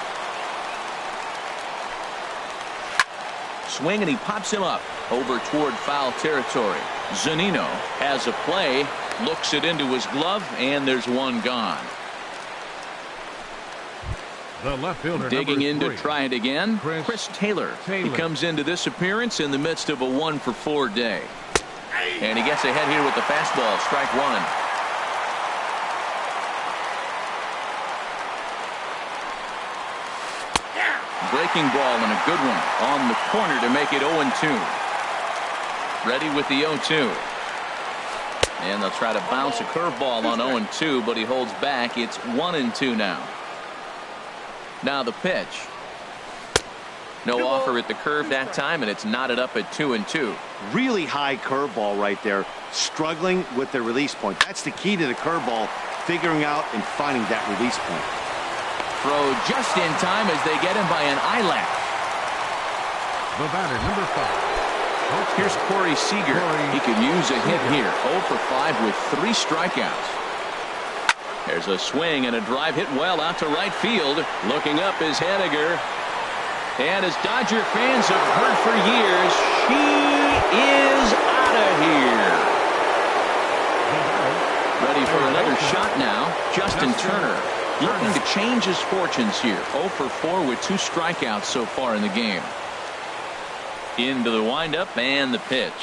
Swing and he pops him up over toward foul territory. Zunino has a play, looks it into his glove, and there's one gone. The left fielder, digging in to try it again, Chris Taylor. He comes into this appearance in the midst of a 1-for-4 day. And he gets ahead here with the fastball. Strike one. Breaking ball and a good one on the corner to make it 0-2. Ready with the 0-2. And they'll try to bounce a curveball on 0-2, but he holds back. It's 1-2 now. Now the pitch. No offer at the curve that time, and it's knotted up at 2-2. Really high curveball right there. Struggling with the release point. That's the key to the curveball, figuring out and finding that release point. Throw just in time as they get him by an eyelash. The batter, number 5. Here's Corey Seager. He could use a hit here. 0 for 5 with 3 strikeouts. There's a swing and a drive hit well out to right field. Looking up is Haniger. And as Dodger fans have heard for years, she is out of here. Ready for another shot now. Justin Turner looking to change his fortunes here. 0 for 4 with 2 strikeouts so far in the game. Into the windup and the pitch.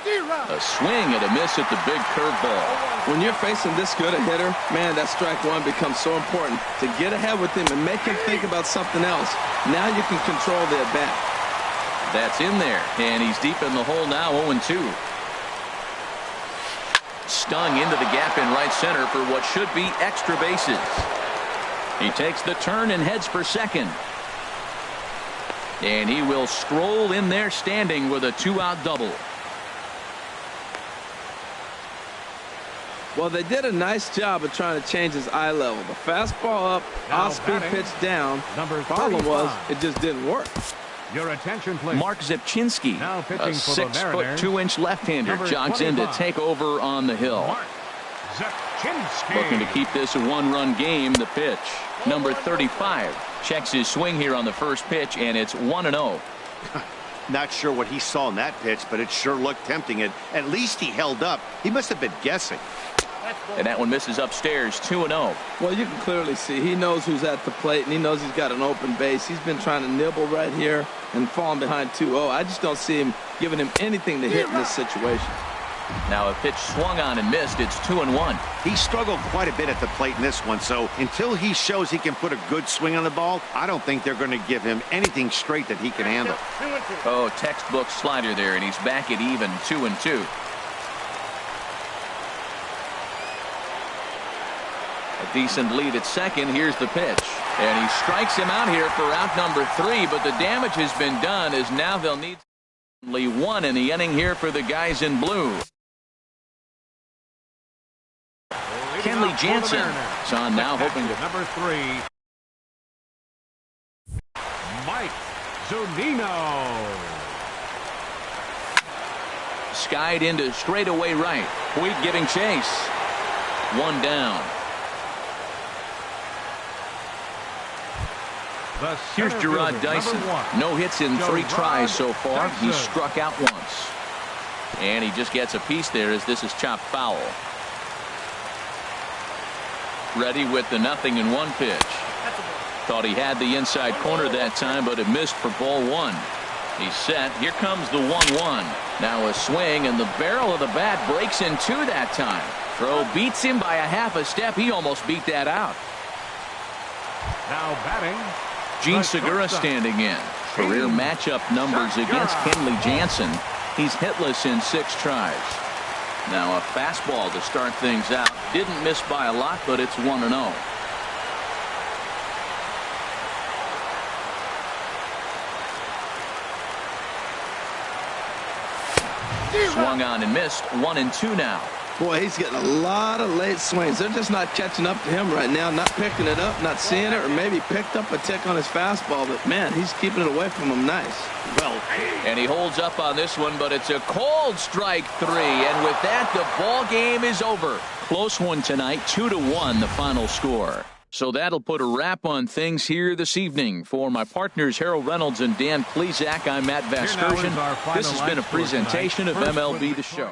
A swing and a miss at the big curveball. When you're facing this good a hitter, man, that strike one becomes so important to get ahead with him and make him think about something else. Now you can control the at bat. That's in there, and he's deep in the hole now. 0-2. Stung into the gap in right center for what should be extra bases. He takes the turn and heads for second. And he will stroll in there standing with a 2-out double. Well, they did a nice job of trying to change his eye level. The fastball up, off-speed pitch down. Problem was, it just didn't work. Your attention, please. Mark Zipchinski, a 6'2" left-hander, jogs in to take over on the hill. Looking to keep this a one-run game. The pitch, number 35, checks his swing here on the first pitch, and it's 1-0. Not sure what he saw in that pitch, but it sure looked tempting. At least he held up. He must have been guessing. And that one misses upstairs, 2-0. Well, you can clearly see he knows who's at the plate, and he knows he's got an open base. He's been trying to nibble right here and falling behind 2-0. I just don't see him giving him anything to hit in this situation. Now a pitch swung on and missed. It's 2-1. He struggled quite a bit at the plate in this one, so until he shows he can put a good swing on the ball, I don't think they're going to give him anything straight that he can handle. Oh, textbook slider there, and he's back at even, 2-2. A decent lead at second. Here's the pitch. And he strikes him out here for out number 3, but the damage has been done as now they'll need only 1 in the inning here for the guys in blue. Kenley Jansen is on now, hoping to. Number 3, Mike Zunino. Skied into straightaway right. Puig giving chase. 1 down. Here's Gerard Dyson. No hits in 3 tries so far. He's struck out once. And he just gets a piece there as this is chopped foul. Ready with the 0-1 pitch. Thought he had the inside corner that time, but it missed for ball 1. He's set. Here comes the 1-1. Now a swing, and the barrel of the bat breaks in 2 that time. Throw beats him by a half a step. He almost beat that out. Now batting, Gene Segura standing in. Career matchup numbers against Kenley Jansen. He's hitless in 6 tries. Now a fastball to start things out. Didn't miss by a lot, but it's 1-0. Swung on and missed. 1-2 now. Boy, he's getting a lot of late swings. They're just not catching up to him right now, not picking it up, not seeing it, or maybe picked up a tick on his fastball. But, man, he's keeping it away from him nice. Well, and he holds up on this one, but it's a cold strike 3. And with that, the ball game is over. Close one tonight, 2-1 the final score. So that'll put a wrap on things here this evening. For my partners Harold Reynolds and Dan Plesac, I'm Matt Vasgersian. This has been a presentation of MLB The Show.